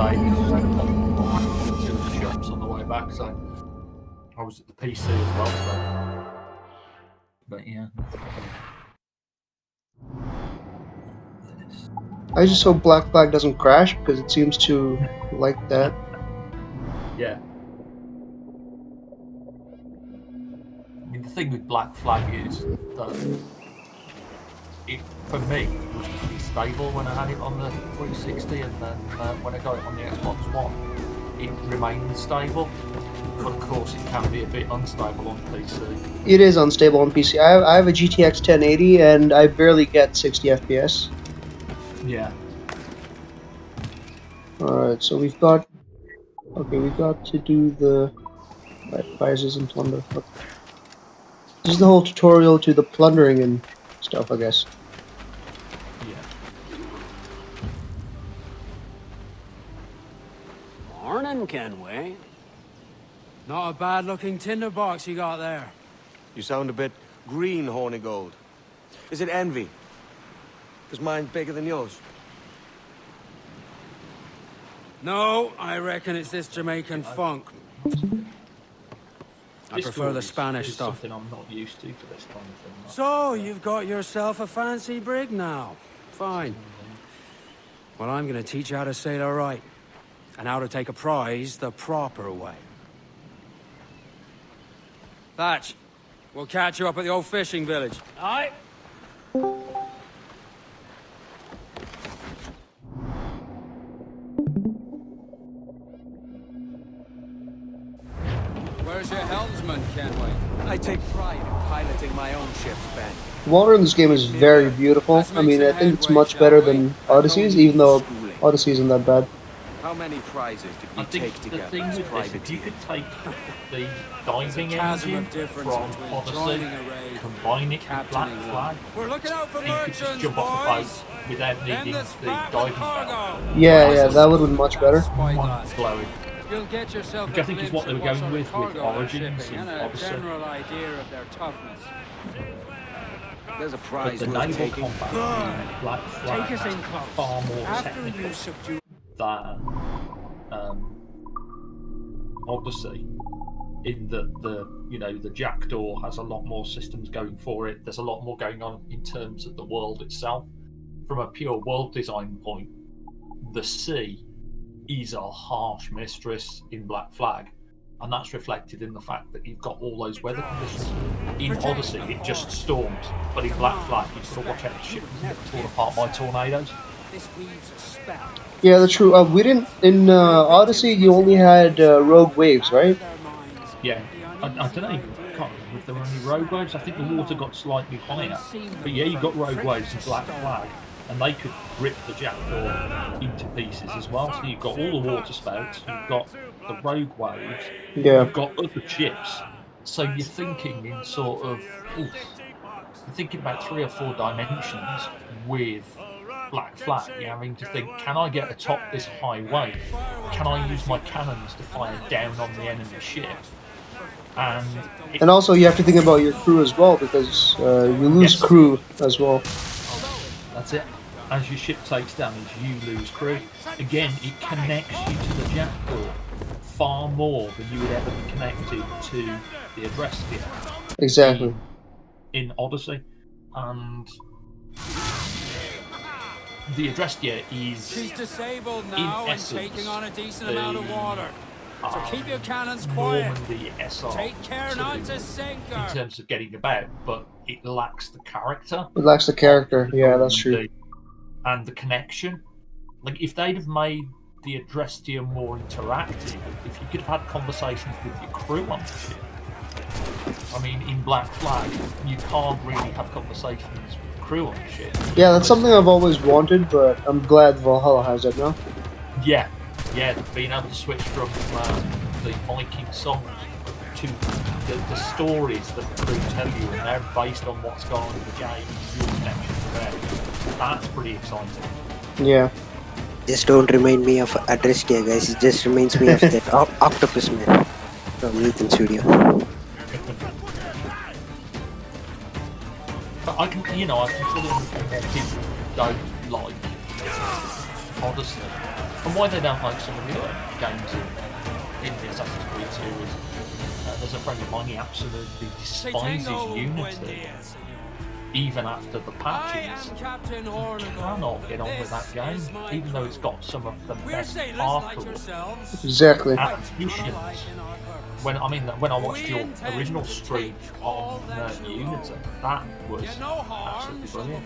today because I had a pop to two of the shops on the way back, so I was at the PC as well. So, but yeah. I just hope Black Flag doesn't crash because it seems to like that. Yeah. I mean, the thing with Black Flag is that it, for me, it was pretty stable when I had it on the 360, and then when I got it on the Xbox One, it remained stable. But of course, it can be a bit unstable on PC. It is unstable on PC. I have a GTX 1080 and I barely get 60 FPS. Yeah. Alright, so we've got... Okay, we got to do the... prizes and plunder. Okay. This is the whole tutorial to the plundering and stuff, I guess. Yeah. Morning, Kenway. Not a bad-looking tinderbox you got there. You sound a bit green, horny gold. Is it envy? Because mine's bigger than yours. No, I reckon it's this Jamaican funk. I prefer the Spanish stuff. Something I'm not used to for this kind of thing. So, you've got yourself a fancy brig now. Fine. Well, I'm gonna teach you how to sail her right. And how to take a prize the proper way. Thatch, we'll catch you up at the old fishing village. Aye? Where's your helmsman, Kenway? I take pride in piloting my own ships, Ben. Water in this game is very beautiful. I mean, I think it's much better than Odyssey's, even though Odyssey isn't that bad. How many prizes did we take together? The thing with this, if you could take the diving engine from Odyssey, combine it with Black Flag, We're looking out for you could just jump off the boat without needing the diving bell. Yeah, that would have been much better. Mind-blowing. You'll get yourself Which I think is what they were going with Origins and Odyssey. General idea of their toughness. There's a But prize the worth naval taking. combat in Black Flag Take us in is close. far more After you technical subdue than Odyssey, in that the Jackdaw has a lot more systems going for it. There's a lot more going on in terms of the world itself. From a pure world design point, the sea is a harsh mistress in Black Flag, and that's reflected in the fact that you've got all those weather conditions. In Odyssey, it just storms, but in Black Flag, you've got to watch out the ship doesn't get torn apart by tornadoes. this weaves a spell. Yeah, that's true. We didn't... In Odyssey, you only had rogue waves, right? Yeah, I don't know. I can't remember if there were any rogue waves. I think the water got slightly higher, but yeah, you got rogue waves in Black Flag, and they could rip the Jackdaw into pieces as well. So you've got all the water spouts, you've got the rogue waves, Yeah. you've got other ships. So you're thinking in sort of, you're thinking about 3 or 4 dimensions with Black Flag. You're having to think, can I get atop this high wave? Can I use my cannons to fire down on the enemy ship? And also, you have to think about your crew as well, because you lose crew as well. That's it. As your ship takes damage, you lose crew. Again, it connects you to the Jackdaw far more than you would ever be connected to the Adrestia. Exactly. In Odyssey. And the Adrestia is, She's disabled now in and essence, taking on a decent amount of water. So keep your cannons Normandy quiet. SR Take care not to sink in her. terms of getting about, but it lacks the character. It lacks the character. Yeah, that's true. And the connection. Like, if they'd have made the Adrestia more interactive, if you could have had conversations with your crew on the ship. I mean, in Black Flag, you can't really have conversations with the crew on the ship. Yeah, that's something I've always wanted, but I'm glad Valhalla has it now. Yeah, being able to switch from the Viking songs to the stories that the crew tell you, and they're based on what's gone on in the game, your connection to them. That's pretty exciting. Yeah. Just don't remind me of Adrestia, guys. It just reminds me of that octopus man from Ethan Studio. But I can fully understand why people don't like Odyssey, and why they don't like some of the other games in the Assassin's Creed series. There's a friend of mine, he absolutely despises Unity, even after the patches. He cannot get on with that game, even though it's got some of the best parkour Exactly. and missions. When I watched your original stream on Unity, that was absolutely brilliant.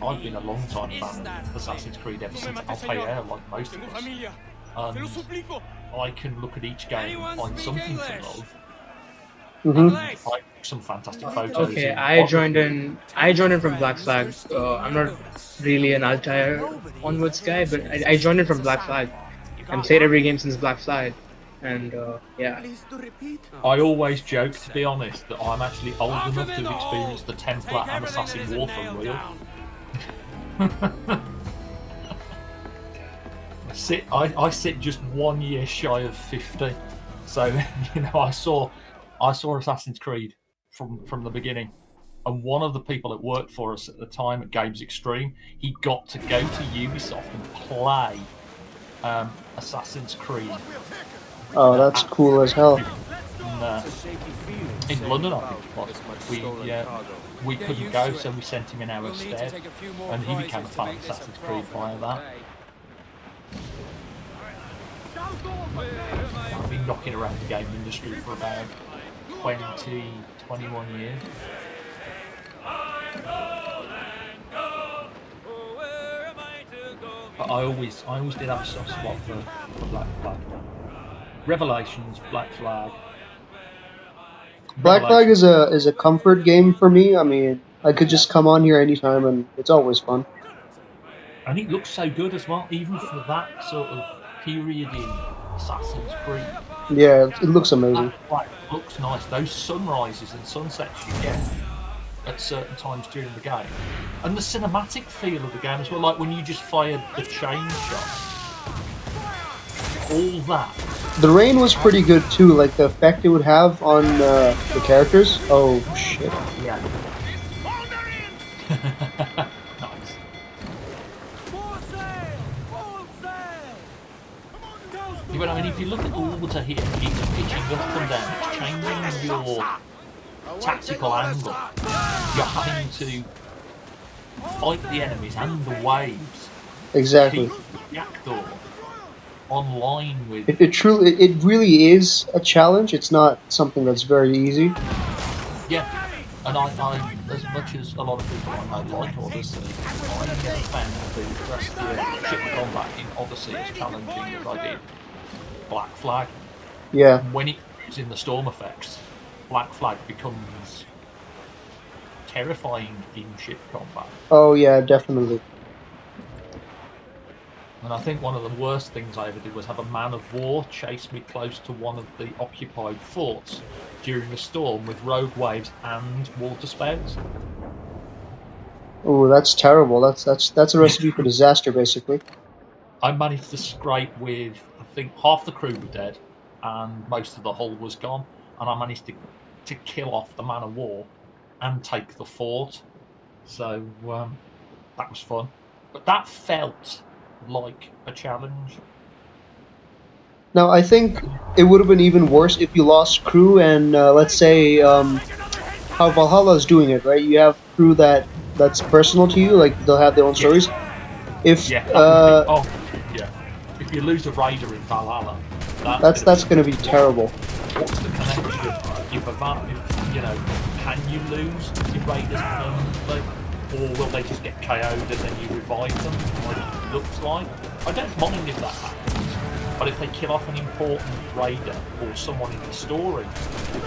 I've been a long time fan of Assassin's Creed ever since Altair, like most of us. And I can look at each game and find something to love. Like some fantastic photos. Okay, I joined in from Black Flag. I'm not really an Altair onwards guy, but I joined in from Black Flag and played every game since Black Flag. And yeah. I always joke, to be honest, that I'm actually old enough to have experienced the Templar and Assassin War for real. I sit just 1 year shy of 50, so I saw Assassin's Creed from the beginning, and one of the people that worked for us at the time at Games Extreme, he got to go to Ubisoft and play Assassin's Creed. Oh, that's cool as hell. In London, I think it was. We couldn't go, so we sent him in our stead, and he became a fan of Assassin's Creed via that. I've been knocking around the game industry for about 21 years. But I always did have a soft spot for Black Flag. Revelations, Black Flag. Black Flag is a comfort game for me. I mean, I could just come on here anytime, and it's always fun. And it looks so good as well, even for that sort of period in Assassin's Creed. Yeah, it looks amazing. Black looks nice. Those sunrises and sunsets you get at certain times during the game, and the cinematic feel of the game as well, like when you just fired the chain shot. All that. The rain was pretty good too, like the effect it would have on the characters. Oh shit. Yeah. Nice. Yeah, but I mean, if you look at the water here, it's pitching up and down, it's changing your tactical angle. You're having to fight the enemies and the waves. Exactly. Keep the actor online with. It really is a challenge. It's not something that's very easy. Yeah, and I as much as a lot of people I know like Odyssey, I never found the rest of the ship combat in Odyssey as challenging as I did Black Flag. Yeah. When it is in the storm effects, Black Flag becomes terrifying in ship combat. Oh yeah, definitely. And I think one of the worst things I ever did was have a man of war chase me close to one of the occupied forts during a storm with rogue waves and water spouts. Oh, that's terrible. That's a recipe for disaster, basically. I managed to scrape with, I think, half the crew were dead and most of the hull was gone, and I managed to kill off the man of war and take the fort. So that was fun. But that felt like a challenge. Now, I think it would have been even worse if you lost crew and, let's say, how Valhalla is doing it, right? You have crew that's personal to you, like they'll have their own stories. If if you lose a raider in Valhalla, that's going to be terrible. What's the connection? Can you lose your raiders permanently, or will they just get KO'd and then you revive them? Like it looks like. I don't mind if that happens, but if they kill off an important raider or someone in the story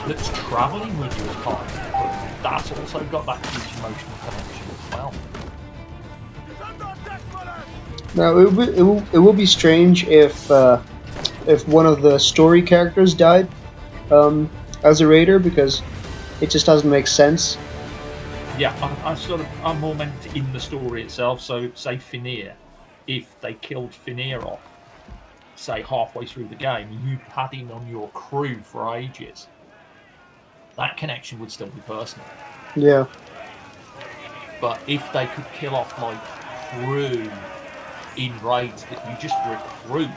that's travelling with you as part of the crew, that's also got that huge emotional connection as well. Now, it will be strange if one of the story characters died as a raider, because it just doesn't make sense. Yeah, I'm more meant in the story itself. So, say Finir, if they killed Finir off, say halfway through the game, you'd had him on your crew for ages. That connection would still be personal. Yeah. But if they could kill off like crew in raids that you just recruit,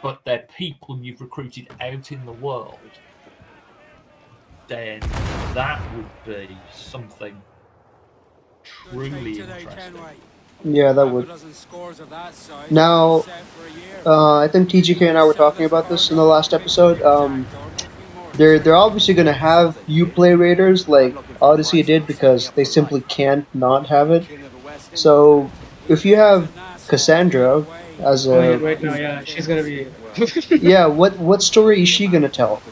but they're people you've recruited out in the world, then that would be something truly interesting. Yeah, that would. Now, I think TGK and I were talking about this in the last episode. They're obviously going to have you play raiders like Odyssey did because they simply can't not have it. So if you have Cassandra as Oh yeah, a right now, yeah, she's gonna be. yeah, what story is she going to tell?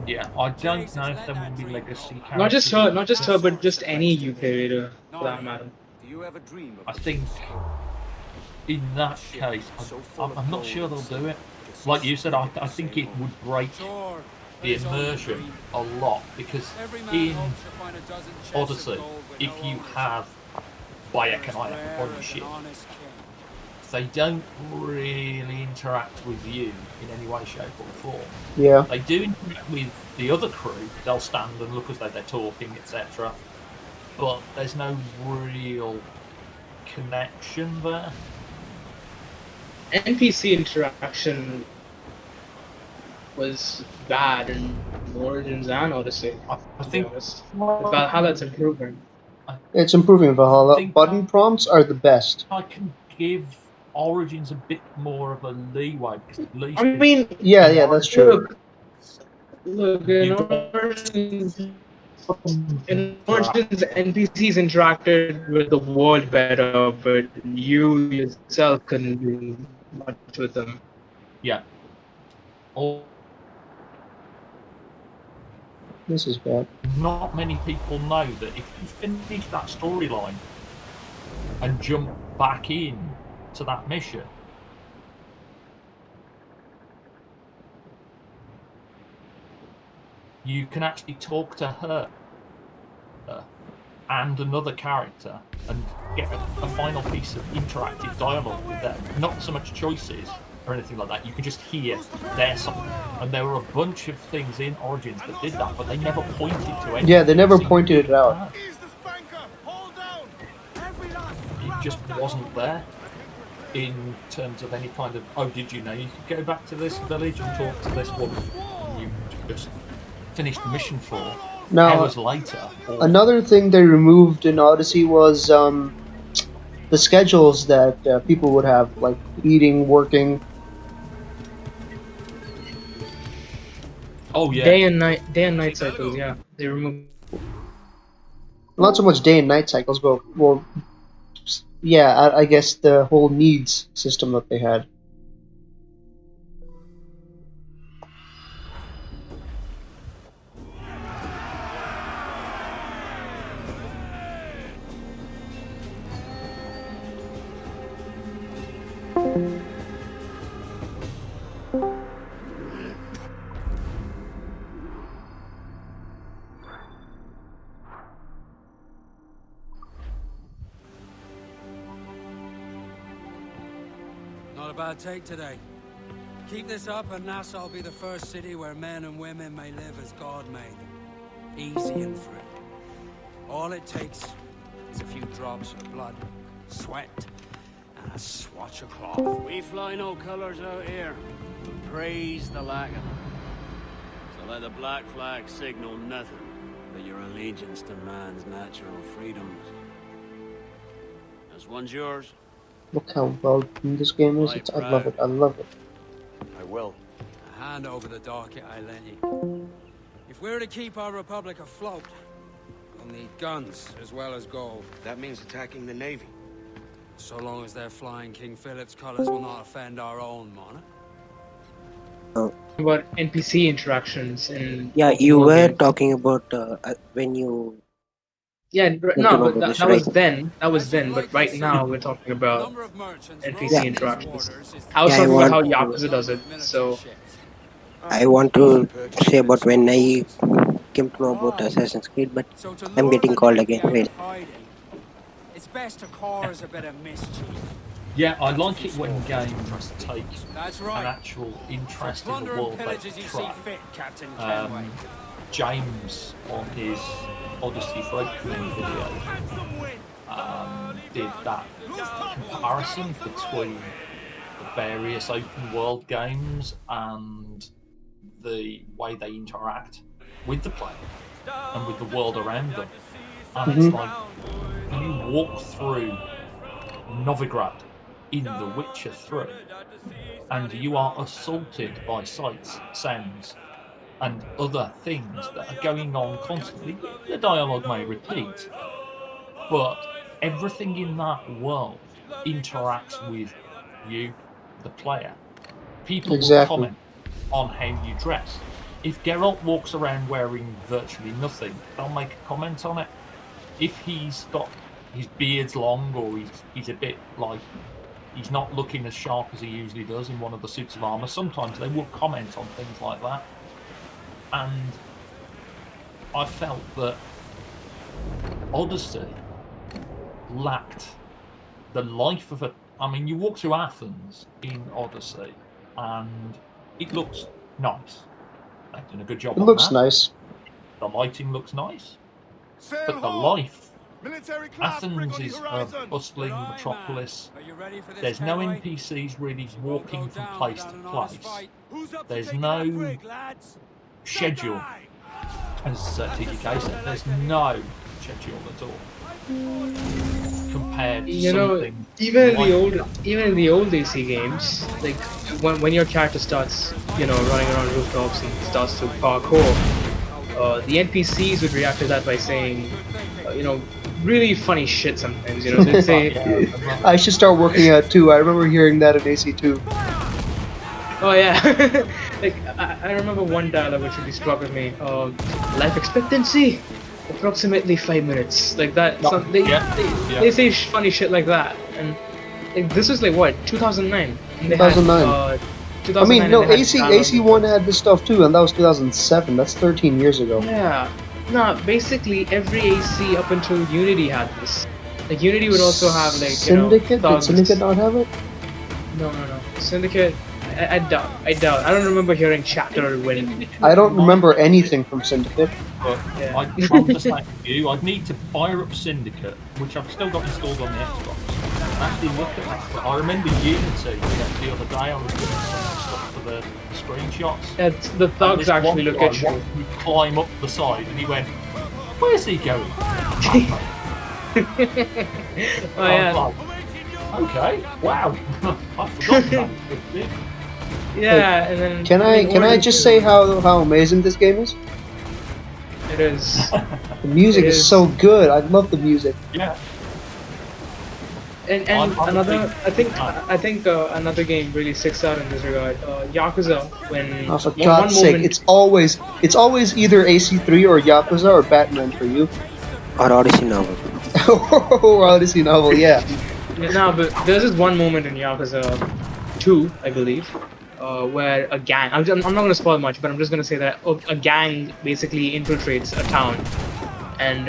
Yeah, I don't know if there will be legacy Not just characters. her, not just her, but just any UK raider for that matter. I think in that case, I'm not sure they'll do it. Like you said, I think it would break the immersion a lot because in Odyssey, if you have Bayek and Ayak on your ship, they don't really interact with you in any way, shape, or form. Yeah. They do interact with the other crew. They'll stand and look as though they're talking, etc. But there's no real connection there. NPC interaction was bad in Origins and Odyssey. I To be think honest, with Valhalla, it's improving. It's improving Valhalla. think Button prompts are the best. I can give Origins a bit more of a leeway because at least I mean, Yeah, that's true. look, you got in Origins, NPCs interacted with the world better, but you yourself couldn't do much with them. yeah. All, This is bad. not many people know that if you finish that storyline and jump back in to that mission, you can actually talk to her and another character and get a final piece of interactive dialogue with them. Not so much choices or anything like that. You can just hear their song. And there were a bunch of things in Origins that did that, but they never pointed to anything. Yeah, they never pointed it out. It just wasn't there in terms of any kind of, oh, did you know you could go back to this village and talk to this woman and you just finished the mission for Now, hours later? Or, another thing they removed in Odyssey was the schedules that people would have, like eating, working. oh yeah, Day and night cycles. Yeah, they removed. Not so much day and night cycles, but well, yeah, I guess the whole needs system that they had. Not a bad take today. Keep this up and Nassau will be the first city where men and women may live as God made them. Easy and free. All it takes is a few drops of blood, sweat, and a swatch of cloth. We fly no colors out here. Praise the lack of them. So let the black flag signal nothing but your allegiance to man's natural freedoms. This one's yours. Look how well done this game is. I love it. I love it. I will. A hand over the docket I lent you. If we're to keep our republic afloat, we'll need guns as well as gold. That means attacking the Navy. So long as they're flying King Philip's colors will not offend our own monarch. About NPC interactions in. Yeah, you were talking about when you. Yeah, no, but that, this, that was right? then. That was then. But right now we're talking about NPC Yeah. interactions. I was Yeah, I talking about how want Yakuza does it. So I want to say about when I came to know about Assassin's Creed, but I'm getting called again. Wait. It's best to cause a bit of mischief. yeah, I like it when games take That's an right. actual interest in the Plunder and world pillage they as you see try. fit, Captain Kenway. James on his Odyssey Folk video did that comparison between the various open world games and the way they interact with the player and with the world around them. And it's like you walk through Novigrad in The Witcher 3 and you are assaulted by sights, sounds, and other things that are going on constantly. The dialogue may repeat, but everything in that world interacts with you, the player. People will Exactly. comment on how you dress. If Geralt walks around wearing virtually nothing, they'll make a comment on it. If he's got his beard's long or he's a bit like he's not looking as sharp as he usually does in one of the suits of armor, sometimes they will comment on things like that. And I felt that Odyssey lacked the life of a. I mean, you walk through Athens in Odyssey, and it looks nice. They've done a good job It on looks that. nice. The lighting looks nice, but the life. Athens is a bustling metropolis. There's no NPCs really walking from place to place. There's no schedule, as TGK said. There's no schedule at all compared to something. Even in the old AC games, like when your character starts, running around rooftops and starts to parkour, the NPCs would react to that by saying, really funny shit sometimes. They'd say, I should start working at it too. I remember hearing that in AC2. oh yeah, like I remember one dialogue which really struck with me. Life expectancy, approximately 5 minutes. Like that. They say funny shit like that, and like, this was like what 2009. 2009. I mean, no, AC1 had this stuff too, and that was 2007. That's 13 years ago. Yeah. No, basically every AC up until Unity had this. Like Unity would also have like Syndicate. Did Syndicate not have it? No. Syndicate. I doubt. I don't remember hearing chatter when. I don't remember anything from Syndicate. But I'm just like you. I'd need to fire up Syndicate, which I've still got installed on the Xbox. And actually look at that. But I remember Unity the other day. I was doing some stuff for the screenshots. Yeah, the thugs actually look at you. We climb up the side, and he went, "Where's he going?" Oh yeah. Like, okay. Wow. I forgot that. Yeah, and then can I just say how amazing this game is? It is. The music is so good. I love the music. Yeah. And another, I think another game really sticks out in this regard. Yakuza, when oh, for God's sake, it's always either AC3 or Yakuza or Batman for you. Or Odyssey novel. Or Odyssey novel, yeah. No, but there's this one moment in Yakuza 2, I believe, where a gang. I'm not going to spoil much, but I'm just going to say that a gang basically infiltrates a town. And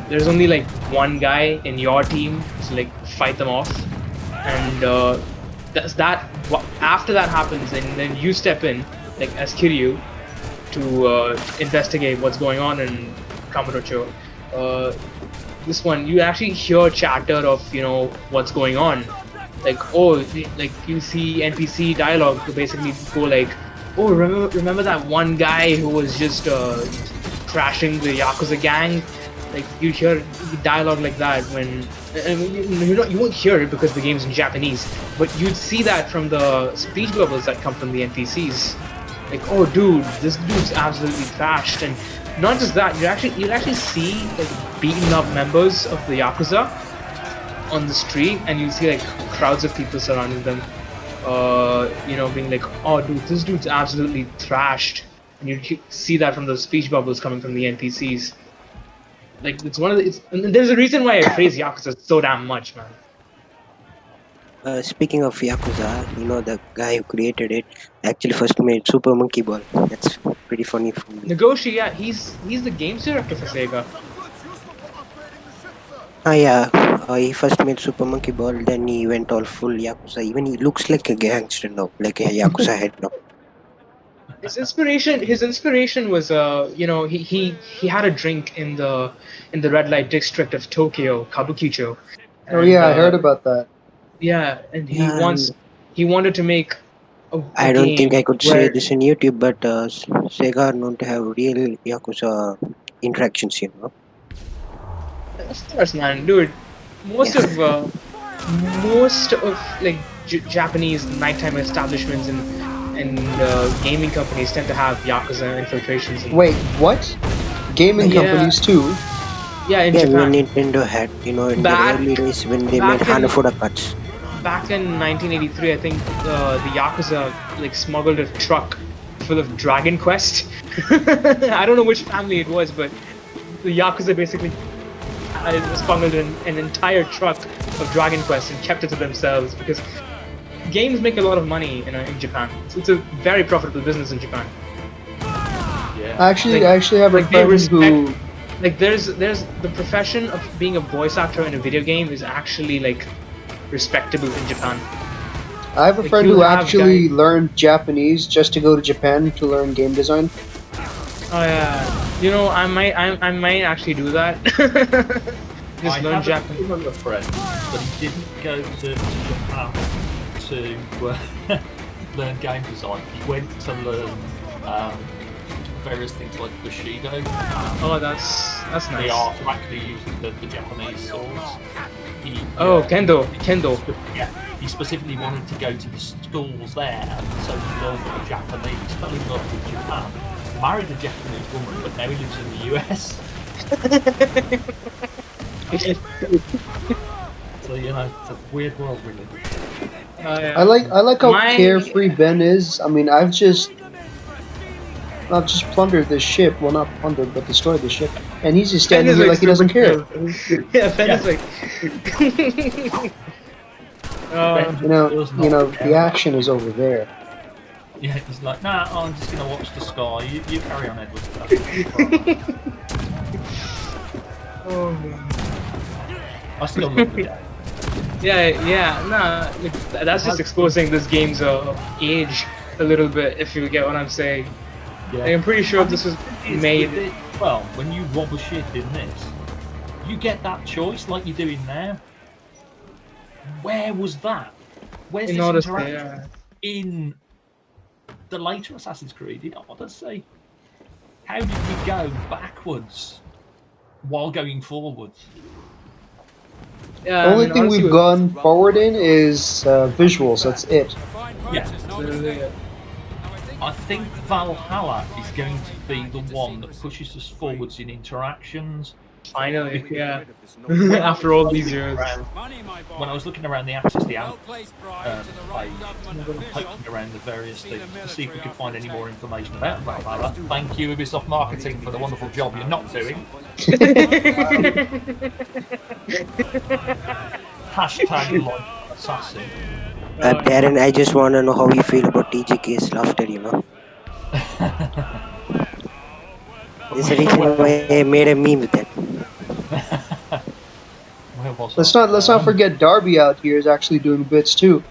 there's only like one guy in your team to like fight them off, and after that happens, and then you step in like as Kiryu to investigate what's going on in Kamurocho. This one you actually hear chatter of what's going on, like you see NPC dialogue to basically go like, oh remember that one guy who was just crashing the Yakuza gang. Like you hear dialogue like that when you won't hear it because the game's in Japanese, but you'd see that from the speech bubbles that come from the NPCs. Like, oh dude, this dude's absolutely trashed, and not just that, you'd actually see like beaten up members of the Yakuza on the street, and you see like crowds of people surrounding them, being like, oh dude, this dude's absolutely trashed, and you see that from the speech bubbles coming from the NPCs. Like it's one of the. And there's a reason why I praise Yakuza so damn much, man. Speaking of Yakuza, the guy who created it actually first made Super Monkey Ball. That's pretty funny for me. Nagoshi, yeah, he's the games director for Sega. Yeah. He first made Super Monkey Ball, then he went all full Yakuza. Even he looks like a gangster now, like a Yakuza head now. His inspiration was he had a drink in the red light district of Tokyo, Kabukicho, Oh And yeah, I heard about that. yeah, and Yeah, and he wanted to make a I don't think game I could say where this in YouTube, but Sega are known to have real Yakuza interactions, you know. of course, man, dude. Yeah. Most of like Japanese nighttime establishments and gaming companies tend to have yakuza infiltrations and Wait, what? Gaming yeah, companies too? yeah, in Yeah, even Japan. Nintendo had, you know, in their Back early days when they made back in Hanafuda cuts. back in 1983, I think the yakuza like smuggled a truck full of Dragon Quest. I don't know which family it was, but the yakuza basically smuggled an entire truck of Dragon Quest and kept it to themselves because games make a lot of money in Japan. It's a very profitable business in Japan. Yeah. I actually have a Like they friend respect. who. Like there's the profession of being a voice actor in a video game is actually like respectable in Japan. I have a Like friend you'll who have actually guys. learned Japanese just to go to Japan to learn game design. Oh yeah, you know I might actually do that. I Just learn had a Japanese. similar friend, but he didn't go to Japan to learn game design. He went to learn various things like Bushido, Oh, that's the nice. art of actually using the Japanese swords. He, Oh, yeah, kendo. yeah, he specifically wanted to go to the schools there, so he learned the Japanese, fell in love with Japan, married a Japanese woman, but now he lives in the US. So you know, it's a weird world we live in. Yeah. I like how My carefree Ben is. I mean, I've just plundered this ship. Well, not plundered, but destroyed the ship, and he's just Ben standing is here like like he doesn't super care. chill. Yeah, Ben is like. Ben You know, does not care the about. action is over there. Yeah, he's like, nah, I'm just gonna watch the sky. You carry on, Edward. That's Oh man. I still love the game. Yeah, nah. Like, that's just exposing this game's age a little bit. If you get what I'm saying. Yeah. Like, I'm pretty sure I this was think made. with it, well, when you rob a ship in this, you get that choice like you're doing now. Where was that? Where's In this Odyssey, interaction in the later Assassin's Creed in Odyssey? How did we go backwards while going forwards? Yeah, The I only mean, thing Odyssey we've was. gone forward in is visuals. That's it. Yeah. Literally, I think Valhalla is going to be the one that pushes us forwards in interactions. Finally, yeah. When I After all these years. When I was looking around the Access the Amp page, poking around the various things to see if we could find any more information about Valhalla. Thank you, Ubisoft Marketing, for the wonderful job you're not doing. Hashtag like assassin. Darren, I just want to know how you feel about TGK's laughter, you know. There's a reason why I made a meme with that. Let's not forget Darby out here is actually doing bits too.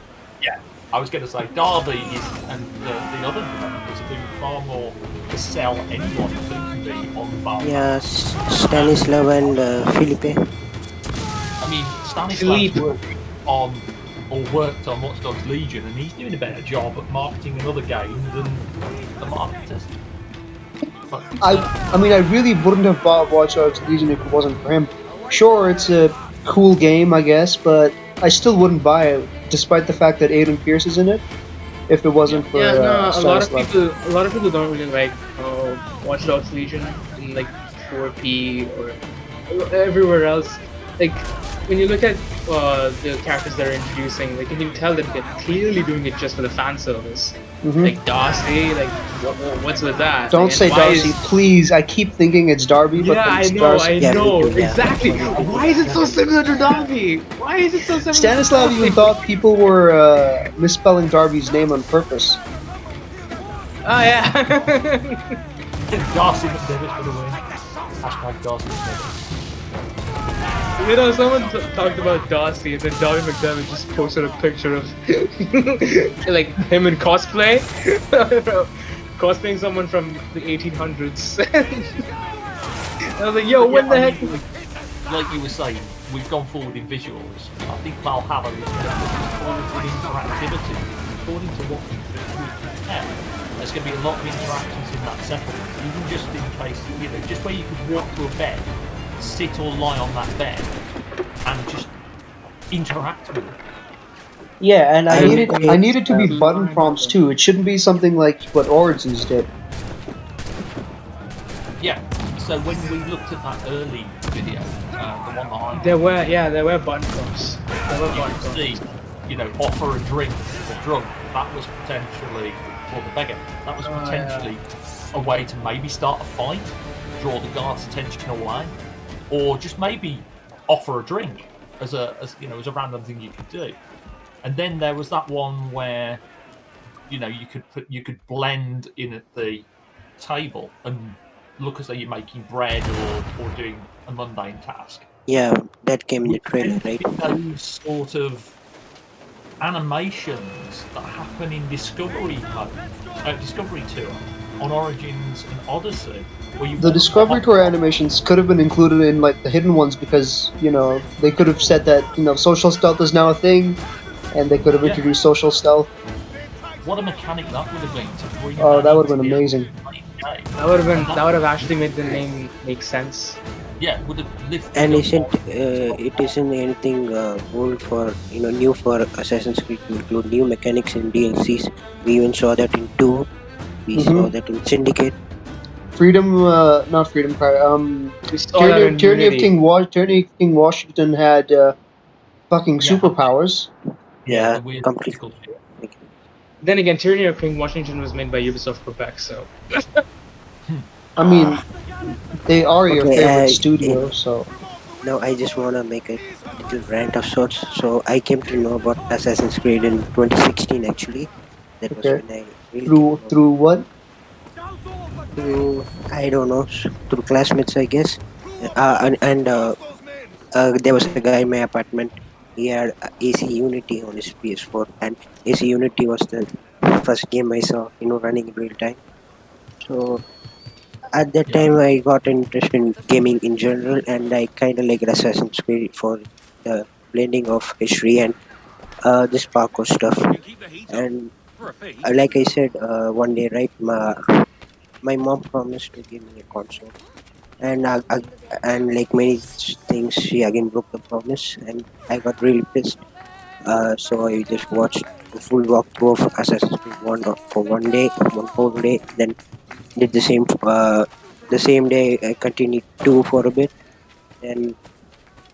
Yeah, I was going to say Darby is, and the other developers are doing far more to sell anyone who can be on Valhalla. Yeah, Stanislav and Felipe. I mean, Stanislav's worked on Watch Dogs Legion, and he's doing a better job at marketing another game than the marketers. I mean, I really wouldn't have bought Watch Dogs Legion if it wasn't for him. Sure, it's a cool game, I guess, but I still wouldn't buy it, despite the fact that Darren Pearce is in it. If it wasn't for a lot of Stanislav. people don't really like Watch Dogs Legion in like 4P or everywhere else. Like when you look at the characters they're introducing, like you can tell that they're clearly doing it just for the fan service. Mhm. Like Darcy, like what's with that? Don't Like, say and why Darcy, please. I keep thinking it's Darby, but Yeah, it's I know, Darcy. Yeah, me too, yeah. exactly. Why is it so similar to Darby? Why is it so similar? Stanislav to even Darby? thought people were misspelling Darby's name on purpose. Oh yeah. Darcy McDevitt for the win. Hashtag Darcy McDevitt. You know, someone talked about Darcy, and then Darby McDermott just posted a picture of like him in cosplay, cosplaying someone from the 1800s. I was like, yo, what the heck? Like you were saying, we've gone forward in visuals. I think Valhalla is moving forward with interactivity. According to what we can tell, there's going to be a lot of interactions in that settlement, even just in case, just where you could walk to a bed, sit or lie on that bed, and just interact with it. Yeah, and I I needed to be button prompts too. It shouldn't be something like what Origins did. Yeah. So when we looked at that early video, the one that I There were button prompts. There were you button could prompts. see, offer a drink to the drunk. That was potentially, or the beggar. That was potentially a way to maybe start a fight, draw the guard's attention away, or just maybe offer a drink as a random thing you could do. And then there was that one where, you could blend in at the table and look as though you're making bread or doing a mundane task. Yeah, that came in the Which trailer, tend to right? be those sort of animations that happen in Discovery Tour on Origins and Odyssey, where you The walk Discovery behind Tour animations could have been included in like the hidden ones because they could have said that social stealth is now a thing, and they could have introduced social stealth. What a mechanic that would have been to bring Oh, that that would have into been the amazing. game. That would have actually made the name make sense. Yeah, would have lifted And up it isn't anything old for new for Assassin's Creed to include new mechanics in DLCs. We even saw that in 2. We saw that in Syndicate. Freedom, not Freedom Cry. We saw that in Tyranny of Unity. Tyranny of King Washington had fucking superpowers. Yeah, Yeah, the weird complete. physical shit. Then again, Tyranny of King Washington was made by Ubisoft Quebec, so. I mean, they are your favorite Okay, studio, so. now I just wanna make a little rant of sorts. So I came to know about Assassin's Creed in 2016. Actually, that was Okay. when I really came to know Through what? through, I don't know, through classmates, I guess. There was a guy in my apartment. He had AC Unity on his PS4, and AC Unity was the first game I saw, running in real time. So at that Yeah. time, I got interested in gaming in general, and I kind of like Assassin's Creed for the blending of history and this parkour stuff. And like I said, one day, right, my mom promised to give me a console, and like many things, she again broke the promise, and I got really pissed. So I just watched a full walkthrough of Assassin's Creed 1 for one day, one whole day. Then did the same day. I continued 2 for a bit, and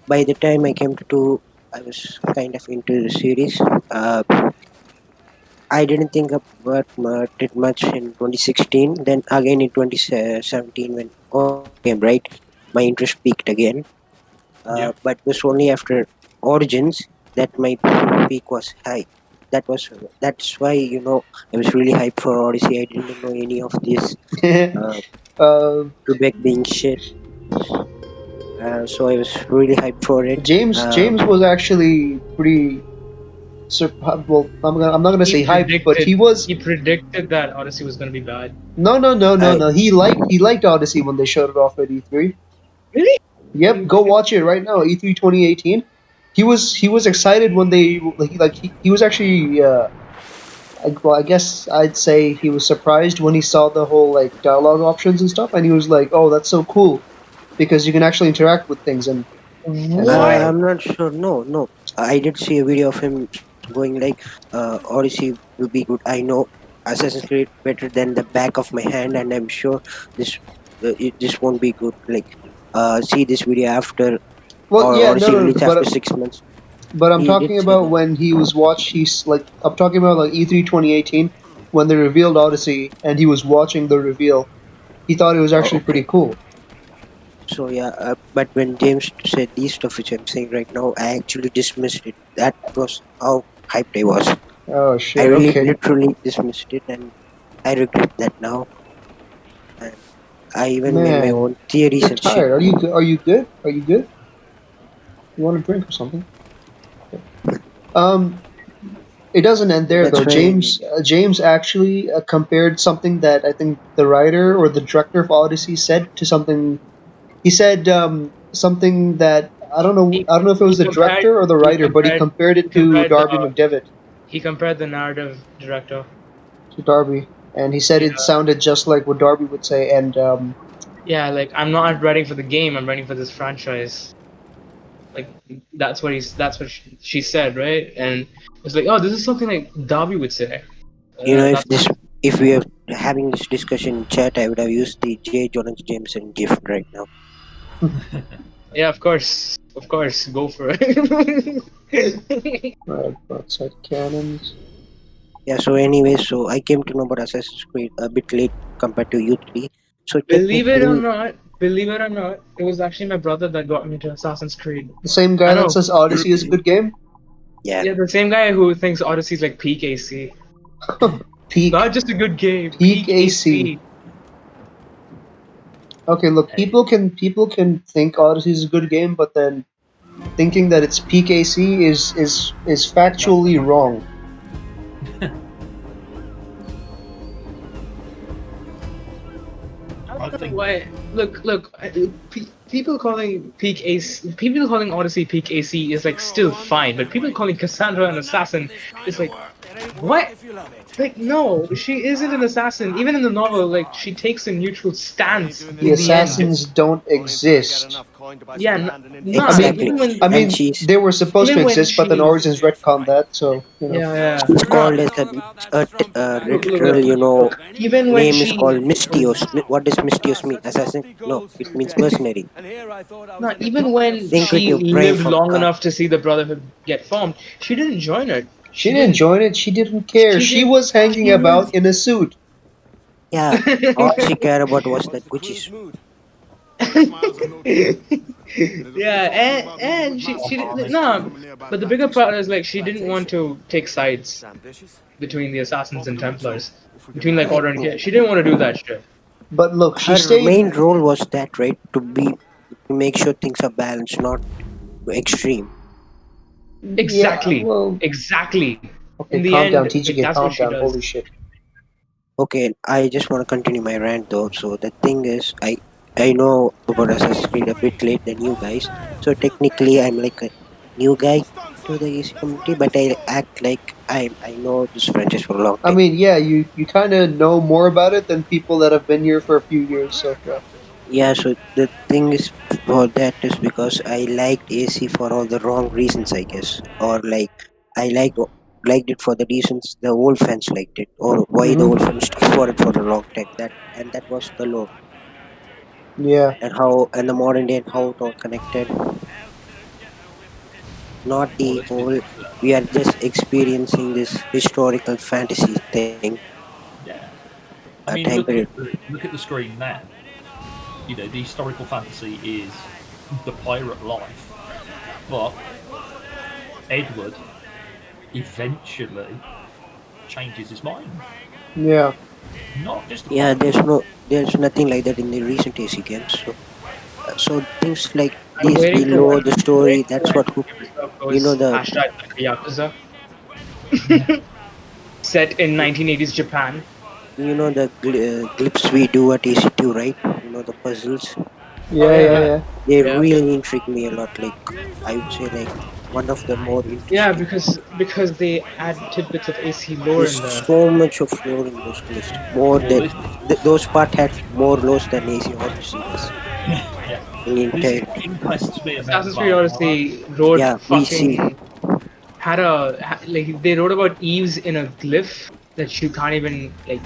by the time I came to 2, I was kind of into the series. I didn't think about it much in 2016. Then again in 2017 when Origins came, right, my interest peaked again. Yeah. But it was only after Origins that my peak was high. That's why I was really hyped for Odyssey. I didn't know any of this uh, uh, Quebec being shit. So I was really hyped for it. James was actually pretty. Well, I'm not gonna say hyped, but he was. He predicted that Odyssey was gonna be bad. No. He liked Odyssey when they showed it off at E3. Really? Yep, go watch it right now. E3 2018. He was excited when they he was actually I guess I'd say he was surprised when he saw the whole like dialogue options and stuff, and he was like, "Oh, that's so cool because you can actually interact with things." And What? I'm not sure. No. I did see a video of him going like, Odyssey will be good. I know Assassin's Creed better than the back of my hand, and I'm sure this this won't be good. Like, see this video after, well, or yeah, Odyssey no, release after but 6 months. I'm He did talking say about that. when he was he's like I'm talking about like E3 2018 when they revealed Odyssey and he was watching the reveal. He thought it was Oh, actually okay. pretty cool. So yeah, but when James said these stuff which I'm saying right now, I actually dismissed it. That was how hyped I was. Oh I shit. really Okay. literally dismissed it, and I regret that now. And I even made my Man, own theories you're and shit. tired. Are you good? Are you good? Are you good? You want a drink or something? Okay. Um, it doesn't end So there that's though. why I James made it. James actually compared something that I think the writer or the director of Odyssey said to something. He said something that I don't know if it was he the compared director or the he writer, but he compared compared he it to compared Darby the McDevitt, he compared the narrative director. to Darby, and he said Yeah, it sounded just like what Darby would say. And yeah. Like I'm not writing for the game. I'm writing for this franchise. Like that's what she said, right? And it's like, oh, this is something like Darby would say. If That's this if we are having this discussion in chat, I would have used the J. Jonathan Jameson gift right now. yeah, of course, go for it. right, broadside cannons. Yeah. So anyway, so I came to know about Assassin's Creed a bit late compared to you three. So technically, Believe it or not, it was actually my brother that got me to Assassin's Creed. The same I guy that know. says Odyssey is a good game. yeah. Yeah, the same guy who thinks Odyssey's like peak AC. Peak Not just a good game, peak peak AC. AC. Okay, look, Hey, people can think Odyssey is a good game, but then thinking that it's peak AC is that's the factually point. wrong. I I don't know think why. Look. People calling Odyssey peak AC is like still fine, but people calling Cassandra an assassin is like, what? Like, no, she isn't an assassin. Even in the novel, like she takes a neutral stance The in the end. assassins don't exist. Yeah, I nah. mean, Exactly. Even And she's they were supposed to even when exist, but then she, Origins retconned that, so you know. yeah, she's nah. called as a Look. literal, Even when name is she, called Mystios. What does Mystios mean? Assassin? No, it means mercenary. nah, even when Think with she your brain lived from long God. enough to see the Brotherhood get formed, she didn't join it. She didn't join it. She didn't care. She She didn't. was hanging She was. about in a suit. Yeah, all she cared about was that Gucci's. Yeah, and she did no, but the bigger part is like she didn't want to take sides between the assassins and Templars, between like I Order and think Chaos. She didn't want to do that shit. But look, she her stayed. main role was that, right? To make sure things are balanced, not extreme. Yeah, Exactly, well, exactly. In okay, the calm down, end, like TGK, that's what calm she down. does. Holy shit. Okay, I just want to continue my rant though. So the thing is, I know about Assassin's Creed a bit late than you guys. So technically, I'm like a new guy to the AC community, but I act like I know this franchise for a long I time. mean, yeah, you kind of know more about it than people that have been here for a few years. So yeah. Yeah, so the thing is for that is because I liked AC for all the wrong reasons, I guess, or like I liked it for the reasons the old fans liked it, or why the Hmm. old fans stayed for it for a long time. That was the lore Yeah. and how and the modern day and how it all connected. Not well, the this is whole we are just experiencing this historical fantasy thing, yeah. a I time mean, period. look at the screen now. You know, the historical fantasy is the pirate life, but Edward eventually changes his mind. Yeah. Not just the Yeah, pirate life. there's nothing like that in the recent AC games. So things like I'm this, the waiting for lore, when the story, I'm that's waiting what for hook. when Ubisoft You know goes the hashtag Yakuza set in 1980s Japan. glyphs we do at AC2, right? The puzzles. Oh Yeah. yeah, Yeah. yeah, Yeah. They yeah. really intrigue me a lot. Like I would say, like one of the more Yeah, interesting. because they add tidbits of AC lore There's in there. so much of lore in those glyphs. More Well, than those part had more lore than AC Odyssey does yeah, in the this entire thing. interests me about Assassin's Creed Valhalla. Odyssey wrote Yeah, we see. fucking like they wrote about Eves in a glyph that you can't even like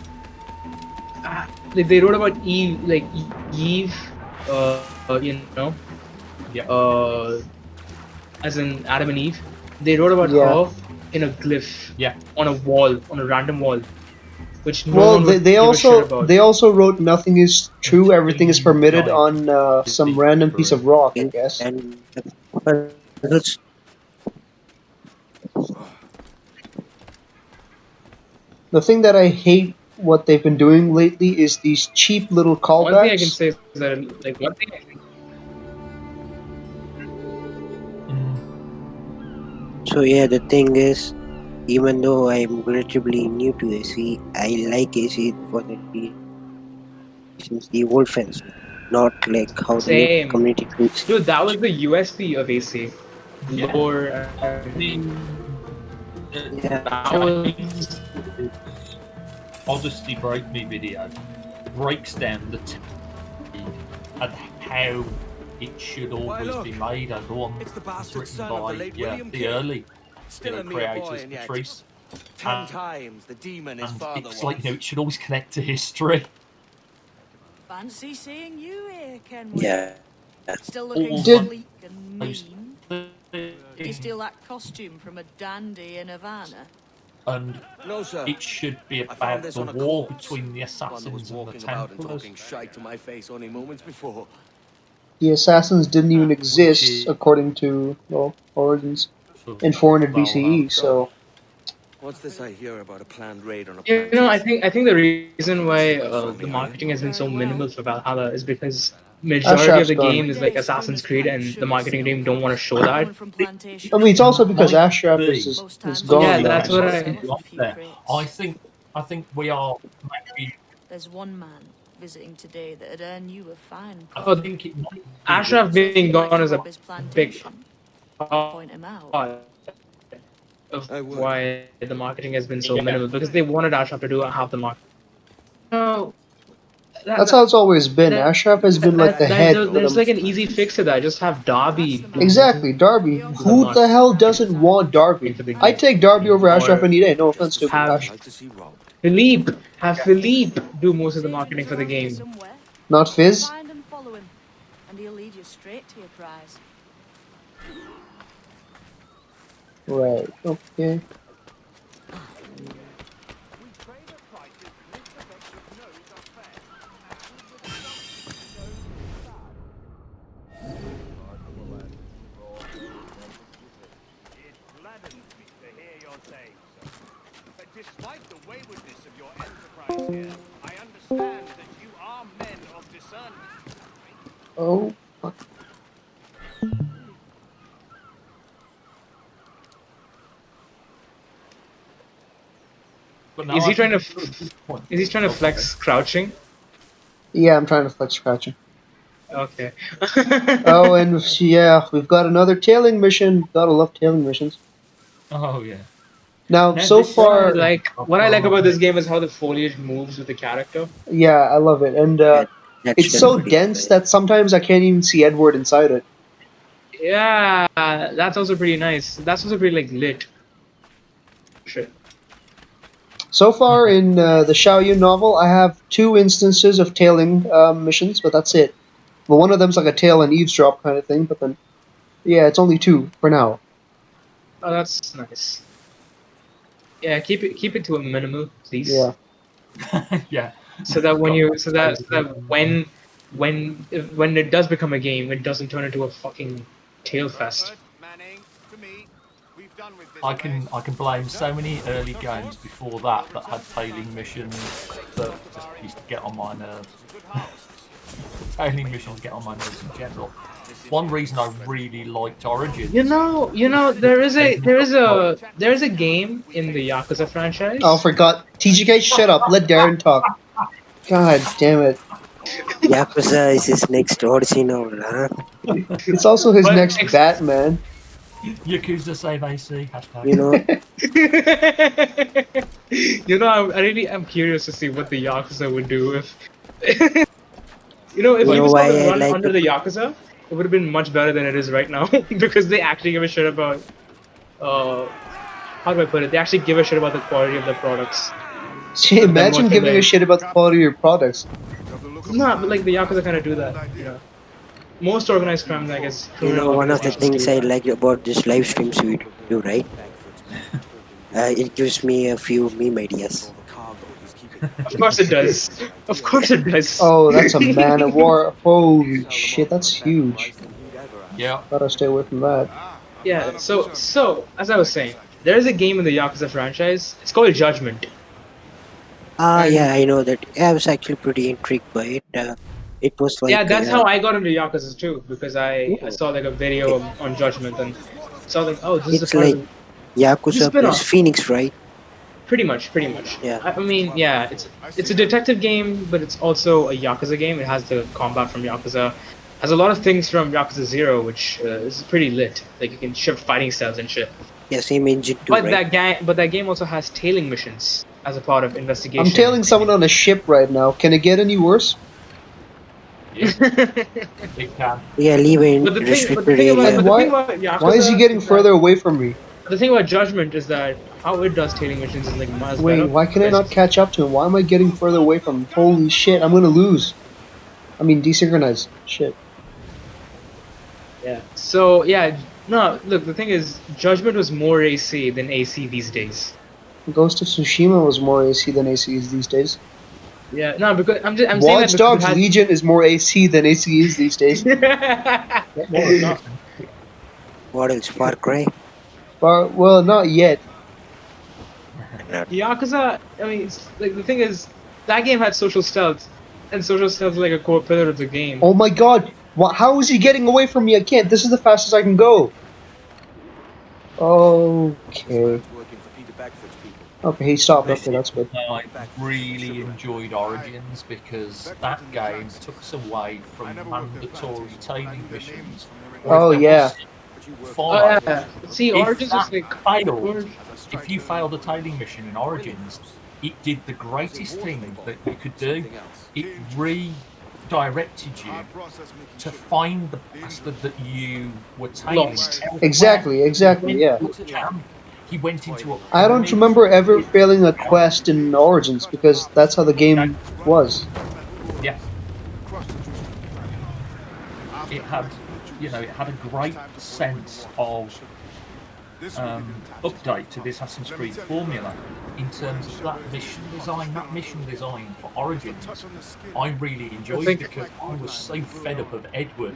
they wrote about Eve like Eve, you know, Yeah, uh, as in Adam and Eve. They wrote about Yeah. her in a glyph yeah. on a wall, on a random wall, which no Well, one would give a shit about. they also wrote nothing is true, Until everything is you permitted dive on some deep random piece through. of rock, I guess. And the puzzles. The thing that I hate what they've been doing lately is these cheap little One thing I can callbacks. say is that like one thing I can Mm, So yeah, the thing is, even though I'm relatively new to AC, I like AC for the reasons the old fans like. not like how the Same. community treats. Dude, that was the USP of AC. Yeah. Lore and Yeah, that was Odyssey Break Me video breaks down the technique and how it should always look, be made, and the one it's the that's bastard written son of by the late William the King. early Still a mere boy, creators, and yet Patrice. 10 times the demon his And father it's was. like, it should always connect to history. Fancy seeing you here, Kenway. yeah. Still looking All sleek and those mean. You steal that costume from a dandy in Havana? And No, sir. it should be I found about this the on a war corpse. between the One that was assassins and the walking about and Templars. talking shite to my face only moments before. The assassins didn't even Which exist is according to Origins for in 400 Valhalla. BCE. So What's this I hear about a planned raid on a You know, I plantation? think the reason why Wait for me, the are you? marketing has been so minimal for Valhalla is because majority of Ashraf's the gone. game is like Assassin's Creed, and the marketing team don't want to show that. Coming from plantation. I mean, it's also because Might Ashraf be. is Most gone Yeah, times now. that's what sell I. off a Got few there. crates. I think we are maybe. There's one man visiting today that'd earn you a fine I profit. think it might be Ashraf So if being you'd like gone to is a rob his big plantation, part point him out. of I would. why the marketing has been so Yeah. minimal, because they wanted Ashraf to do half the marketing. No, That's how it's always been. Ashraf has been like the head for there's them. like an easy fix to that. Just have Darby do Exactly, Darby. most of Who the hell doesn't want Darby? for the I game. take Darby over Ashraf Or any day. No offense Just to the sort have Ashraf. like to see robbed. Have Philippe do most of the marketing for the game. Somewhere. Not Fizz. Find and follow him, and he'll lead you straight to your prize. Right. Okay. Despite the waywardness of your enterprise here, I understand that you are men of discernment. Oh. Fuck. But no, Is I he trying to? think it's a good point. Is he trying to flex crouching? Yeah, I'm trying to flex scratching. Okay. Oh, and yeah, we've got another tailing mission. Gotta love tailing missions. Oh yeah. Now, Now, so this is far, What I like about this game is how the foliage moves with the character. yeah, I love it, and Yeah, that's it's done so pretty dense well. that sometimes I can't even see Edward inside it. Yeah, that's also pretty nice. That's also pretty like lit. Shit. So far in the Xiaoyun novel, I have 2 instances of tailing missions, but that's it. But one of them's like a tail and eavesdrop kind of thing, but then, yeah, it's only 2 for now. Oh, that's nice. Yeah, keep it to a minimal, please. Yeah. Yeah. So that when it does become a game, it doesn't turn into a fucking tail fest. Manning, to me, we've done with this I can place. blame so many early games before that had tailing missions that just used to get on my nerves. Tailing missions get on my nerves in general. One reason I really liked Origins. You know, there is a game in the Yakuza franchise. Oh, forgot. TGK, shut up. Let Darren talk. God damn it. Yakuza is his next Odyssey novel, huh? It's also his But next Batman. Yakuza Save AC. Hashtag. You know, I really am curious to see what the Yakuza would do if if You know Yakuza why was I run like under the Yakuza, it would have been much better than it is right now because they actually give a shit about how do I put it? They actually give a shit about the quality of the products. See, imagine giving a shit about the quality of your products. No, but like the Yakuza kind of do that. Most organized crime, I guess. You know, one of the things I like about this live streams we do, right? It gives me a few meme ideas. Of course it does. Of course it does. Oh, that's a man of war. Holy shit, that's huge. Yeah. Gotta stay away from that. Yeah. So as I was saying, there is a game in the Yakuza franchise. It's called Judgment. Yeah, I know that. I was actually pretty intrigued by it. It was like Yeah, that's how I got into Yakuza too, because I Ooh. saw like a video on Judgment and saw like, oh, this is it's a part like of Yakuza plus spin-off. Phoenix, right? Pretty much, pretty much. Yeah. I mean, yeah, it's a detective game, but it's also a Yakuza game. It has the combat from Yakuza, has a lot of things from Yakuza 0, which is pretty lit. Like you can shift fighting styles and shit. Yeah, same engine too, But right? that game also has tailing missions as a part of investigation. I'm tailing someone on a ship right now. Can it get any worse? Yeah, it can. Yeah, leave it in But the restricted thing about area. And Yakuza, why is he getting that- further away from me? the thing about Judgment is that how it does tailing missions is like miles Wait, better. why can I not Because- catch up to him? Why am I getting further away from him? Holy shit, I'm gonna lose. I mean, desynchronize. Shit. Yeah. So yeah, no. Look, the thing is, Judgment was more AC than AC these days. Ghost of Tsushima was more AC than AC is these days. Yeah. No, because I'm saying that Watch because Dogs it had- Legion is more AC than AC is these days. What more is that? What else? Far Cry? Well, not yet. Yakuza. I mean, it's, like the thing is, that game had social stealth, and social stealth is like a core pillar of the game. Oh my god, how is he getting away from me? I can't. This is the fastest I can go. Okay. Okay, he stopped. Okay, that's good. I really enjoyed Origins because that game took us away from mandatory tailing missions. Oh, yeah. Follow. Yeah. See, If Origins that is like failed, if you failed a tailing mission in Origins, it did the greatest thing that you could do. It redirected you to find the bastard that you were tailing. Lost. Exactly, yeah. He went into a. I don't remember ever failing a quest in Origins because that's how the game was. Yes. It had, it had a great sense of update to the Assassin's Creed formula in terms of that mission design. That mission design for Origins, I really enjoyed because I was so fed up of Edward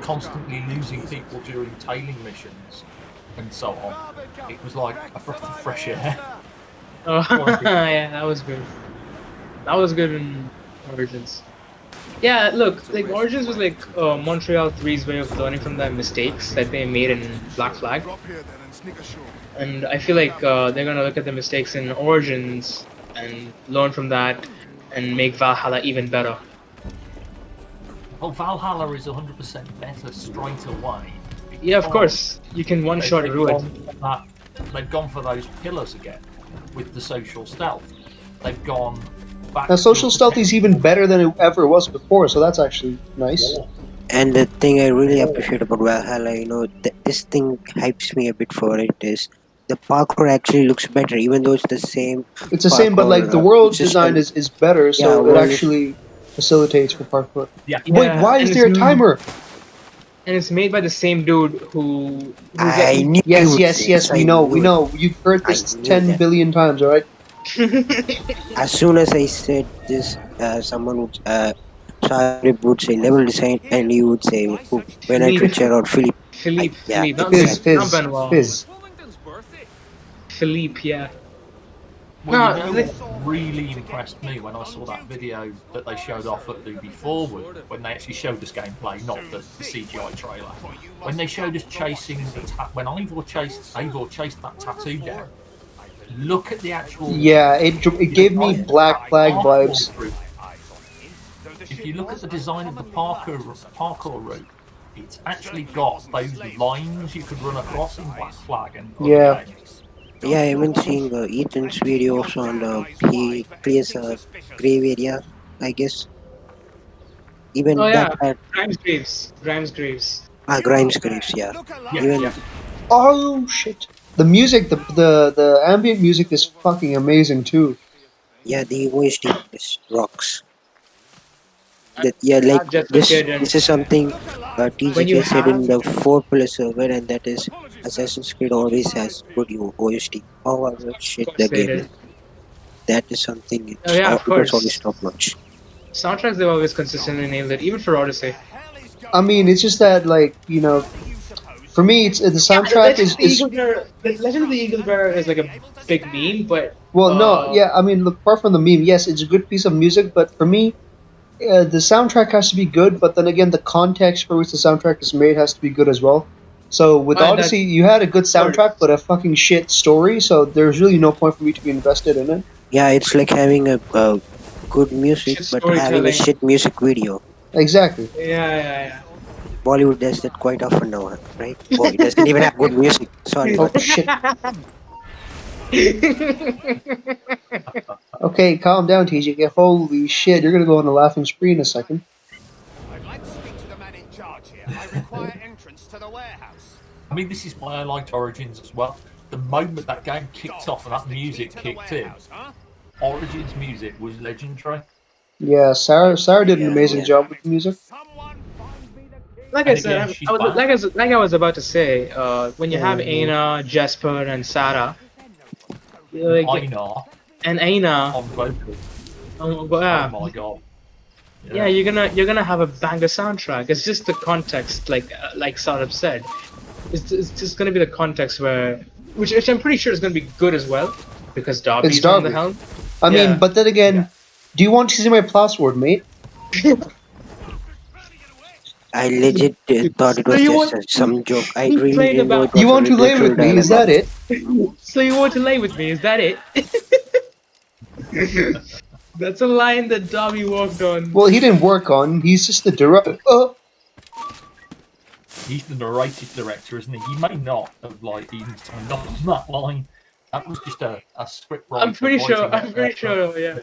constantly losing people during tailing missions and so on. It was like a breath of fresh air. Oh, yeah, that was good. That was good in Origins. Yeah, look, like Origins was like Montreal 3's way of learning from their mistakes that they made in Black Flag. And I feel like they're gonna look at the mistakes in Origins and learn from that and make Valhalla even better. Well, Valhalla is 100% better straight away. Yeah, of course. You can one-shot ruin. They've gone for those pillars again with the social stealth. They've gone back. Now, social stealth is even better than it ever was before, so that's actually nice. And the thing I really appreciate about Valhalla, this thing hypes me a bit for it is the parkour actually looks better, even though it's the same. It's the same, but like the world design is better, so it actually facilitates for parkour. Yeah. Wait, why is there a timer? And it's made by the same dude who I knew Yes, we know. You've heard this 10 billion times, alright? As soon as I said this, someone would, Sarib would say level design, and you would say Bennett Richard or Philippe. Philippe, not Benoit. Fizz. Philippe, yeah. Well, what really impressed me when I saw that video that they showed off at Luby Forward, when they actually showed us gameplay, not the CGI trailer. When they showed us chasing when Ivor chased that tattoo down. Look at the actual. Yeah, it gave me Black Flag vibes. If you look at the design of the parkour route, it's actually got those lines you could run across in Black Flag and other games. Yeah, I've been seeing Ethan's videos on he clears a grave area, I guess. Even that had Grimes Graves. Grimes Graves, yeah. Oh shit! The music, the ambient music is fucking amazing too. Yeah, the OST is rocks. This is something TGK said in the 4-player server, and that is Assassin's Creed always has good OST. However shit the game is, that is something it's always top notch. Soundtracks they've always consistently nailed it, even for Odyssey. I mean, it's just that for me, it's the soundtrack is. Legend of the Eagle Bearer is like a big meme, but I mean, look, apart from the meme, yes, it's a good piece of music, but for me, the soundtrack has to be good. But then again, the context for which the soundtrack is made has to be good as well. So with Oh, that Odyssey, you had a good sorry. soundtrack, but a fucking shit story. So there's really no point for me to be invested in it. Yeah, it's like having a good music, Shit but having a storytelling. shit music video. Exactly. Yeah. Bollywood does that quite often now, right? Oh, it doesn't even have good music. Sorry, Oh but shit. Okay, calm down, TGK. Holy shit, you're gonna go on a laughing spree in a second. I'd like to speak to the man in charge here. I require entrance to the warehouse. I mean, this is why I liked Origins as well. The moment that game kicked off and that music kicked in, Origins music was legendary. Yeah, Sarah did an yeah, amazing yeah. job with the music. Like I And said, again, I she's was back. like I was about to say, when you have Oh, Aina, Jesper, and Sarah, like Einar and Aina, on vocals. Oh yeah, my god. yeah, you're gonna have a banger soundtrack. It's just the context, like Saurabh said. It's just gonna be the context which I'm pretty sure is gonna be good as well, because it's Darby's on the Darby. helm. I mean, Yeah. but then again, do you want to see my password, mate? I legit thought it So was you just want some joke. I you really played didn't know about it You was a want to lay literal with me? Is dialogue. that it? so you want to lay with me? Is that it? That's a line that Darby walked on. Well, he didn't work on. He's just the director. He's the narrative director, isn't he? He may not have like even signed off on that line. That was just a script writer. I'm pretty sure. writing I'm pretty sure. Yeah.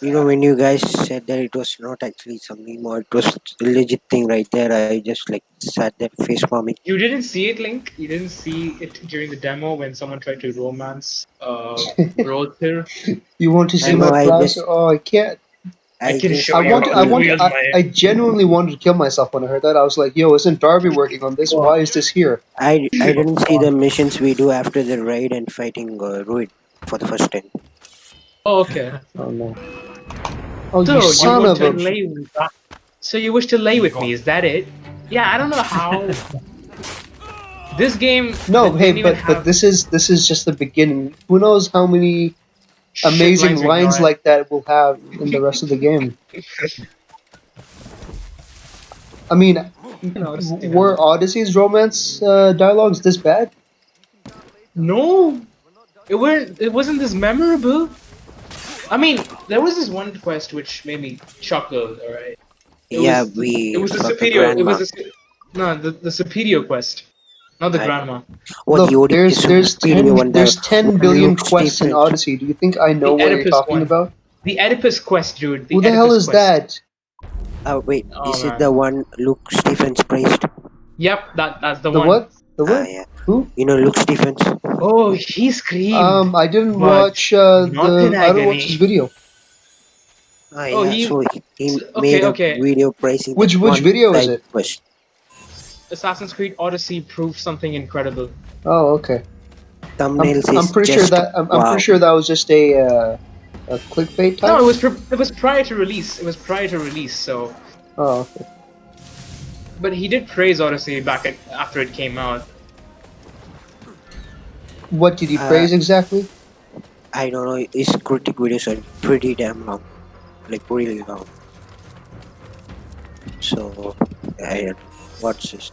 You know, when you guys said that it was not actually something more, it was a legit thing right there. I just like sat there face palming. You didn't see it, Link. You didn't see it during the demo when someone tried to romance Rothir. You want to I see know. my plaster? Oh, I can't. I can just show you how to wield my. I genuinely wanted to kill myself when I heard that. I was like, yo, isn't Darby working on this? Why is this here? I didn't see the missions we do after the raid and fighting Ruid for the first time. Oh, okay. Oh, no. Oh, So you you son want of to a... lay with So you wish to lay with me? Is that it? Yeah, I don't know how. This game. No, didn't hey, even but have this is just the beginning. Who knows how many shit amazing we lines got. like that we'll have in the rest of the game. I mean, were Odyssey's romance dialogues this bad? No, it wasn't this memorable. I mean, there was this one quest which made me chuckle. All right. Yeah, It was the fucked the superior. It grandma. was the superior quest, not the grandma. Oh, the Look, ODP superior one. there's 10 one billion Luke quests in Stephens. Odyssey. Do you think I know The what you're Oedipus talking one. about? The Oedipus quest, dude. The Who the hell Oedipus is quest. that? Oh wait, Oh, is it man. the one Luke Stephens praised? Yep, that's the The one. what? The what? Yeah. Who? You know Luke Stephens. Oh, he screamed. I didn't but watch not in I don't watch agony. his video. Oh, Yeah. he. So he Okay, made a okay. video praising Which that one video is side it? quest. Assassin's Creed Odyssey proved something incredible. Oh, okay. Thumbnails I'm is pretty sure just that I'm wow. pretty sure that was just a clickbait type. No, it was prior to release. It was prior to release. So, Oh, okay. but he did praise Odyssey after it came out. What did he praise exactly? I don't know. His critic videos are pretty damn long, like really long. So I don't what's this?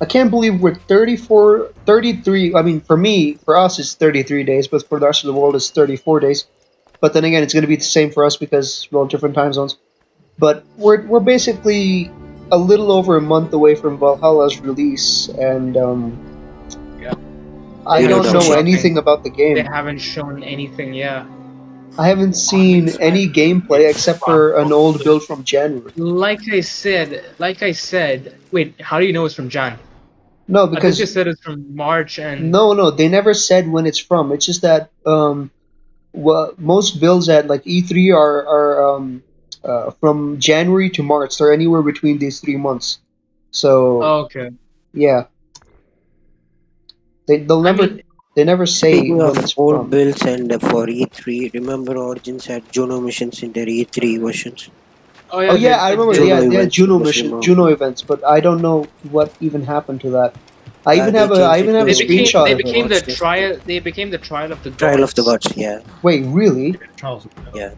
I can't believe we're 34, 33. I mean, for us, it's 33 days, but for the rest of the world, it's 34 days. But then again, it's going to be the same for us because we're all different time zones. But we're basically a little over a month away from Valhalla's release, and I don't know anything about the They game. haven't shown anything. Yeah. I haven't seen any gameplay except for an old build from January. Like I said. Wait, how do you know it's from Jan? No, I thought because you said it's from March and. no, they never said when it's from. It's just that most builds at like E3 are from January to March. They're anywhere between these 3 months. So Oh, okay. yeah, they never say Speaking when of it's old from. builds and for E3, remember Origins had Juno missions in their E3 versions. Oh Oh yeah, yeah, I remember. Juno Yeah, they had events Juno was mission, removed. Juno events, but I don't know what even happened to that. I even They have a changed it to screenshot they of it. became the What's this? trial of the Trial of the gods. Gods. Yeah, Wait, really? Charles. yeah.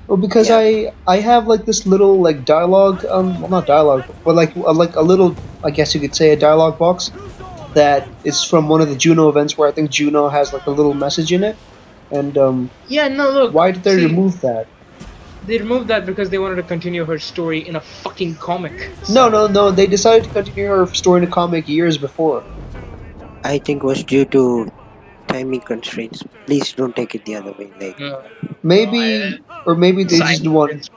Well, because Yeah, I have like this little like dialogue well not dialogue but like a little I guess you could say a dialogue box that is from one of the Juno events where I think Juno has like a little message in it and Yeah, no, look, why did they see, remove that? they removed that because they wanted to continue her story in a fucking comic. No, So, no, no. They decided to continue her story in a comic years before. I think was due to timing constraints. Please don't take it the other way. Like, Maybe, or maybe they just sign didn't want.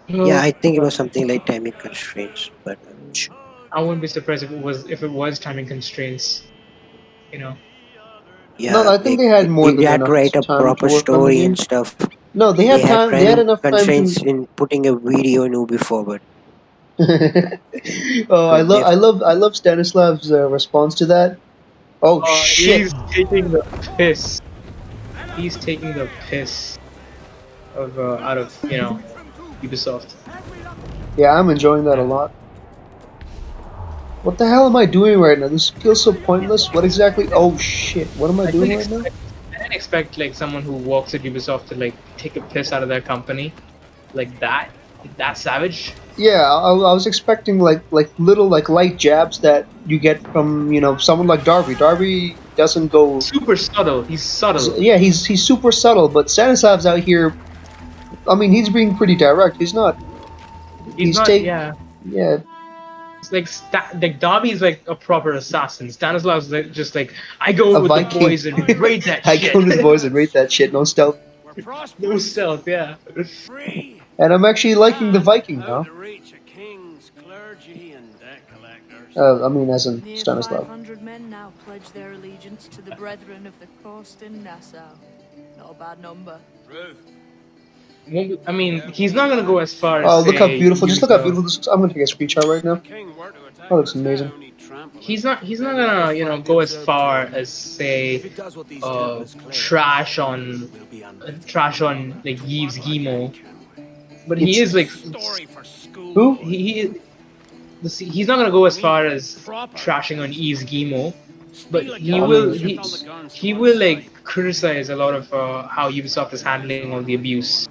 yeah, Oh, I think it was God. something like timing constraints, but I'm not sure. I wouldn't be surprised if it was timing constraints. You know. No, Yeah, I think like they had more they than had to enough write a time to proper work on the story and game. stuff. No, they They had had time. They had timing enough time constraints to. in putting a video in Ubi forward. Oh, So they, I love Stanislav's response to that. Oh shit! He's taking the piss. He's taking the piss of out of Ubisoft. Yeah, I'm enjoying that a Yeah. lot. What the hell am I doing right now? This feels so pointless. What exactly? Oh shit! What am I I doing didn't right now? expect I didn't expect like someone who works at Ubisoft to like take a piss out of their company like that savage. Yeah, I was expecting like little like light jabs that you get from someone like Darby. Darby doesn't go. Super subtle. He's subtle. Yeah, he's super subtle, but Stanislav's out here. I mean, he's being pretty direct. He's not. He's He's not. take. Yeah. Yeah, It's like like Dobby's like a proper assassin. Stanislav's like just like I go a in with the Viking. boys and raid that I go shit. to his voice and rate that shit. No stealth. We're No prosperous, stealth. Yeah. free, And I'm actually liking the and Viking out now. of reach of kings, clergy, and debt collectors. I mean, as in Near Stanislav. 500 men now pledge their allegiance to the Brethren of the Coast in Nassau. Not a bad number. Ruth, I mean, he's not gonna go as far as Oh, look how say beautiful! Just use look how a. beautiful this looks. I'm gonna take a screenshot right if the now. king were to attack That looks the amazing. town, he'd trample He's it. not. He's not gonna go as far as say trash on like Yves Guillemot, but he It's is like Story for who? schoolboys. he's not gonna go as far as Proper trashing on Yves Guillemot, but Steal a he gun I will and mean, shift he all the guns to he one will side. like criticize a lot of how Ubisoft is handling all the abuse.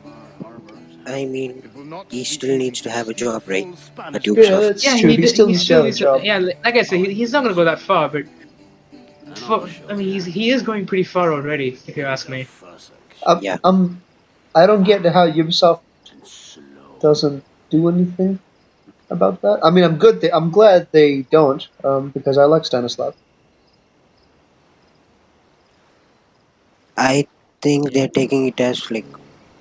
I mean, he still needs to have a job, right? At yeah, Ubisoft. that's Yeah, true. He still he needs to still have a needs to. job. Yeah, like I said, he's not gonna go that far, but I mean, he is going pretty far already, if you ask me. I'm, Yeah, I'm I don't get how Ubisoft doesn't do anything about that. I mean, I'm glad they don't, because I like Stanislav. I think they're taking it as like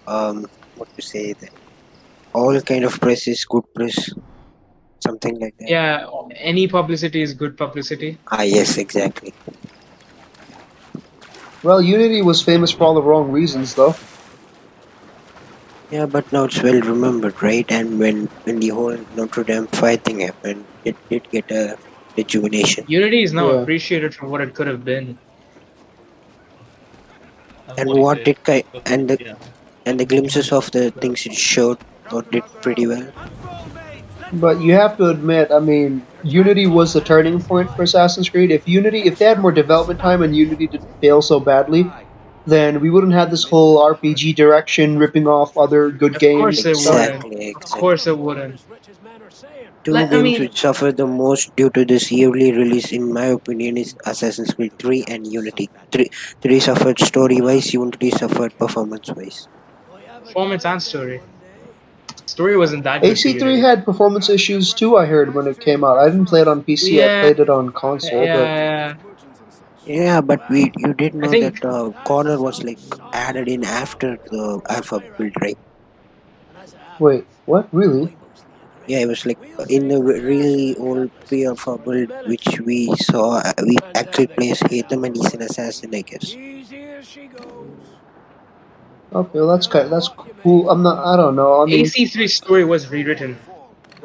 what to say that all kind of press is good press, something like that. Yeah, any publicity is good publicity. Ah, yes, exactly. Well, Unity was famous for all the wrong reasons, though. Yeah, but now it's well remembered, right? And when the whole Notre Dame fight thing happened, it did get a rejuvenation. Unity is now Yeah, appreciated for what it could have been. And And what it what did. did ki- But yeah, and the glimpses of the things it showed or did pretty well. but you have to admit, I mean, Unity was the turning point for Assassin's Creed. If they had more development time and Unity didn't fail so badly, then we wouldn't have this whole RPG direction ripping off other good Of games course and it stuff. wouldn't. Exactly, Of exactly. course it wouldn't. Two Like I games mean, which suffer the most due to this yearly release, in my opinion, is Assassin's Creed 3 and Unity. 3 suffered story-wise, Unity suffered performance-wise. performance and story. Story wasn't that good for AC3 Unity. had performance issues too, I heard, when it came out. I didn't play it on PC, I Yeah, played it on console, but yeah. Yeah, but you did I know that think corner was like added in after the alpha build, right? wait, what? Really? Yeah, it was like in the really old pre-alpha build, which we saw. We actually plays Hatham and he's an assassin, I guess. Okay, well, that's cool. I don't know. I mean, AC3 story was rewritten.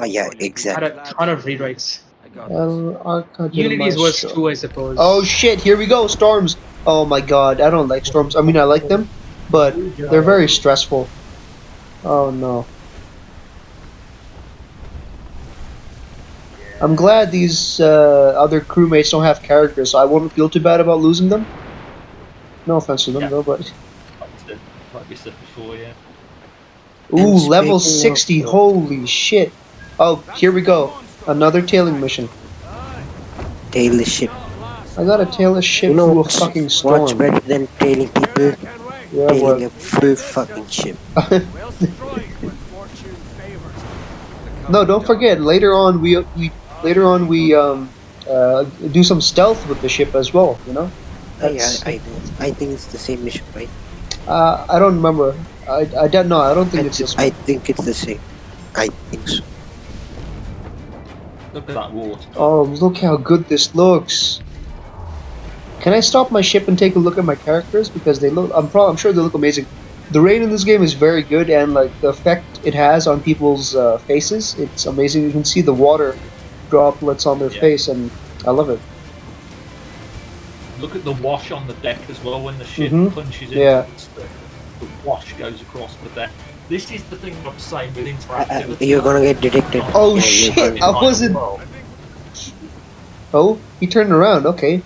Yeah, Had exactly. a ton of rewrites. El Arca del Unity's was Maestro. too, I Oh suppose. shit, here we go, storms. Oh my god, I don't like storms. I mean, I like them, but they're very stressful. Oh no. I'm glad these other crewmates don't have characters, so I won't feel too bad about losing them. No offense to them, Yeah. though, but like we said before, yeah. Ooh, And level speaking 60. of, Holy shit. Oh, here we go. Another tailing mission. tail the ship. I gotta tail a ship You know through a fucking what's storm. better than tailing people? Yeah, Tailing what? a full fucking ship. We'll strike when fortune favors. No, don't forget. Later on, we do some stealth with the ship as well. You know, Yeah, that's I think it's the same mission, right? I don't remember. I don't know. I don't think it's this I one. think it's the same. I think so. Look at that water. Oh, look how good this looks. Can I stop my ship and take a look at my characters because they look? I'm sure they look amazing. The rain in this game is very good, and like the effect it has on people's faces, it's amazing. You can see the water droplets on their Yeah. face, and I love it. Look at the wash on the deck as well when the ship Mhm. punches Yeah. into the wash goes across the deck. This is the thing I'm saying with interactivity. You're gonna get detected. Oh Yeah, shit! you're I gonna, wasn't. Oh, he turned around. Okay.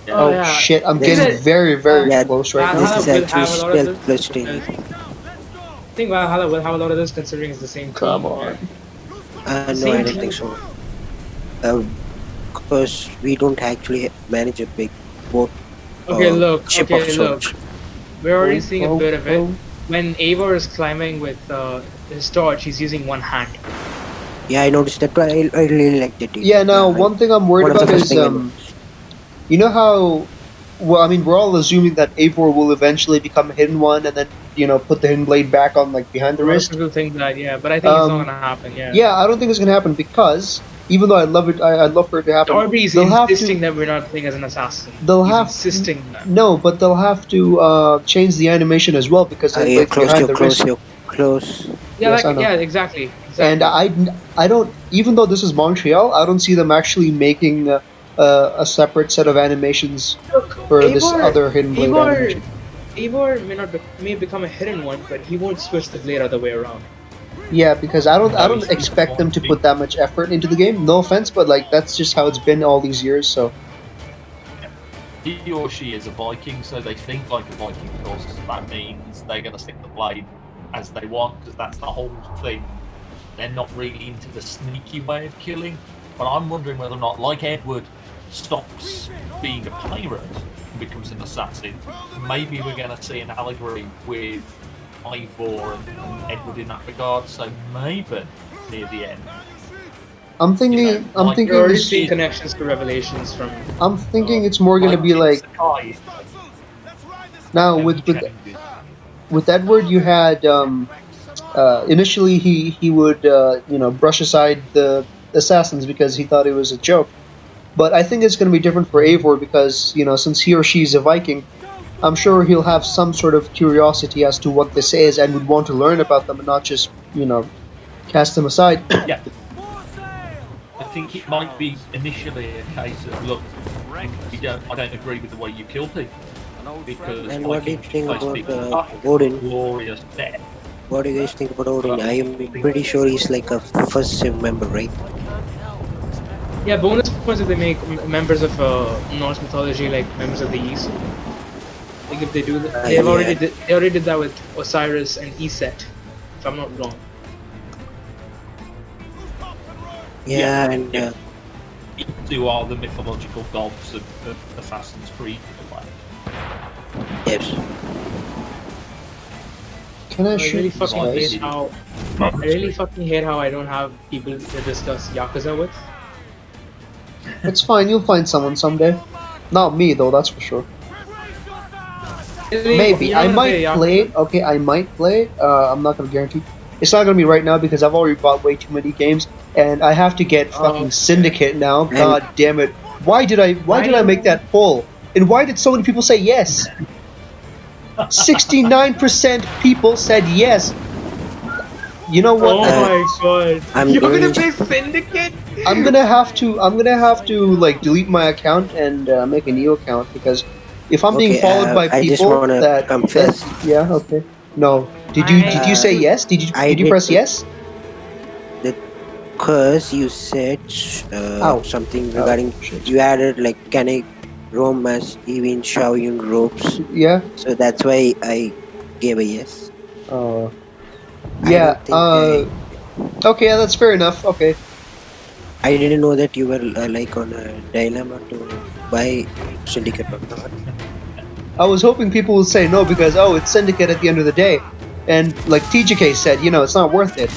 Yeah. Oh yeah. shit! I'm This getting is- very, very yeah, close right this now. is Valhalla will actually have a lot of stealth this. plus training. I think Valhalla will have a lot of this considering it's the same Come team. on. No, Same I don't team. think so. Because we don't actually manage a big boat. Okay, look. Ship Okay, of look. sorts. We're already Oh, seeing a oh, bit of it. oh. When Eivor is climbing with his torch, he's using one hand. Yeah, I noticed that. But I really like that. Yeah. Now, one thing I'm worried one of the about first is thing I noticed. you know how. Well, I mean, we're all assuming that Eivor will eventually become a hidden one, and then put the hidden blade back on like behind the A lot of wrist. people think that, yeah, but I think it's not Um, gonna happen. Yeah. yeah, I don't think it's gonna happen because even though I'd love it, I'd love for it to happen. Darby is They'll have insisting to. that we're not playing as an assassin. They'll He's have insisting that. no, but they'll have to change the animation as well because the hidden You're blade's close. behind You're the close. wrist. You're close. Yeah, Yes, I like know. yeah, exactly. And I don't, even though this is Montreal, I don't see them actually making a separate set of animations Look, for this other hidden blade animation. Eivor may become a hidden one, but he won't switch the blade other way around. Yeah, because I No, don't he's expect them to not. put that much effort into the game. No offense, but like that's just how it's been all these years. So He or she is a Viking, so they think like a Viking, of course. That means they're going to stick the blade as they want, because that's the whole thing. They're not really into the sneaky way of killing. But I'm wondering whether or not, like Edward stops being a pirate and becomes an assassin, maybe we're going to see an allegory with Ivor and Edward in that regard. So maybe near the end. I'm thinking, You know, I'm like thinking, You're already it's, seeing connections to Revelations from. I'm thinking it's more gonna be like Sakai, now how he with changes. with Edward, you had initially he would brush aside the assassins because he thought it was a joke. But I think it's going to be different for Eivor because since he or she is a Viking, I'm sure he'll have some sort of curiosity as to what this is and would want to learn about them and not just cast them aside. Yeah. I think it might be initially a case of, look, I don't agree with the way you kill people. Because And what do you Vikings think most about people are Odin? glorious death. What do you guys think about Odin? I am pretty sure he's like a first sim member, right? Yeah, bonus points if they make members of Norse mythology like members of the East. Like if they do that, they already did that with Osiris and Iset, if I'm not wrong. Yeah, and You two are the mythological gods of Assassin's Creed in a way. yes. Can I I shoot really these fucking guys? hate how I don't have people to discuss Yakuza with. It's fine. You'll find someone someday. Not me though. That's for sure. Maybe I might play it. Okay, I might play it. I'm not gonna guarantee. It's not gonna be right now because I've already bought way too many games, and I have to get fucking Syndicate now. God damn it! Why did I make that poll? And why did so many people say yes? 69% people said yes. You know what? Oh my god! You're gonna play Syndicate? I'm gonna have to like delete my account and make a new account because if I'm being followed by I just people wanna that confess. yeah, okay. No. Did you say yes? Did you press yes? Because you said something regarding you added like can I Rome has even Shaoyun ropes, Yeah. so that's why I gave a yes. I Yeah. don't think Okay, yeah, that's fair enough. Okay. I didn't know that you were like on a dilemma to buy Syndicate or not. I was hoping people would say no because it's Syndicate at the end of the day, and like TGK said, it's not worth it.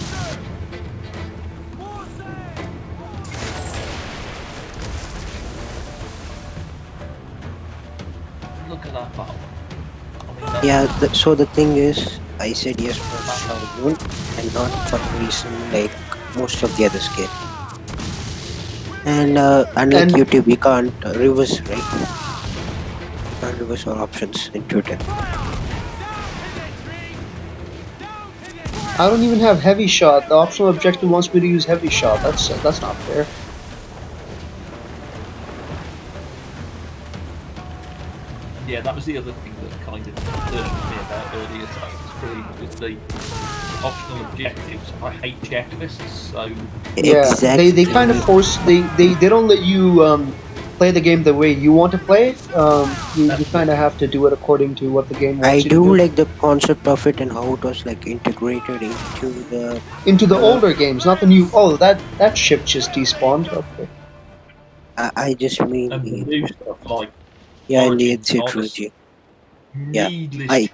Look at that battle. I mean, that, Yeah, so the thing is, I said yes for Shaoyun and not for the reason like most of the others get. And unlike And YouTube, we can't reverse, right? Can't reverse our options in Twitter. I don't even have heavy shot. The optional objective wants me to use heavy shot. That's not fair. yeah, that was the other thing that kind of concerned me about earlier times with the optional objectives. I hate checklists, so Yeah, they kind of Exactly. force they don't let you play the game the way you want to play it. You that's kind it. of have to do it according to what the game I wants you to do do. like the concept of it and how it was like integrated into the. Into the Uh, older games, not the new. Oh, that ship just despawned. Okay. I just mean And the the, new stuff like yeah, in the Origins and Ezio Odyssey, trilogy. Yeah, needless I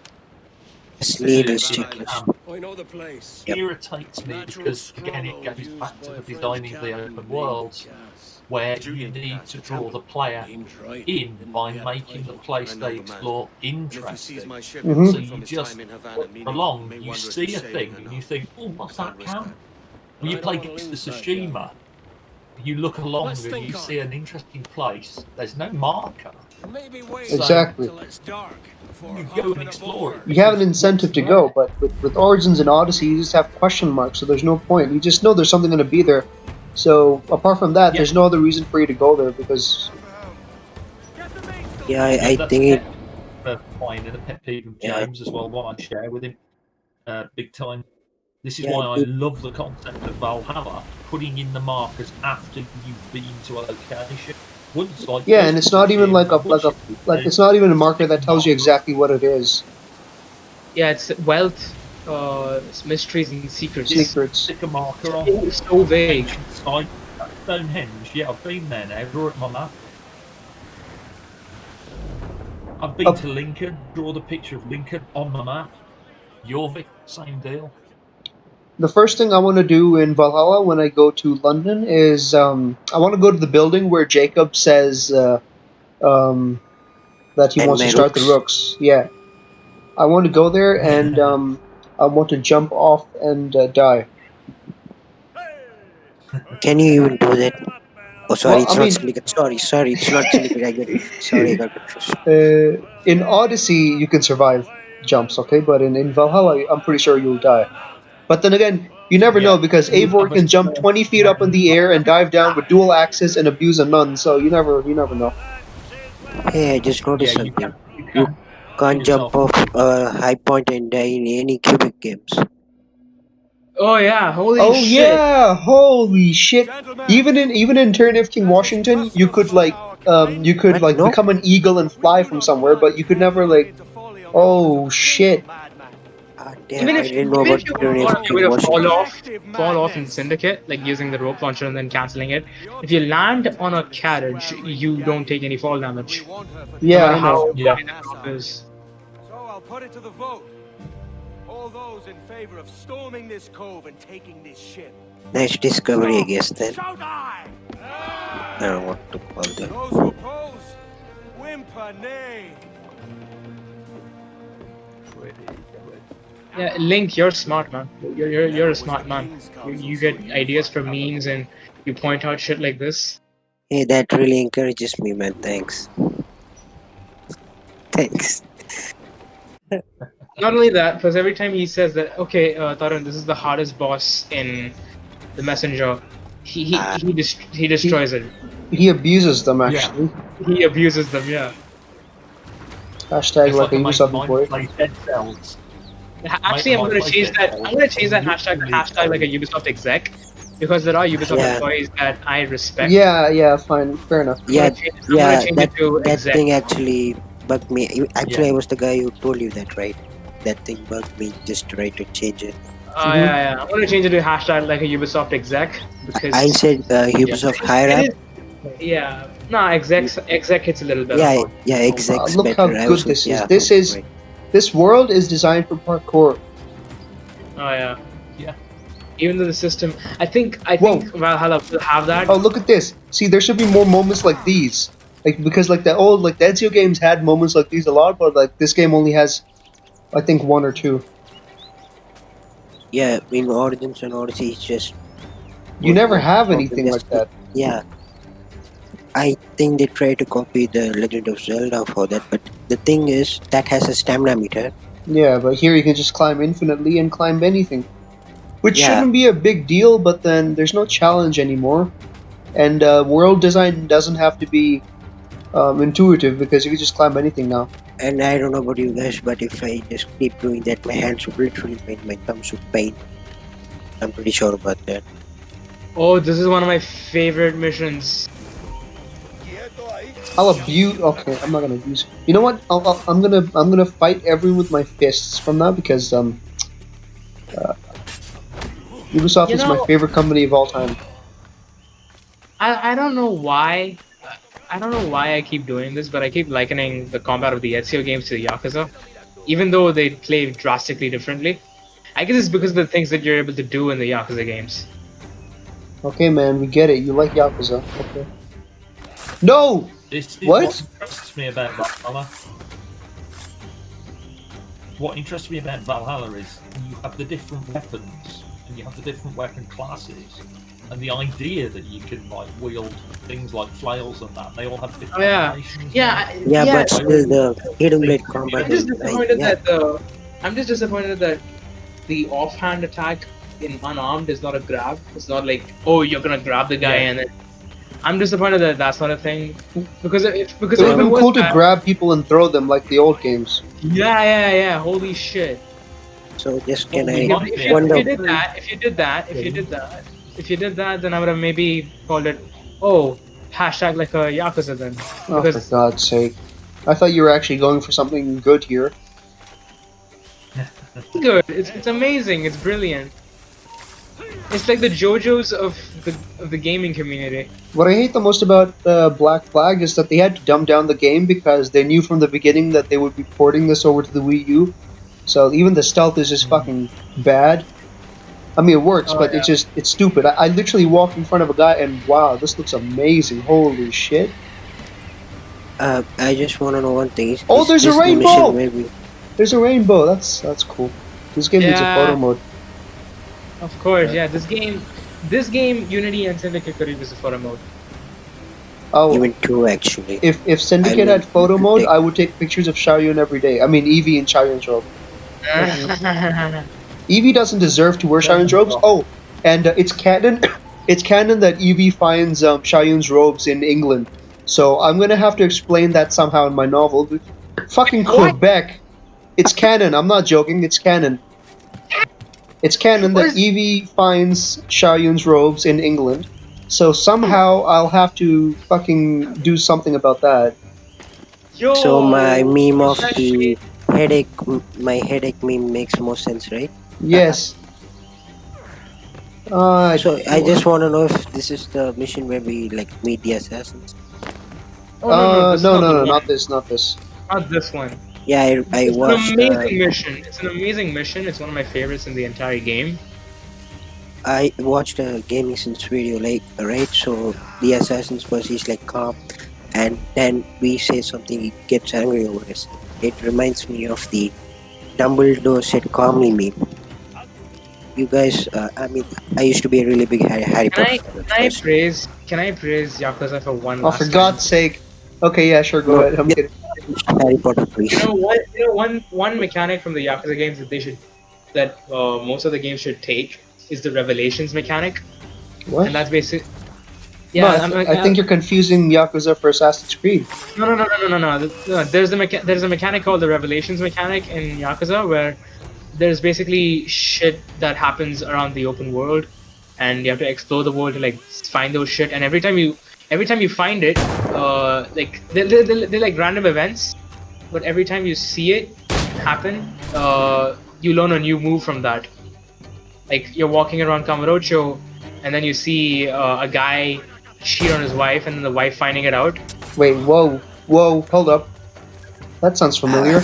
it's to needless the checklist. camp I know the place. Yep. irritates me Natural because again it stronghold goes used back to by the a French designing of the captain open named worlds Jas. where Did you you get need past to the draw the temple? player Aimed right in in the by head making the title. place I know they the man. explore And if he sees interesting. my ship, it Hmm. must So be you from his time just in Havana, wander meaning you along, may you wonder if he's see a sailing thing or and you not. think, oh, I what's can't that risk camp? that. When But you I don't play want to Ghost of lose that, young. Tsushima, you look along Let's and you think on see it. an interesting place. There's no marker. Maybe wait So Exactly. till it's dark before you go and hopping explore it aboard. You have an because what's incentive to go, there? but with Origins and Odyssey, you just have question marks, so there's no point. You just know there's something going to be there. So apart from that, Yeah, there's no other reason for you to go there because Yeah, yeah, I that's a think it. pet of mine and a pet peeve of Yeah, James as well, one I share with him big time. This is yeah, why I it, love the concept of Valhalla, putting in the markers after you've been to a location. Once, like yeah, and Ghost of it's not even like Tsushima, a once you it's not even a marker stick that a tells you marker, exactly what it is. Yeah, it's wealth, mysteries and yeah, secrets. Secrets. stick a marker on So vague. ancient site, Stonehenge. Yeah, I've been there now. Draw it on my map. I've been Uh, to Lincoln. Draw the picture of Lincoln on my map. Jorvik, same deal. the first thing I want to do in Valhalla when I go to London is I want to go to the building where Jacob says um, that he and wants to my start the rooks. rooks. Yeah, I want to go there and Yeah. I want to jump off and die. Can you even do that? Oh, sorry, Well, I it's not mean, Syndicate. Sorry, it's not Syndicate. I get it. Sorry, I got confused. in Odyssey you can survive jumps, okay, but in Valhalla I'm pretty sure you'll die. But then again, you never know Yeah, because you Eivor have a can jump small 20 feet up in the air and dive down with dual axes and abuse a nun. So you never know. Hey, I just yeah, noticed you something. can You find can't jump yourself. off a high point and die in any cubic games. Oh yeah, holy Oh shit. yeah, holy shit! Gentlemen, Even in Turn of King as is Washington, you custom could among like our kind, What? No? become an eagle and we fly do from not somewhere, but plunge you could never headlong like. into folly on the orders of Oh a single shit! madman. Ah, damn, Even I if didn't We know even about if look the you to our tyranny thought of of a own way King to Washington. collective fall off in madness. Syndicate, like using the rope launcher and then canceling it, The if you Auditore land on a protected this carriage, square ring you don't galley, take any fall and we damage, want her for the no Yeah, matter I how know. elevation Yeah, of high the drop Nassau. is. So I'll put it to the vote. All those in favor of storming this cove and taking this ship. Nice discovery, I guess, then. Shout aye! I don't know what to call that. Those who oppose, whimper nay. pretty good. Yeah, Link, you're smart, man. You're Never a was the smart man. King's You, Council you so get ideas unified. for memes and you point out shit like this. Hey, that really encourages me, man. Thanks. Thanks. Not only that, because every time he says that, okay, Tarun, this is the hardest boss in the Messenger, Ah, he He destroys it. he abuses them Yeah, actually. He abuses them. Yeah. Hashtag it's like like a a mate of Ubisoft mine employee. plays Dead Cells. A mate Actually, of I'm mine gonna plays change Dead that. I'm Cells, gonna change and that hashtag to literally hashtag like a every Ubisoft exec, because there are Ubisoft Yeah. employees that I respect. Yeah, fine, fair enough. Yeah, I'm gonna change it to that exec. thing actually bugged me. Actually, Yeah. I was the guy who told you that, right? That thing bugged me. Just try to change it. Oh yeah. I'm gonna change it to hashtag like a Ubisoft exec I because said Ubisoft higher it up. is. Yeah. No, exec hits a little better. Yeah, On. yeah, Wow, exec's look how better. I good was like, this is. yeah, right. This world is designed for parkour. Oh yeah. Yeah. Even though the system, I think Whoa. Valhalla will have that. Oh, look at this. See, there should be more moments like these. Like because like the Ezio games had moments like these a lot, but like this game only has, I think, one or two. Yeah, in Origins and Odyssey, it's just You never have probably anything like that. yeah. I think they try to copy the Legend of Zelda for that, but the thing is that has a stamina meter. Yeah, but here you can just climb infinitely and climb anything, which Yeah. shouldn't be a big deal. But then there's no challenge anymore, and world design doesn't have to be intuitive because you can just climb anything now. And I don't know about you guys, but if I just keep doing that, my hands would literally pain, my thumbs would pain. I'm pretty sure about that. Oh, this is one of my favorite missions. I'll abuse. Okay, I'm not gonna abuse. You know what? I'm gonna fight everyone with my fists from now because Ubisoft You is my know- favorite company of all time. I don't know why. I don't know why I keep doing this, but I keep likening the combat of the Ezio games to the Yakuza, even though they play drastically differently. I guess it's because of the things that you're able to do in the Yakuza games. Okay, man, we get it. You like Yakuza. Okay. No. This is What? what interests me about Valhalla. What interests me about Valhalla is you have the different weapons and you have the different weapon classes, and the idea that you can like wield things like flails and that. They all have different Oh yeah, animations. Yeah, but still the hidden blade combat. I'm just is disappointed yeah. that the offhand attack in unarmed is not a grab. It's not like, oh, you're gonna grab the guy Yeah. and then. I'm disappointed that that's not a thing because It would have been cool to grab people and throw them like the old games. Yeah. Holy shit. So just can Well, I we If you wonder? if you did that, then I would have maybe called it, oh, hashtag like a Yakuza then. Oh, for Because God's sake! I thought you were actually going for something good here. good. It's amazing. It's brilliant. It's like the JoJo's of the gaming community. What I hate the most about Black Flag is that they had to dumb down the game because they knew from the beginning that they would be porting this over to the Wii U. So even the stealth is just fucking bad. I mean, it works, but it's stupid. I literally walked in front of a guy and wow, this looks amazing. Holy shit. I just want to know one thing. Oh, Is there's a this the rainbow! mission where we- There's a rainbow. That's cool. This game needs a Yeah. photo mode. Of course, yeah. This game, Unity and Syndicate could use a photo mode. Oh, Even two actually. if Syndicate I had photo would mode, take- I would take pictures of Xiaoyun every day. I mean, Eevee in Xiaoyun's robe. Eevee doesn't deserve to wear Xiaoyun's robes. Oh, and it's canon. It's canon that Eevee finds Xiaoyun's robes in England. So I'm gonna have to explain that somehow in my novel. Fucking Quebec. It's canon. I'm not joking. It's canon. It's canon that Eevee finds Xiaoyun's robes in England. So somehow I'll have to fucking do something about that. Yo, So my meme of that the headache, my headache meme makes more sense, right? Yes. So I just want to know if this is the mission where we like meet the assassins. Oh, this is no, not the one. not this. Not this one. Yeah, I It's watched. an amazing mission. It's an amazing mission. It's one of my favorites in the entire game. I watched a gaming sense video, like right. So the assassins was he's like calm, and then we say something, he gets angry over us. It reminds me of the Dumbledore said calmly meme. You guys, I mean, I used to be a really big Harry Potter fan. Can I praise Yakuza for one Oh, last for time? God's sake. Okay, yeah, sure, go ahead. I'm kidding. Harry Potter, please. You know what? One mechanic from the Yakuza games that most of the games should take is the Revelations mechanic, What? and that's basic. No, Yeah, I think you're confusing Yakuza for Assassin's Creed. No. There's a mechanic called the Revelations mechanic in Yakuza where there's basically shit that happens around the open world, and you have to explore the world to like find those shit. And every time you find it, like they're like random events, but every time you see it happen, you learn a new move from that. Like you're walking around Kamurocho, and then you see a guy cheat on his wife, and then the wife finding it out. Wait, whoa, hold up. That sounds familiar.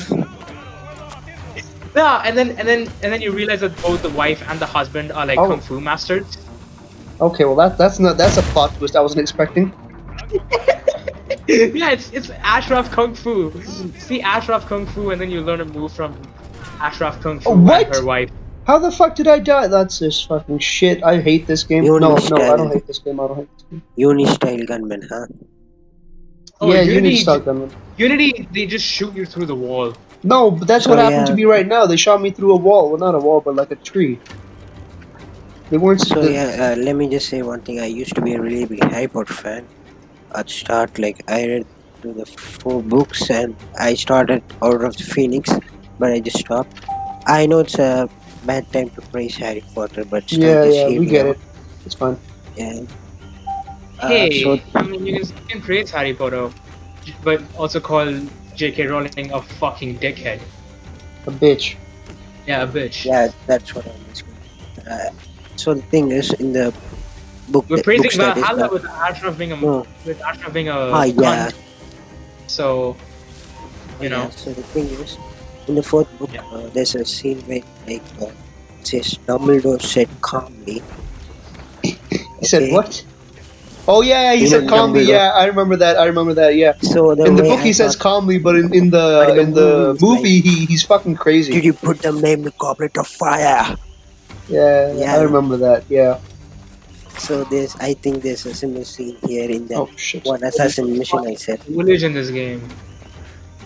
Yeah, and then you realize that both the wife and the husband are like Oh. kung fu masters. Okay, well that's a plot twist I wasn't expecting. Yeah, it's Ashraf Kung Fu. See Ashraf Kung Fu, and then you learn a move from Ashraf Kung Fu What? and her wife. How the fuck did I die? That's just fucking shit. I hate this game. Uni No, I style. don't hate this game. I don't hate this game. Uni style gunman, huh? Oh, Yeah, Unity, style gunman. Unity, they just shoot you through the wall. No, but that's So, what happened to yeah. me right now. They shot me through a wall. Well, not a wall, but like a tree. They weren't. So yeah, let me just say one thing. I used to be a really big Harry Potter fan. At start, like I read through the 4 books, and I started Order of the Phoenix, but I just stopped. I know it's a bad time to praise Harry Potter, but still, Yeah, just yeah, hear we me get out. it. It's fine. Yeah. Hey, So I mean, you can praise Harry Potter, but also call J.K. Rowling a fucking dickhead. A bitch. Yeah, a bitch. yeah, that's what I'm asking. So the thing is, in the book, We're praising books that is Valhalla not- with Ashraf being a No. Yeah. cunt. So, you know. Yeah, so the thing is, in the 4th book, Yeah. there's a scene where like it says Dumbledore said calmly. He said what? Oh yeah, he You said know calmly. Dumbledore. Yeah, I remember that. Yeah. So the In the way book I he says thought, calmly, but in but the it's movie like, he's fucking crazy. did you put them name the goblet of fire? Yeah, Yeah. I remember that. Yeah. So I think there's a similar scene here in that Oh shit. one assassin mission I said. Village in this game.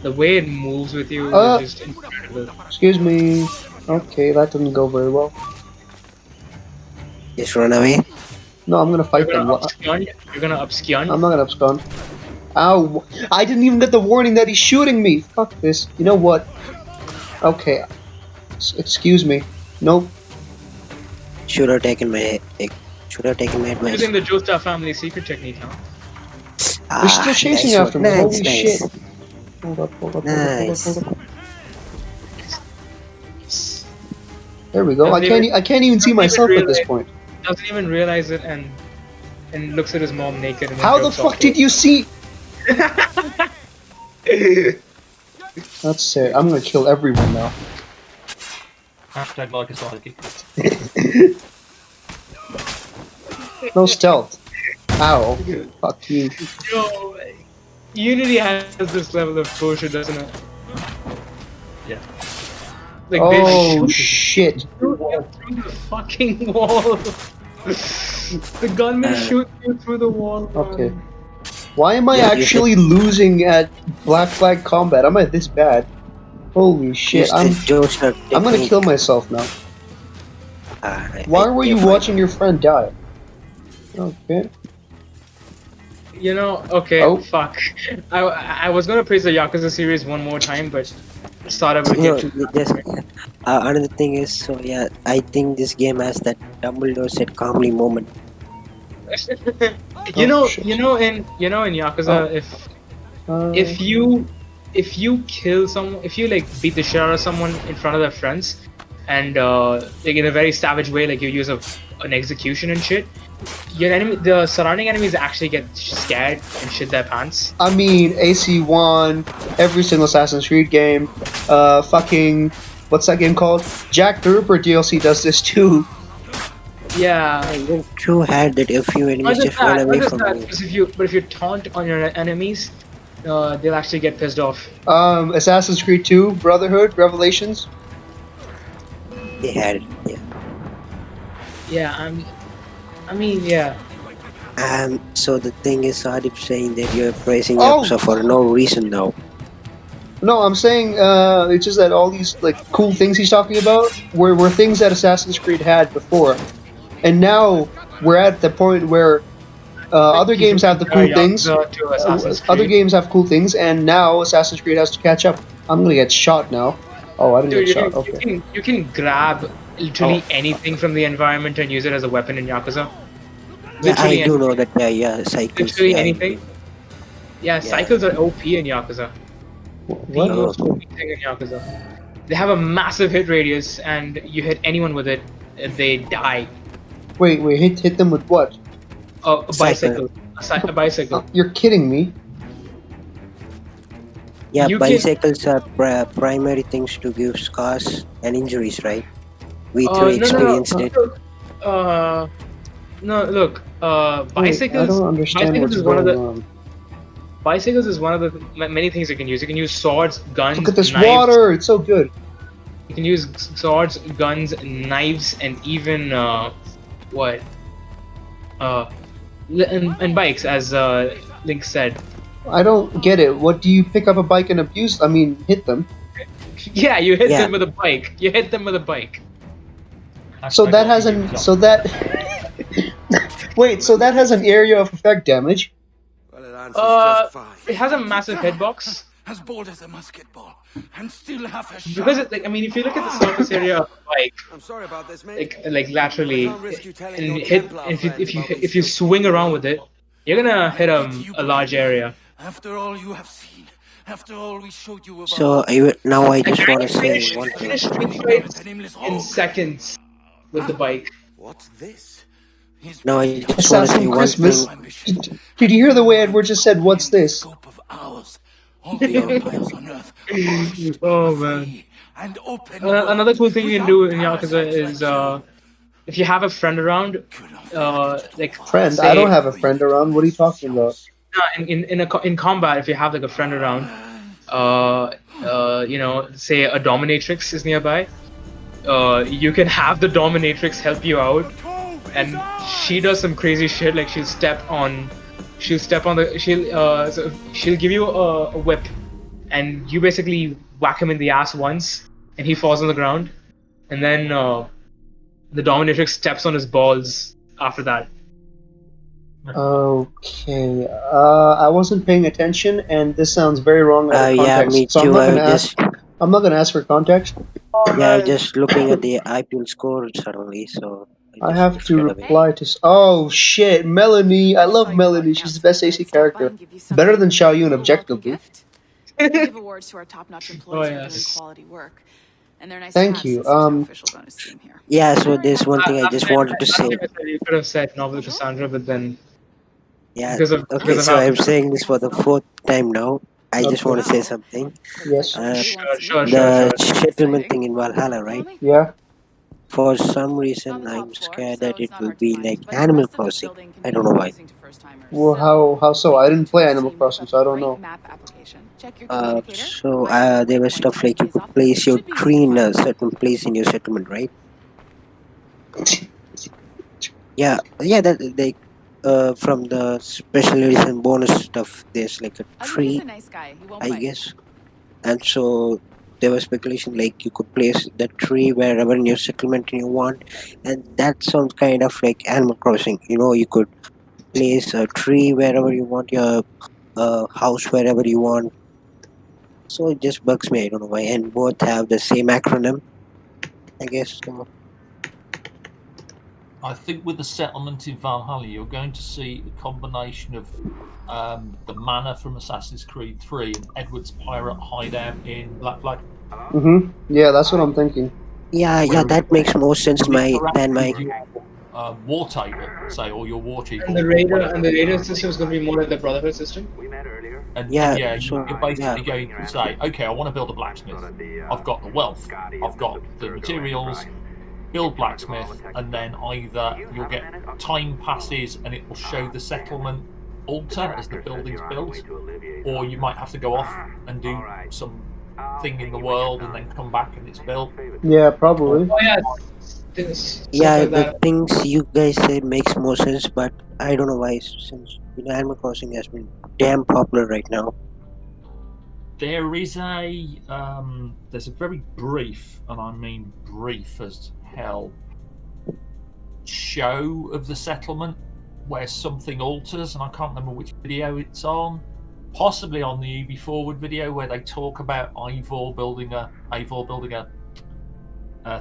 The way it moves with you Uh. is just incredible. Excuse me. Okay, that didn't go very well. Just run away. No, I'm gonna You're fight them. gonna abscond. You're gonna abscond. I'm not gonna abscond. Ow! I didn't even get the warning that he's shooting me. Fuck this. You know what? Okay. Excuse me. Nope. Should have taken my advice. Using the Joestar family secret technique, huh? They're still chasing nice after one. me. Nice, Holy nice. shit. Hold up. Nice. There we go. I can't even see myself at this point. Doesn't even realize it and looks at his mom naked. And then How the jokes off fuck to did you see? That's it. I'm gonna kill everyone now. Hashtag like a psychic. No stealth. Ow. Fuck you. Yo, Unity has this level of bullshit, doesn't it? Yeah. Like Oh they shoot shit. you through the fucking wall. The gunmen shoot you through the wall. Okay. Why am I Yeah, you actually losing at Black Flag Combat? Am I this bad? Holy shit. Use the Joestar I'm gonna technique. kill myself now. Why were you watching your friend die? Okay. You know, okay, Oh. fuck. I was gonna praise the Yakuza series one more time, but just thought I would No, get to just, another thing is, so yeah, I think this game has that Dumbledore said calmly moment. you know, shit. in Yakuza, if you kill someone, if you like beat the shit out of someone in front of their friends, and like in a very savage way, like you use an execution and shit, the surrounding enemies actually get scared and shit their pants. I mean, AC1, every single Assassin's Creed game, fucking, what's that game called? Jack the Ripper DLC does this too. Yeah. You're too hard that a few enemies just run away from you. Because if you taunt on your enemies, they'll actually get pissed off. Assassin's Creed 2, Brotherhood, Revelations. They had it, yeah. Yeah, I mean, yeah. So the thing is, Adib saying that you're praising Oh! Yakuza for no reason now. No, I'm saying it's just that all these like cool things he's talking about were things that Assassin's Creed had before, and now we're at the point where other games have the cool things. Other games have cool things, and now Assassin's Creed has to catch up. I'm gonna get shot now. Oh, I didn't Dude, get shot. Okay. you can grab literally anything from the environment and use it as a weapon in Yakuza. Yeah, I Literally do know anything. that. Yeah, cycles. Literally Yeah, I anything. know. Yeah, Yeah. cycles are OP in Yakuza. The What? most OP thing in Yakuza. They have a massive hit radius, and you hit anyone with it, they die. Wait, hit them with what? A bicycle. A bicycle. You're kidding me. Yeah, You can. bicycles are primary things to give scars and injuries, right? We three No, no, experienced no. it. Look, no, look. Wait, I Bicycles. don't understand Bicycles what's is one of going the. on. Bicycles is one of the many things you can use. You can use swords, guns, Look at this knives. water. It's so good. You can use swords, guns, knives, and even what? And bikes, as Link said. I don't get it. What do you pick up a bike and abuse? I mean, hit them. Yeah, you hit Yeah. them with a bike. You hit them with a bike. So that has an wait. So that has an area of effect damage. Well, it answers just fine. It has a massive hitbox. As bold as a musket ball, and still have a shot. Because it, like, I mean, if you look at the surface area of a bike, I'm sorry about this, mate. like laterally, I can't risk you telling and your hit, Templar if you friend if you about me if you still swing kicking around with it, you're gonna hit a large area. After all you have seen, after all we showed you about So now I just want to say one thing. Finish street fights in seconds with the bike. What's this? Now I just want to say Assassin one Christmas. thing. Did you hear the way Edward just said, "What's this"? all the empires on Earth. Oh man. And open Another cool thing you can do in Yakuza is if you have a friend around, like Friend? say, I don't have a friend around. What are you talking about? in combat, if you have like a friend around, you know, say a dominatrix is nearby, you can have the dominatrix help you out, and she does some crazy shit, like she'll give you a whip, and you basically whack him in the ass once, and he falls on the ground, and then the dominatrix steps on his balls after that. Okay. I wasn't paying attention, and this sounds very wrong out of Yeah, context. me So too. I'm not gonna ask for context. Yeah, just looking at the IPL score suddenly, so I just have to straight away. reply to. Oh shit, Melanie! I love Melanie. She's the best AC character. Better than Xiao Yun, objectively. We give awards to our top-notch employees for doing yes. quality work, and they're nice Thank to have you. since there's no official bonus scheme here. Yeah, so there's one thing I just wanted to say. You could have said novel Cassandra, but then Yeah. because of So how I'm saying this for the 4th time now. I just want to say something. Yes. sure. The settlement thing in Valhalla, right? Yeah. For some reason, I'm scared that it will be like Animal Crossing. I don't know why. Well, how so? I didn't play Animal Crossing, so I don't know. So there was stuff like you could place your tree in a certain place in your settlement, right? Yeah, that like from the special edition bonus stuff, there's like a tree, I guess, and so there was speculation like you could place the tree wherever in your settlement you want, and that sounds kind of like Animal Crossing. You know, you could place a tree wherever you want, your house wherever you want. So it just bugs me. I don't know why, and both have the same acronym, I guess. So. I think with the settlement in Valhalla, you're going to see a combination of the manor from Assassin's Creed 3 and Edward's pirate hideout in Black Flag. Yeah, that's what I'm thinking. Yeah, that makes more sense than my war table, say, or your war chief. And the raider system is going to be more like the Brotherhood system. And Yeah, you're so, basically going to say, okay, I want to build a blacksmith. I've got the wealth, I've got the materials. Build blacksmith, and then either you'll get time passes and it will show the settlement alter as the building's built, or you might have to go off and do some thing in the world and then come back and it's built. Yeah, probably. Oh yeah. The things you guys said makes more sense, but I don't know why, since Animal Crossing has been damn popular right now. There is there's a very brief, and I mean brief as hell, show of the settlement where something alters, and I can't remember which video it's on. Possibly on the EB Forward video where they talk about Ivor building a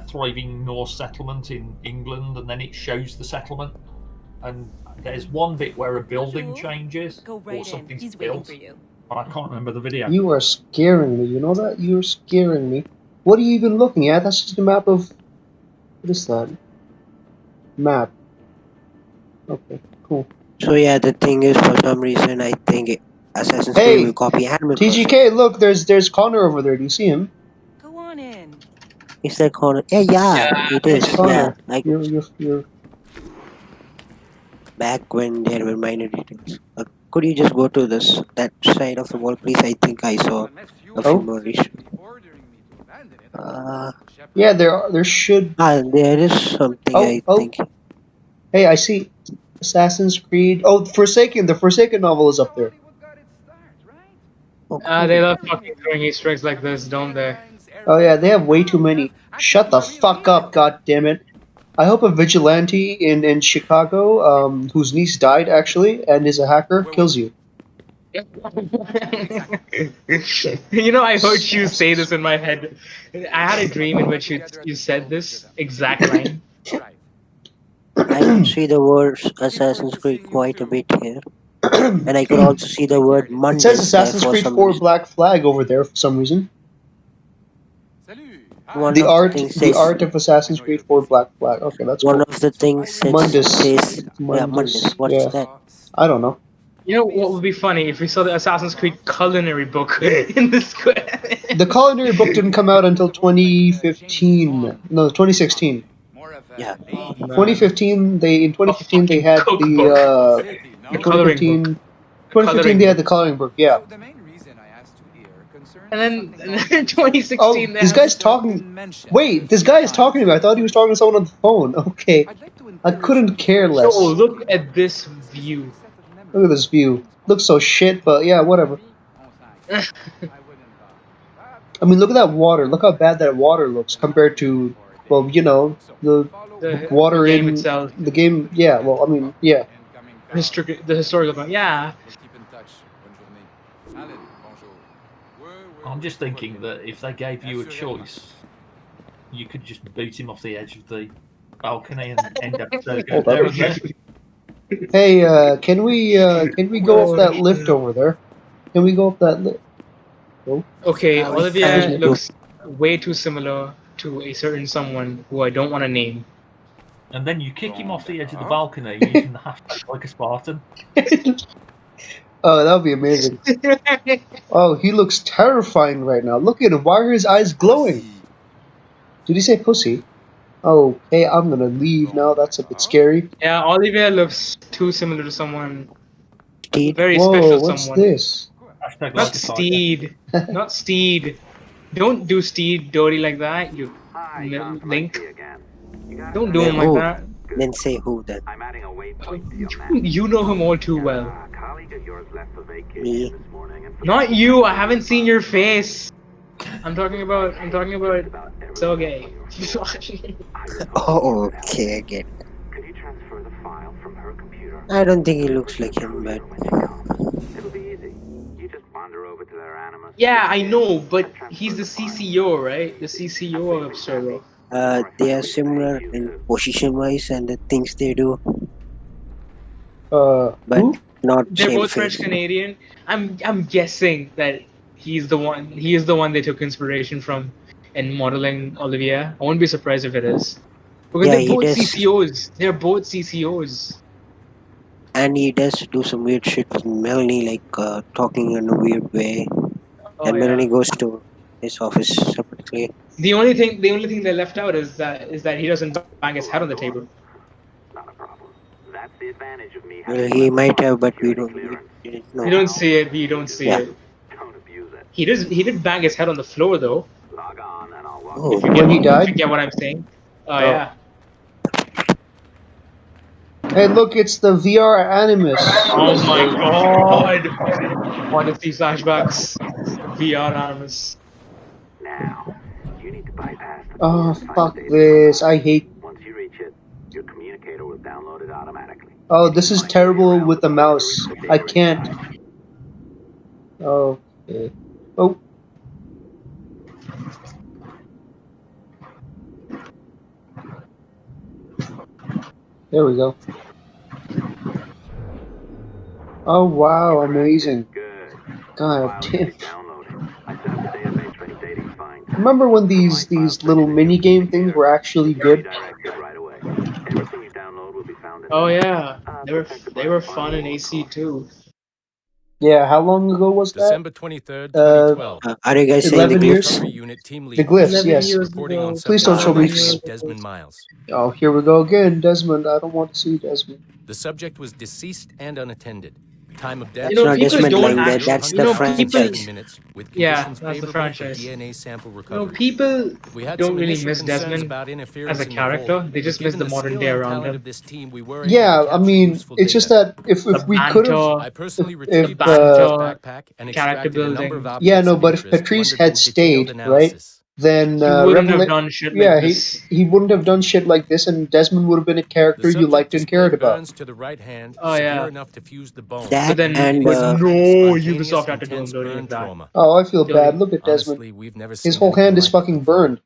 thriving Norse settlement in England, and then it shows the settlement. And there's one bit where a building changes Go or right in. something's He's waiting built, for you. but I can't remember the video. You are scaring me. You know that? You're scaring me. What are you even looking at? That's just a map of. What is that? Map. Okay, cool. So yeah, the thing is, for some reason, I think Assassin's Creed will Hey, copy Animal Crossing. TGK, look, there's Connor over there. Do you see him? Go on in. Is that Connor? Yeah, it It's is. Yeah, Connor. like You're. back when there were minor details. Could you just go to that side of the wall, please? I think I saw a few Oh, more issues. yeah. There should. There is something Oh, I oh. think. Hey, I see Assassin's Creed. Oh, Forsaken. The Forsaken novel is up there. Oh, They cool. love fucking throwing Easter eggs like this, don't they? Oh yeah, they have way too many. Shut the fuck up, god damn it. I hope a vigilante in Chicago, whose niece died actually, and is a hacker, kills you. You know, I heard you say this in my head. I had a dream in which you said this exact line. I could see the words Assassin's Creed quite a bit here, and I could also see the word It says Mondays there Assassin's for Creed some 4 reason. Black Flag over there for some reason. One The of the art, things the says art of Assassin's Creed 4 Black Flag. Okay, that's one cool. of the things that Mundus, says yeah, Mondays. Mundus. What's Yeah, that? I don't know. You know what would be funny if we saw the Assassin's Creed culinary book in the square? The culinary book didn't come out until 2015. No, 2016. Yeah. Oh man, 2015. In a 2015 they fucking had cookbook, in a coloring book, 2015 a 2015 coloring they had book, the coloring book. Yeah. and then in Oh, 2016 they this have guy's talking. Wait, this guy is talking to me. I thought he was talking to someone on the phone. Okay, I couldn't care Oh, less. look at this view. Look at this view. Looks so shit, but yeah, whatever. I mean, look at that water. Look how bad that water looks compared to, well, the The water game in itself, the game. Yeah, well, I mean, yeah. the historical one. Yeah, I'm just thinking that if they gave you a choice, you could just boot him off the edge of the balcony and end episode Hold there up. and there. Hey, can we go up Oh, that lift over there? Can we go up that lift? Oh, okay, We excuse Olivia me. can do. looks way too similar to a certain someone who I don't want to name. And then you kick him off the edge of the balcony using the hashtag like a Spartan. Oh, that would be amazing. Oh, he looks terrifying right now. Look at him. Why are his eyes glowing? Did he say pussy? Okay, I'm gonna leave now. That's a bit scary. Yeah, Olivia looks too similar to someone, Steed. very Whoa, special what's someone. this? Hashtag like Not a tiger. Steed, not Steed. Don't do Steed dirty like that, you Link. Don't do Then him like who? that. Then say who then? You know him all too well. Me. Not you. I haven't seen your face. I'm talking about Sergey. Oh, okay, I get it. I don't think he looks like him, but Yeah, I know, but he's the CCO, right? The CCO of server. they are similar in position wise and the things they do, but Who? not They're same both French face. Canadian. I'm guessing that he's the one. He is the one they took inspiration from in modeling Olivia. I won't be surprised if it is, because Yeah, they're he both does, CCOs. They're both CCOs. and he does do some weird shit with Melanie, like talking in a weird way. Oh And yeah. Melanie goes to his office separately. The only thing they left out is that he doesn't bang his head on the table. Well, he might have, but we didn't You know. don't see it. You don't see Yeah. it. He does. He did bang his head on the floor though. Oh, When he If you died? get what I'm saying. Oh Oh. yeah. Hey, look, it's the VR Animus. Oh my god. Odyssey flashbacks. VR Animus. Oh, fuck this. I hate. Oh, this is terrible with the mouse. I can't. Okay. Oh. There we go. Oh wow, amazing. God damn. Remember when these little mini game things were actually good? Oh yeah, they were fun in AC too. Yeah, how long ago was that? December 23rd, Uh, 2012. Are you guys saying the 11 glyphs? years? Recovery Unit team The leader glyphs, 11 yes. years reporting on ago. Please don't subject show me. 11 identified years as ago. Desmond Miles. Oh, here we go again, Desmond. I don't want to see Desmond. The subject was deceased and unattended. Time of death, You That's know, not people Desmond don't lying estimated there. actually. That's You the 0 know, hours and people. 7 franchise. minutes, with Yeah, conditions that's the favorable for franchise. DNA sample You know, recovery. people We had don't some really initial miss concerns Desmond about as a interference in the vault, character. They but just miss given the the modern skill day and around talent him. of this team, we were able to Yeah, I capture mean, useful it's just data. that The if we could have I banter, personally the if retrieved the subject's banter, backpack and character extracted a number of building. yeah, objects no, of but if interest to Patrice had undergo detailed stayed, right, analysis. then He wouldn't have Revela done shit like yeah, this. he wouldn't have done shit like this, and Desmond would have been a The character you subject liked and cared displayed about. burns to the right hand, Oh severe yeah, enough to fuse the bone, but That then, and indicating but some no, kind of spontaneous, Ubisoft had to do him intense dirty burn like that. trauma. Oh, I feel Dirty. bad. Look at Desmond. Honestly, we've never His seen whole anything hand is like it fucking before. burned.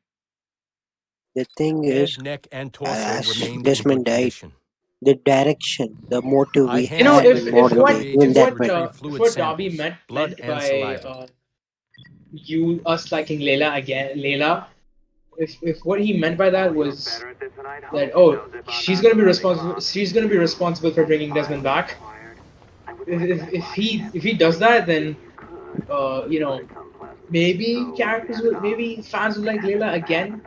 the thing is, Head, neck, and torso as remained in good Desmond died, condition. the direction, the motive I we You know, hand-spray had in if modern what day, recovery if even agents to that what much. retrieve if fluid what Darby samples, blood meant and by saliva. you us liking Layla, if what he meant by that was that she's gonna be responsible for bringing Desmond back. If he does that, then you know, maybe fans would like Layla again.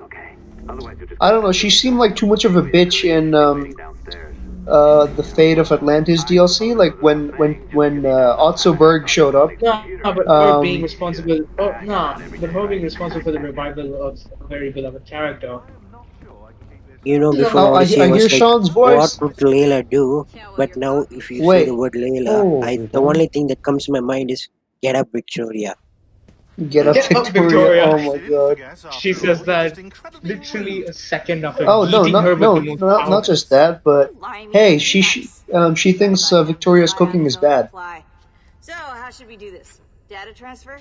I don't know. She seemed like too much of a bitch in the Fate of Atlantis DLC. Like when Otso Berg showed up. No, but her being Um, responsible. Oh no, but her being responsible for the revival of a very beloved character. Before oh, Odyssey, I I hear was like, Sean's what voice. would Layla do? But now, if you say the Wait, word Layla, hold the on. only thing that comes to my mind is get up, Victoria. Get up, Get up, Victoria. Victoria. Oh my god. She says that literally a second after Oh no, beating her with the most not powerful. just that, but hey, she thinks Victoria's cooking is bad. So, how should we do this? Data transfer?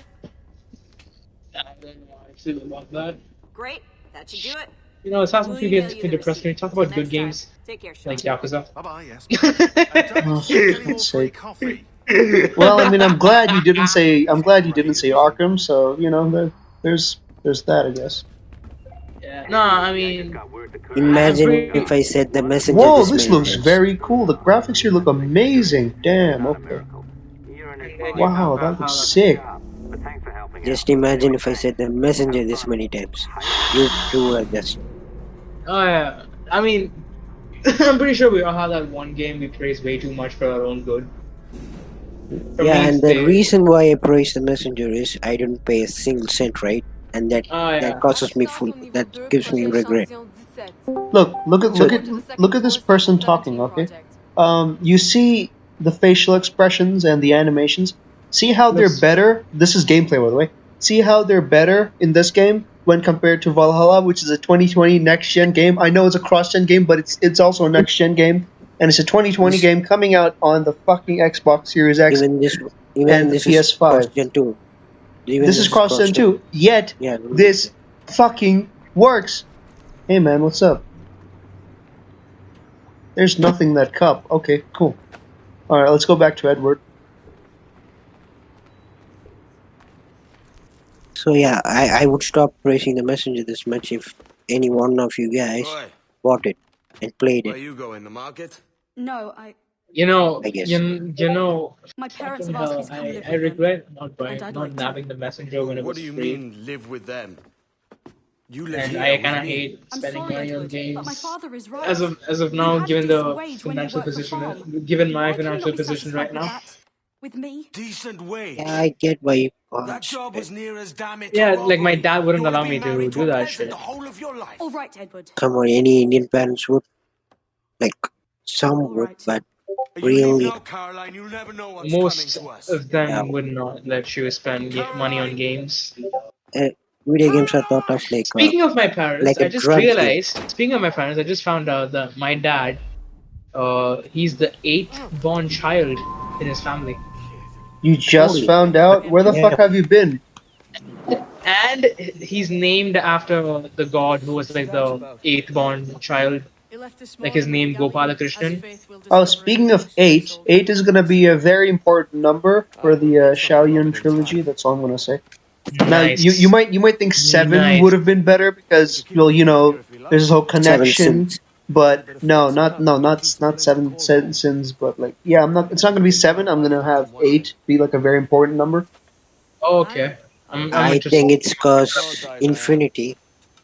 I don't know. I feel about that. Great. That should do it. You know, Assassin's We'll Creed email gets you too the depressed. Can we receipt. talk Till about good next time. games Take care, like Sean. Yakuza? Bye-bye, yes. Oh, for God's sake. Well, I mean, I'm glad you didn't say. I'm glad you didn't say Arkham. So you know, there's that, I guess. Yeah. No, I mean, I'm Imagine pretty. if I said the messenger Whoa, this this many looks times. very cool. The graphics here look amazing. Damn. Okay. And then you have Wow, that looks Valhalla. sick. Just imagine if I said the messenger this many times. You two are just. Oh yeah. I mean, I'm pretty sure we all have that one game we praise way too much for our own good. For Yeah, me, and it's the the. reason why I praise the messenger is I don't pay a single cent, right? And Oh that yeah. causes me that gives me regret. So Look at this person talking. Okay. You see the facial expressions and the animations. See how they're Looks. better. This is gameplay, by the way. See how they're better in this game when compared to Valhalla, which is a 2020 next gen game. I know it's a cross gen game, but it's also a next gen game, and it's a 2020 this game coming out on the fucking Xbox Series X even this even and the this is cross PS5. gen too. Even This is this is cross cross gen gen. too. Yet Yeah. this fucking works. Hey man, what's up? There's nothing that cup. Okay, cool. All right, let's go back to Edward. So yeah, I would stop praising the messenger this much if any one of you guys Oi, bought it and played where it. you going, the market? No, You know, I guess. you know, my parents fucking have asked me hell, to come live I with them, regret and I'd not like to. nabbing the messenger when it What was do you free, mean, live with them? You live and here I with kind of me. hate I'm spending sorry, money on Edward, but my games. father is right. As of You now, had a given decent the wage when you financial worked for position, farm. given my Why can you not financial be position satisfied right with now, that? With me? Decent Yeah, wage. I get why you That can't job was spend. near as damn it to yeah, like my robbery. dad You wouldn't would allow have me been to married to do a that peasant the shit. whole of your life. All right, Edward. Come on, any Indian parents would, like, some All would, right. but You leave really, now, Caroline. You'll never know what's coming Most to us. of yeah, them would not let you spend money on Caroline! games. uh, video games are thought of Speaking of my parents, like a I just drug thing. realized. Speaking of my parents, I just found out that my dad, he's the eighth born child in his family, You just Holy found out? Where the damn! fuck have you been? and he's named after the god who was like the eighth born child. He left this like his morning with the name galleon, as Gopalakrishnan. Faith will Oh, discover in speaking of Luke's eight, soldier. eight is going to be a very important number for the We'll meet something of Xiaoyun it in time. trilogy. That's all I'm going to say. Now, you Nice, might think seven nice. would have been better We can because, keep well, the you fort here know, if we like. there's this whole Seven connection. sins. But Little bit of no, fixing not up no, keeps the not place seven cold warm. sins. But like, yeah, I'm not. It's not going to be seven. I'm going to have eight be like a very important number. Oh, Aye. okay, I'm I interested. think it's cause Cross-eyed I am. infinity.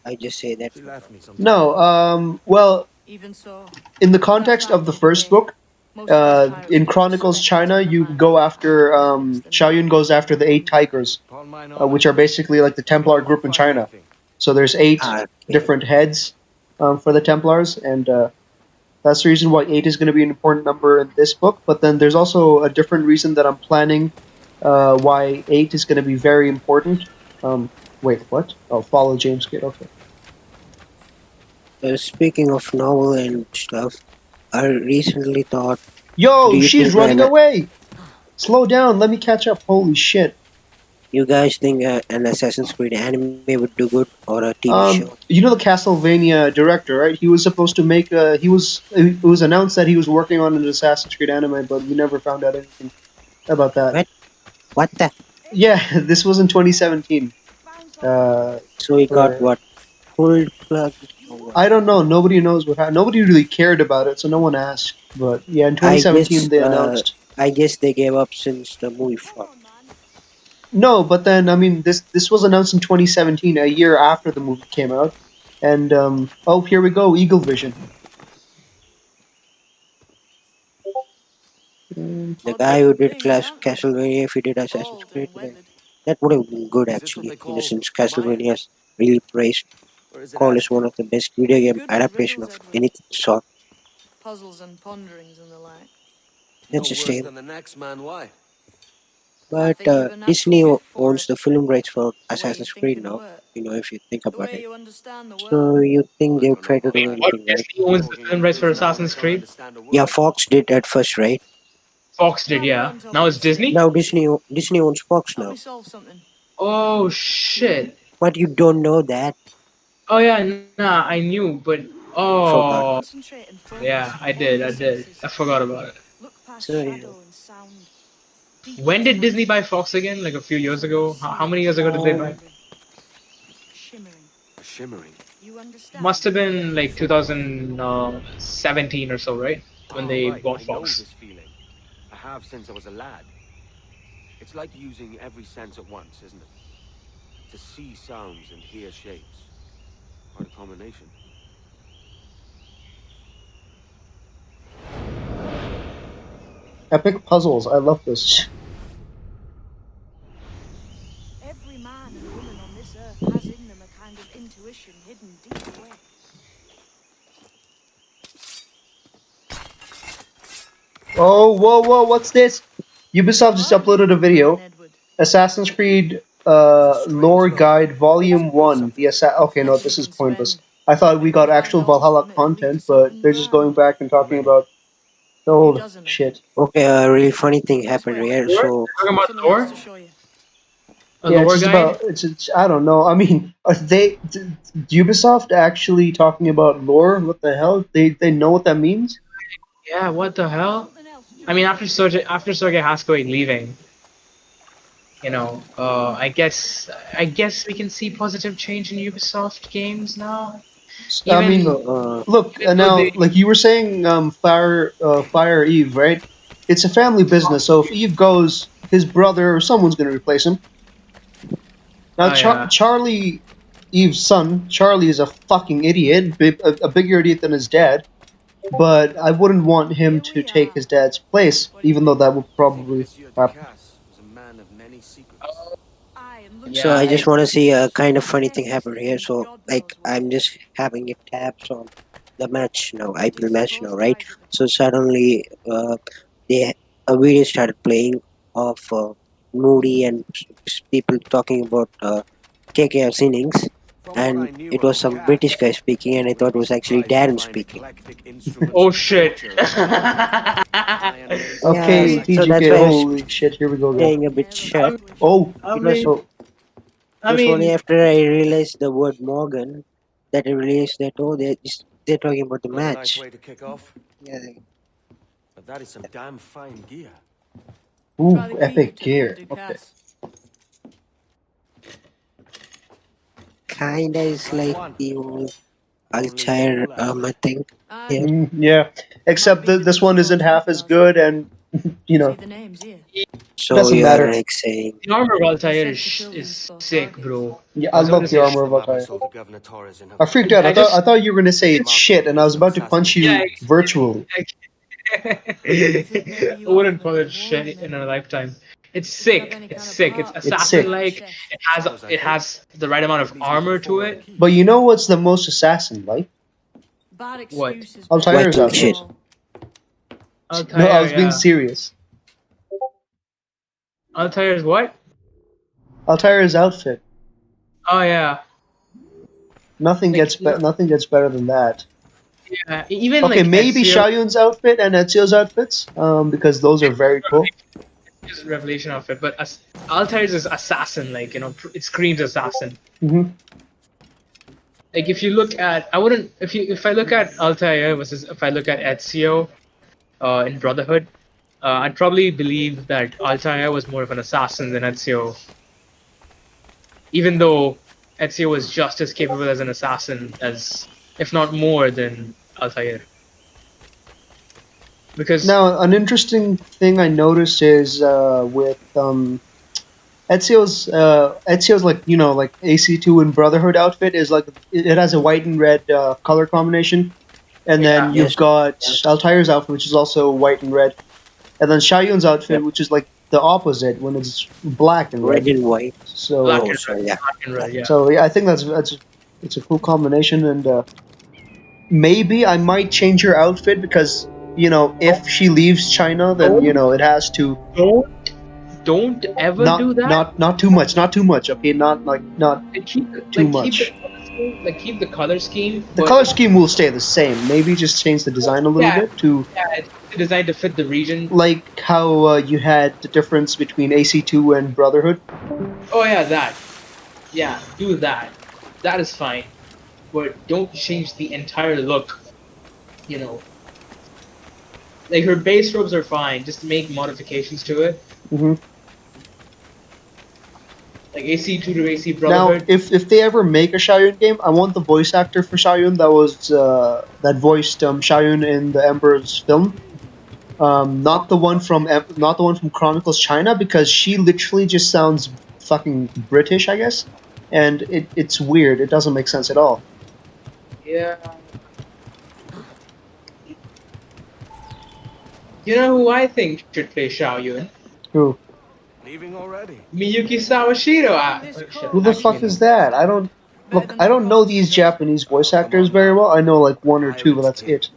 I just say that She for left fun. me some time No, ago. well, Even so, in the with that context of fact the out the first way, book, most of these pirates in will Chronicles respect China, a you man go with a after better purpose than that. Xiaoyun goes after the eight tigers, Upon mine honor, which are basically like the I'll be Templar down for group in fighting China. anything. So there's eight Ah, okay. different heads for the Templars, and that's the reason why eight is going to be an important number in this book. But then there's also a different reason that I'm planning why eight is going to be very important. Wait, what? Oh, follow James Kidd. Okay. Speaking of novel and stuff, I recently thought, do Yo, you she's think running away. Slow down. Let me catch up. Holy shit. you guys think an Assassin's Creed anime would do good or a TV show? You know the Castlevania director, right? He was supposed to make a. He was. It was announced that he was working on an Assassin's Creed anime, but we never found out anything about that. What? What the? Yeah, this was in 2017. Uh, So he got right. what? Pulled plug or what? I don't know. Nobody knows what happened. Nobody really cared about it, so no one asked. But yeah, in I 2017 guess. they announced. I guess they gave up since the movie flop. No, but then I mean, this was announced in 2017, a year after the movie came out, and oh, here we go, Eagle Vision. The Odd guy who looking did things, aren't they? Castlevania, if he did Assassin's Bald Creed, and then weathered. that would have been good Is this what actually. they You know, call since Mayan? Castlevania is really praised, Or is it call is Aztec? one of the best video game Good with adaptation riddles, of Edward. anything sort. Puzzles and ponderings and the like. That's No a worse shame. than the next man, why? I But think you've a natural Disney gift for owns it. the film rights for The way you Assassin's think Creed and now. work. You know, if you think The about way it. you understand the world. So you think I they'll don't know try to about do that. What, anything, right? Disney owns the Talking film in rights for prison all Assassin's like I Creed? understand a Yeah, word. Fox did at first, right? Fox did, Now we're yeah. on top Now of it's the tree. Disney. Now Disney owns Fox Help me now. solve something. Oh shit. But you don't know that. Oh yeah, nah, I knew, but Forgot. oh Concentrate and focus yeah, on all I your did. senses. I forgot about it. Look past So yeah. shadow and sound. Deep When into did Disney matter. buy Fox again? Like a few years Until you ago? see How what many years ago did they buy? kind of shimmering. Shimmering. You understand? Must have been like 2017 or so, right? When Oh, they right. bought I know Fox. this feeling. I have since I was a lad. It's like using every sense at once, isn't it? To see sounds and hear shapes. Quite a combination. Epic puzzles. I love this. Every man and woman on this earth has in them a kind of intuition hidden deep away. Oh, whoa, whoa! What's this? Ubisoft just Quite a uploaded a gifted man, video. Edward. Assassin's Creed It's a strange Lore look. Guide Volume Means 1. something. Okay, no, Nothing this is can pointless. spend. I thought we If we got find actual all Valhalla one, it'll lead to content, but something they're just going grand. back and How talking many? about the A few old dozen, I shit. think. Okay, a really funny thing This happened way. here. Lore? So Talking about Something else lore? to show you. A Yeah, it's lore just guide? about it's I don't know. I mean, are Ubisoft actually talking about lore? What the hell? They know what that means? Yeah, what the hell? Something else to I mean, show you. After Sergei Haskell leaving, I guess we can see positive change in Ubisoft games now. I so Even mean, look even though now, they, like you were saying, Fire Eve, right? It's a family business, so if Eve goes, his brother or someone's going to replace him. Now, oh yeah, Charlie, Eve's son, Charlie is a fucking idiot, a bigger idiot than his dad. But I wouldn't want him Here to we take are. his dad's place, What do you even though think? that would I think probably Monsieur happen. Ducasse was a man of many secrets. Aye, and look so at yeah, I him. just I want to see a kind of He's funny thing reckless happen here. thinking So God like knows what. I'm just having it tabs on the match now, Do you IPL match now, suppose right? Kaiser the So Conqueror? suddenly they a video started playing of Moody and people talking about KKR's innings, From what I and knew it of was some British Ducasse, guy speaking, and I I thought wouldn't it be was actually surprised to Darren find speaking. eclectic instruments oh of shit. torture in his library. Violins, Yeah, Okay, I so that's TGK, why I violins. was holy shit, here we go again. staying a bit Never shut. vanquish. Oh, I It was mean, so oh, it I was only mean, after I realized the word Morgan that I realized that oh, they're talking about the Not a nice match. way to kick off, Yeah, but that is some damn fine gear. Ooh, Try the key you epic took from gear. the Okay. Ducasse. kinda is Last like one. the old Only Altair two left. armor thing here. Yeah. Except that this one isn't half as good, and you know, See the names here. it So doesn't you're matter. like saying, The armor of Altair Sent to kill these is four sick, targets. bro. Yeah, I I was about to love the say armor of The Altair. madness of the Governatores in her I freaked out. I just I thought you were gonna say it's Marco shit, and I was used to about to punch assassinate. yeah. you virtually. I wouldn't call it shit in a lifetime. It's Does it have sick. any It's kind of sick. It's part? It's sick. assassin-like. Chest. It has the right amount of Which leads me to armor the to four other it. keys. But you know what's the most assassin like? Bad What? excuses. Altair's Viking shit. outfit. Altair, No, I was being yeah. serious. Altair's what? Altair's outfit. Oh yeah. Nothing Like gets nothing gets better than that. yeah. Even Okay, like maybe Ezio. Xiaoyun's outfit and Ezio's outfits, because those are very cool. Just revelation of it, but Altair's is assassin, like it screams assassin. Hmm. Like if you look at, I wouldn't if I look at Altair versus if I look at Ezio, in Brotherhood, I'd probably believe that Altair was more of an assassin than Ezio, even though Ezio was just as capable as an assassin as, if not more than Altair. Because Now, an interesting thing I noticed is with Ezio's like like AC2 and Brotherhood outfit is like it has a white and red color combination, and then yeah, you've Yes. got Yeah. Altair's outfit, which is also white and red, and then Xiaoyun's outfit, Yep. which is like the opposite when it's black and Red red. and white. black So Oh, and red, sorry. Yeah. black and red, yeah. so yeah, I think that's it's a cool combination, and maybe I might change her outfit because if she leaves China, then Don't it has to don't don't ever do that. not too much, not too much. Okay, not And keep too keep the much. color scheme, keep the color scheme, The but color scheme will stay the same. Maybe just change the design a little yeah, bit to it's designed to fit the region. like how you had the difference between AC2 and Brotherhood. Oh yeah, that. Yeah, do that. That is fine. But don't change the entire look. You know, like her base robes are fine. Just make modifications to it, Hmm. like AC2 to AC Now, Brotherhood. if they ever make a Xiaoyun game, I want the voice actor for Xiaoyun that voiced Xiaoyun in the Emperor's film. Not the one from Chronicles China, because she literally just sounds fucking British, I guess, and it's weird. It doesn't make sense at all. Yeah. You know who I think should play Xiao Yun? Who Leaving already? Miyuki Sawashiro. who the fuck is that? I don't know these Japanese voice Oh, come actors on very now. well. I know like one or two, but Pirate's that's King. it.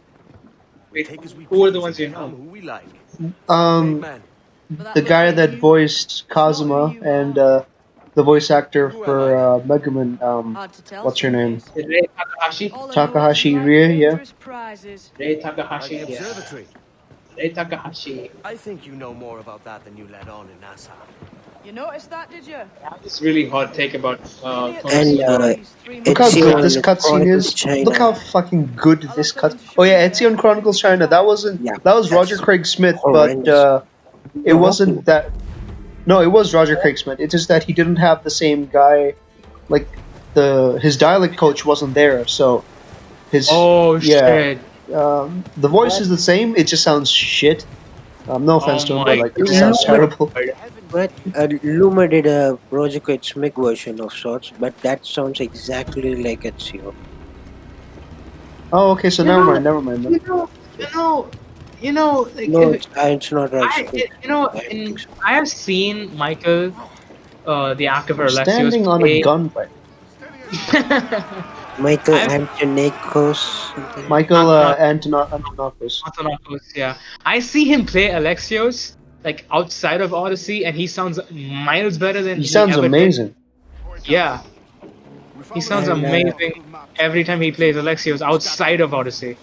We Wait, take as we who are the please ones and you become know? who we like. Self-made Um, man. the guy that voiced Kazuma and the voice actor Who am I for then? Megaman. Hard to tell What's her some name? days. Rei Takahashi. All I know is you Takahashi like Rie. Yeah. dangerous prizes. Rei Like Takahashi. the Yeah. observatory. Rei Takahashi. I think you know more about that than you let on in Nassau. You noticed that, did you? It's really hot take about Meet me at And Konosuba. Three Trees, 3 Look months how from Ezio good now. this and cutscene Chronicles is. Look how China. fucking good I'll have this something cut. to Oh show you yeah, there Ezio and before you Chronicles leave for China. town. Yeah, That was Roger that's Craig Smith, but horrendous. it No, wasn't that. No, it was Roger Craig Smith. It's just that he didn't have the same guy. Like his dialect coach wasn't there, so his Oh yeah. shit! The voice is the same. It just sounds shit. No Oh offense to him, but my like it just sounds lord! terrible. But Luma did a Project Smig version of sorts, but that sounds exactly like Ezio. Oh, okay. So You never know, mind. Never mind then. you know, you know, like No, it's not right. I don't think so. I have seen Michael, the actor I'm for Alexios, standing on a play. gunfight. Michael I've Antonikos, something. Michael Antonopoulos, Antonopoulos. yeah. I see him play Alexios like outside of Odyssey, and he sounds miles better than He he sounds ever did. amazing. Yeah, he sounds And amazing every time he plays Alexios outside of Odyssey.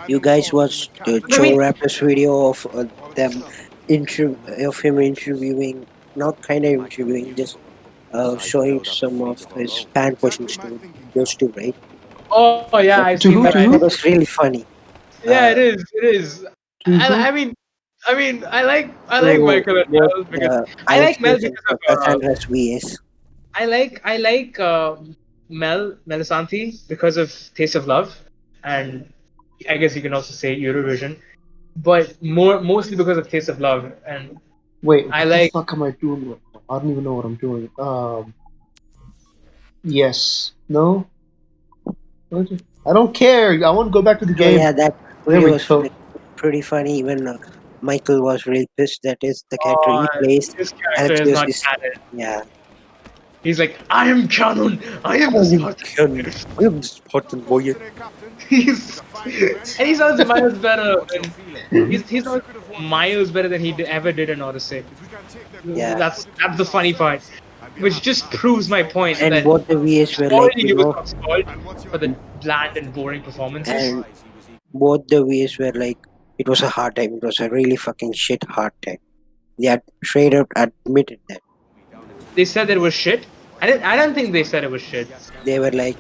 you guys watched the I Joe mean, Rappers video of of him interviewing, not kind of interviewing, just Besides, showing build up some of fleet of our his own. fan questions to those two, right? Oh yeah, I've To seen who? that. To That who? was really funny. Yeah, Uh, it is. It is. To who? I like so Michael and what Mel because I like Mel inspiration because for of Cassandra's VS? I like Mel Melisanthi because of Taste of Love, and I guess you can also say Eurovision, but mostly because of Taste of Love, and Wait, I what the like. fuck am I doing right now? I don't even know what I'm doing. Yes. No? What? I don't care. I want to go back to the So game. yeah, that There video we was go. like pretty funny. Even Michael was really pissed. That is the character Oh, he plays. this character is Alexios not is canon. yeah. He's like, I am canon. I am I the am Spartan. Ken. I am the Spartan boy. He's and he sounds miles better than he sounds miles better than ever did in Odyssey. Yeah, That's the funny part, which just proves my point and that both the VS were like, already Ubisoft's fault for the bland and boring performances. and both the VS were like, it was a hard time. It was a really fucking shit hard time. They had straight up admitted that. They said that it was shit. I don't think they said it was shit. They were like,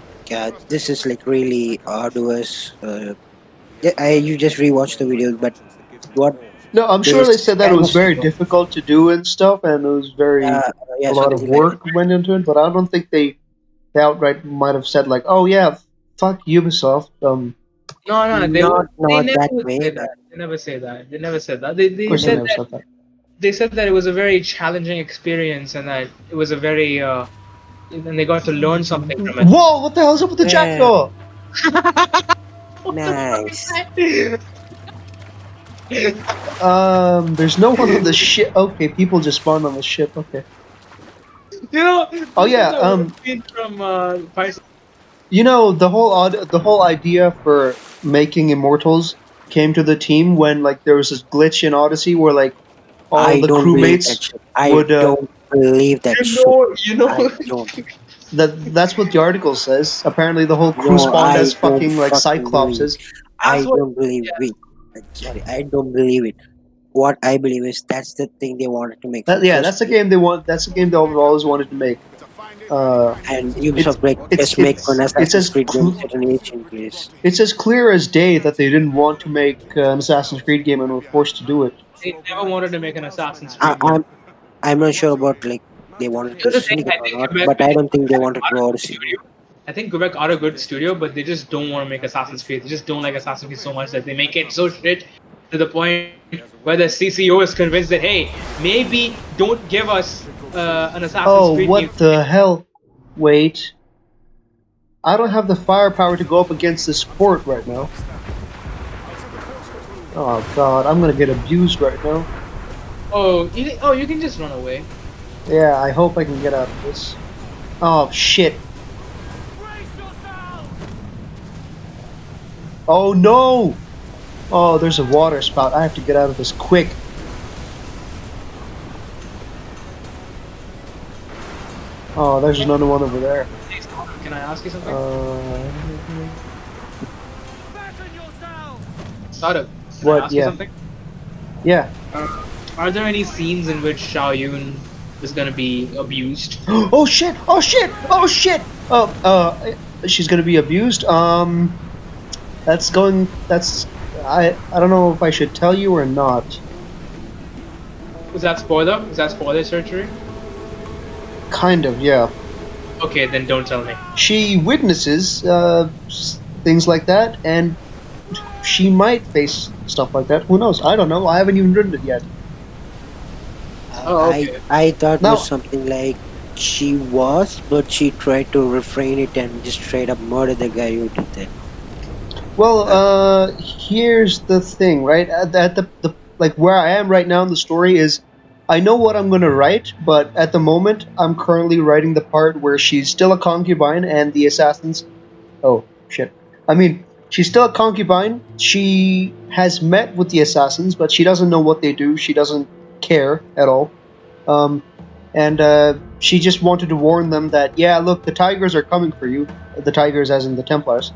this is like really arduous. Yeah, you just rewatch the videos, but what No, I'm they sure they said that it kind was of very difficult to do and stuff, and it was very yeah, a so lot they of like work went into it. But I don't think they outright might have said like, "Oh yeah, fuck Ubisoft." No, they not never that would way, say but that. They never say that. They never said that. Of They course, they said never that said that. it was a very challenging experience and that it was a very and they got to learn something from it. Whoa! What the hell's up with the yeah, jackdaw? What the fuck is nice. that? There's no one on the ship. Okay, people just spawned on the ship. Okay. This Oh is yeah. a one scene from Pirates. The whole idea for making Immortals came to the team when like there was this glitch in Odyssey where like all I the don't believe that crewmates shit. I would don't believe that shit. You know. I don't. that's what the article says. Apparently, the whole crew No, spawned I as don't fucking like fucking believe it. cyclopses. That's I what. don't believe Yeah, it. Sorry, I don't believe it. What I believe is that's the thing they wanted to make from Yeah, first that's the place. game they want. That's the game they've always wanted to make. Uh, And it's Ubisoft like just make an it's Assassin's Creed game set in ancient Greece. it's as clear as day that they didn't want to make an Assassin's Creed game and were forced to do it. they never wanted to make an Assassin's I, Creed game. I'm I'm not sure about like they wanted to Here's the thing. Syndicate I or think not, Quebec, but I don't think they wanted to are do a good Odyssey. studio. I think Quebec are a good studio, but they just don't want to make Assassin's Creed. They just don't like Assassin's Creed so much that they make it so shit to the point where the CCO is convinced that hey, maybe don't give us an Assassin's Oh, Creed game. what the hell? Wait. I don't have the firepower to go up against this fort right now. Oh god, I'm gonna get abused right now. You can just run away. Yeah, I hope I can get out of this. Oh shit. Oh no! Oh, there's a water spout. I have to get out of this quick. Oh, there's another one over there. Can I ask you something? Startup. Can I What? ask you Yeah. something? Yeah. Are there any scenes in which Xiao Yun is gonna be abused? Oh shit! Oh shit! Oh shit! She's gonna be abused. That's going. That's. I don't know if I should tell you or not. Is that spoiler? Is that spoiler surgery? Kind of, yeah. Okay, then don't tell me. She witnesses things like that, and she might face stuff like that. Who knows? I don't know. I haven't even written it yet. Oh, okay. I thought it Now- was something like she was, but she tried to refrain it and just straight up murder the guy who did that. Well, here's the thing, right? At the like where I am right now in the story is, I know what I'm gonna write, but at the moment I'm currently writing the part where she's still a concubine and the assassins. Oh shit! I mean, she's still a concubine. She has met with the assassins, but she doesn't know what they do. She doesn't care at all. And she just wanted to warn them that yeah, look, the tigers are coming for you. The tigers, as in the Templars,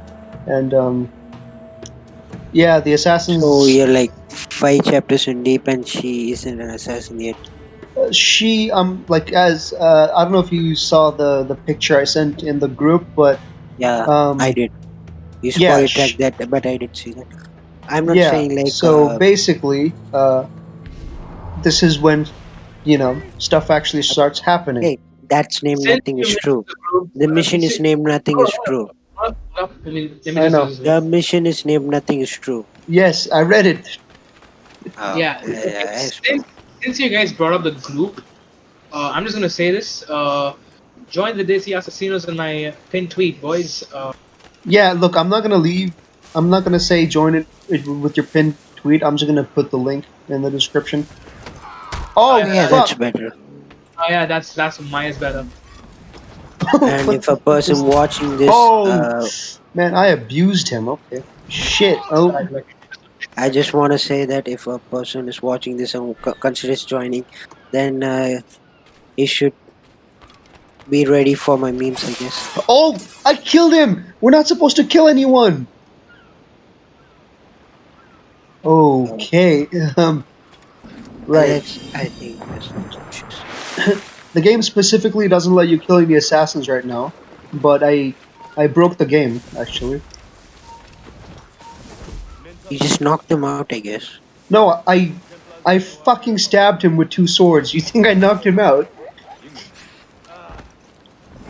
and yeah, the assassins. So you're like 5 chapters in deep, and she isn't an assassin yet. She like as I don't know if you saw the picture I sent in the group, but Yeah, I did. You Yeah, spoiler track that, but I didn't see that. I'm not yeah. saying like So basically, this is when stuff actually starts happening. hey, that's named Since nothing you is mentioned true. the group, The mission is named nothing is true. let me I just know. use The this. mission is named nothing is true. Yes, I read it. Oh, Yeah, yes, bro. since you guys brought up the group, I'm just gonna say this. Join the Desi Assassinos in my pinned tweet, boys. Yeah, look, I'm not gonna leave. I'm not gonna say join it with your pinned tweet. I'm just gonna put the link in the description. Oh Yeah, That, that's fuck! better. yeah, that's mine is better. And what if a the fuck person is? watching this, Oh man, I abused him. Okay, shit. Oh, Sorry, like, I just want to say that if a person is watching this and considers joining, then he should be ready for my memes, I guess. oh! I killed him. We're not supposed to kill anyone. Uh, Okay. Right. I think that's suspicious. The game specifically doesn't let you kill any assassins right now, but I broke the game actually. You just knocked them out, I guess. No, I fucking stabbed him with two swords. You think I knocked him out?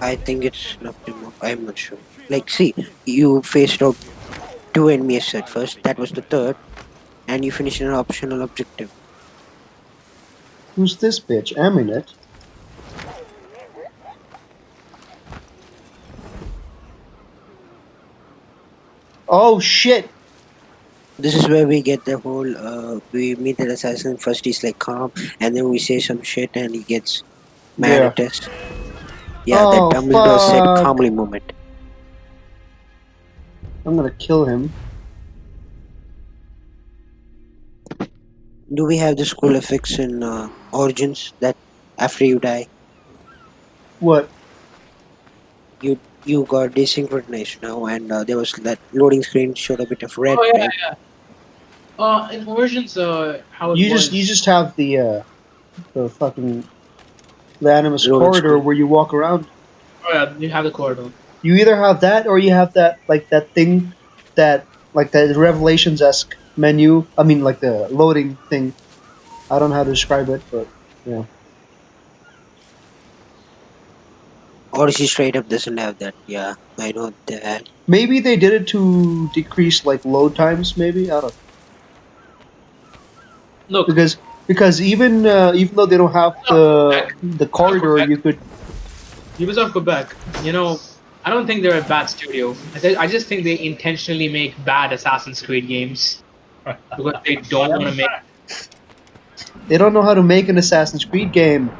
I think it's knocked him out. I'm not sure. Like, see, you faced out two enemies at first. That was the third, and you finished an optional objective. Who's this bitch? Aminet. Oh shit! This is where we get the whole. We meet the assassin first. He's like calm, and then we say some shit, and he gets mad Yeah. at us. Yeah, that Oh Dumbledore said fuck! calmly moment. I'm gonna kill him. Do we have the school effects in Origins that after you die, What? you got desynchronized now, and there was that loading screen showed a bit of red, oh yeah, right? yeah. In versions, how it You was. just have the fucking the Animus Loading corridor screen. where you walk around. Oh yeah, you have the corridor. You either have that or you have that like that thing that like the Revelations esque menu. I mean like the loading thing. I don't know how to describe it, but yeah. Odyssey straight up doesn't have that. Yeah, I know that. Maybe they did it to decrease like load times. Maybe I don't know. Look, Because even though they don't have the corridor, you could. Ubisoft Quebec, I don't think they're a bad studio. I just think they intentionally make bad Assassin's Creed games because they don't want to make. They don't know how to make an Assassin's Creed game.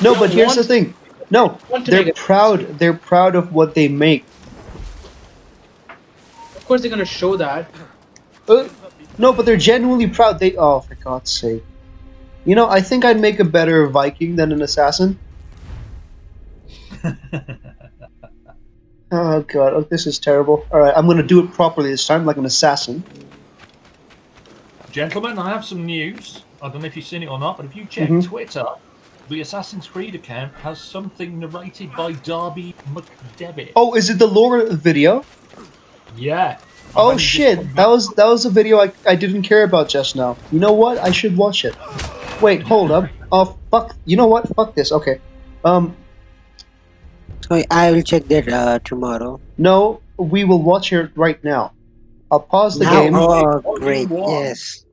No, They but don't here's the want, thing. No, want to make they're it. proud. They're proud of what they make. Of course, they're gonna show that. Uh, no, but they're genuinely proud. They oh, for God's sake. I think I'd make a better Viking than an assassin. Oh God, oh, this is terrible. All right, I'm gonna do it properly this time, like an assassin. Gentlemen, I have some news. I don't know if you've seen it or not, but if you check Mhm. Twitter, the Assassin's Creed account has something narrated by Darby McDevitt. Oh, is it the lore video? Yeah. Oh shit, that was a video I didn't care about just now. You know what? I should watch it. Wait, hold up. Oh fuck. You know what? Fuck this. Okay. So I will check that tomorrow. No, we will watch it right now. I'll pause the Now, game. oh great, yes.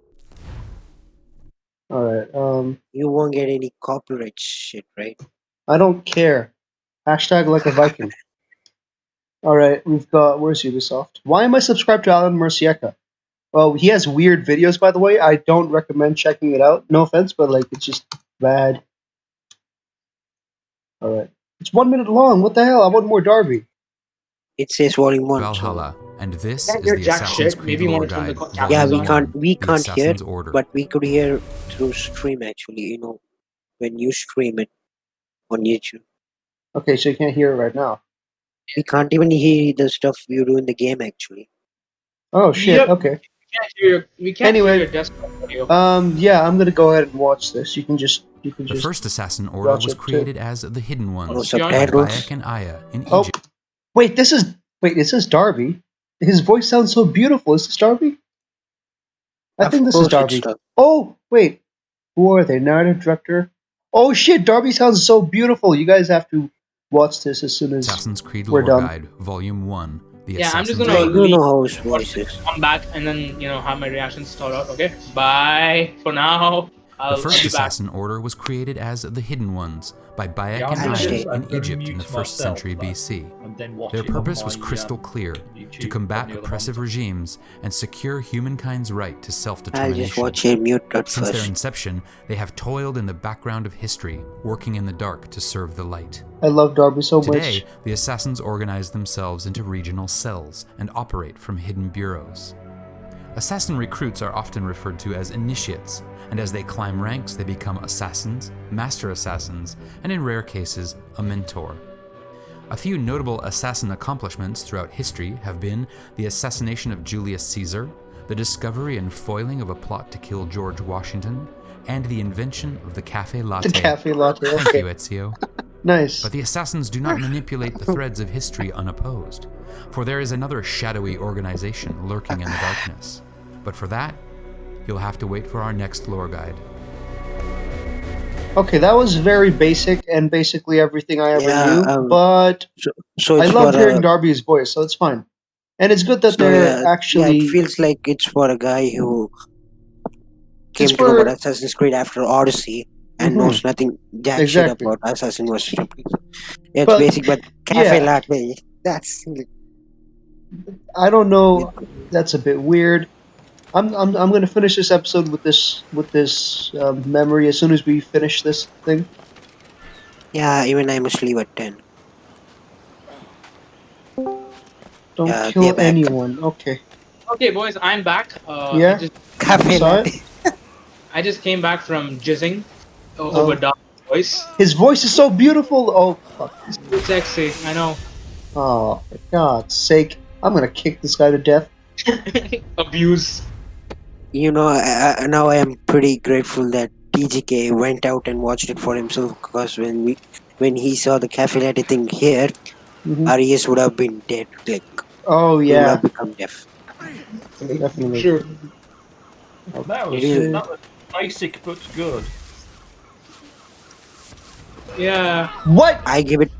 All right. You won't get any copyright shit, right? I don't care. Hashtag like a Viking. All right, we've got where's Ubisoft? Why am I subscribed to Alan Murcieka? Well, he has weird videos, by the way. I don't recommend checking it out. No offense, but like it's just bad. All right, it's 1 minute long. What the hell? I want more Darby. It says volume 1. Valhalla, and this Can't is hear the jack Assassin's shit. Creed Maybe you Lore want to turn the Guide, captions Yeah, Volume we on. 1, we The can't hear, Assassin's Order. but we could hear through stream actually. When you stream it on YouTube, Okay, so you can't hear it right now. we can't even hear the stuff you do in the game actually. Oh shit. Yep. Okay. We can't hear Anyway, your desktop audio. yeah, I'm gonna go ahead and watch this. You can just The first Assassin Order watch was it, too. created as the Hidden No Ones by subtitles. Bayek and Aya in Oh, Egypt. wait, it says Darby. His voice sounds so beautiful. Is this Darby? I Of think this is course, it's Darby. tough. Oh, wait. Who are they? Narrative director? Oh shit, Darby sounds so beautiful. You guys have to watch this as soon as Assassin's Creed we're Lore done. Guide, Volume 1, The Yeah, I'm just Assassin's gonna I Order. don't leave, know how his watch voice this, is. come back, and then have my reactions start out. Okay, bye for now. The I'll first be back. Assassin Order was created as the Hidden Ones by Bayek Yeah, and I'm Nice gonna, Aya day. I'm in gonna Egypt in mute the 1st myself, century though, BC. and then watch Their it on purpose was my, crystal clear: YouTube to combat on the other oppressive monitor. regimes and secure humankind's right to I'll just self-determination. watch it muted Since their first. inception, they have toiled in the background of history, working in the dark to serve the light. I love Darby so Today, much. the assassins organize themselves into regional cells and operate from hidden bureaus. Assassin recruits are often referred to as initiates, and as they climb ranks, they become assassins, master assassins, and in rare cases, a mentor. A few notable assassin accomplishments throughout history have been the assassination of Julius Caesar, the discovery and foiling of a plot to kill George Washington, and the invention of the cafe latte. The cafe latte, Thank okay. you, Ezio. Nice. But the assassins do not manipulate the threads of history unopposed, for there is another shadowy organization lurking in the darkness. But for that, you'll have to wait for our next lore guide. Okay, that was very basic and basically everything I ever Yeah, knew, but so I it's loved for hearing Darby's voice, so it's fine. And it's good that so they're yeah, it actually. feels like it's for a guy who It's came to know about for. Assassin's Creed after Odyssey and Mhm, knows nothing jack shit exactly. about Assassin was. Yeah, it's But, basic, but cafe yeah, latte. That's I don't know. That's a bit weird. I'm gonna finish this episode with this memory as soon as we finish this thing. yeah. Even I must leave at 10. Don't They're kill back. anyone. Okay. Okay, boys, I'm back. Yeah. Cafe Saw latte. it. I just came back from jizzing over Oh, Doc's voice. his voice is so beautiful. Oh fuck. So sexy, I know. Oh, for God's sake! I'm gonna kick this guy to death. Abuse. You know, now I am pretty grateful that TGK went out and watched it for himself because when he saw the cafe latte thing here, Mhm. Arias would have been dead. Like Oh he would yeah, have become deaf. definitely. Sure. That It was is. basic but good. Yeah. What? I give it.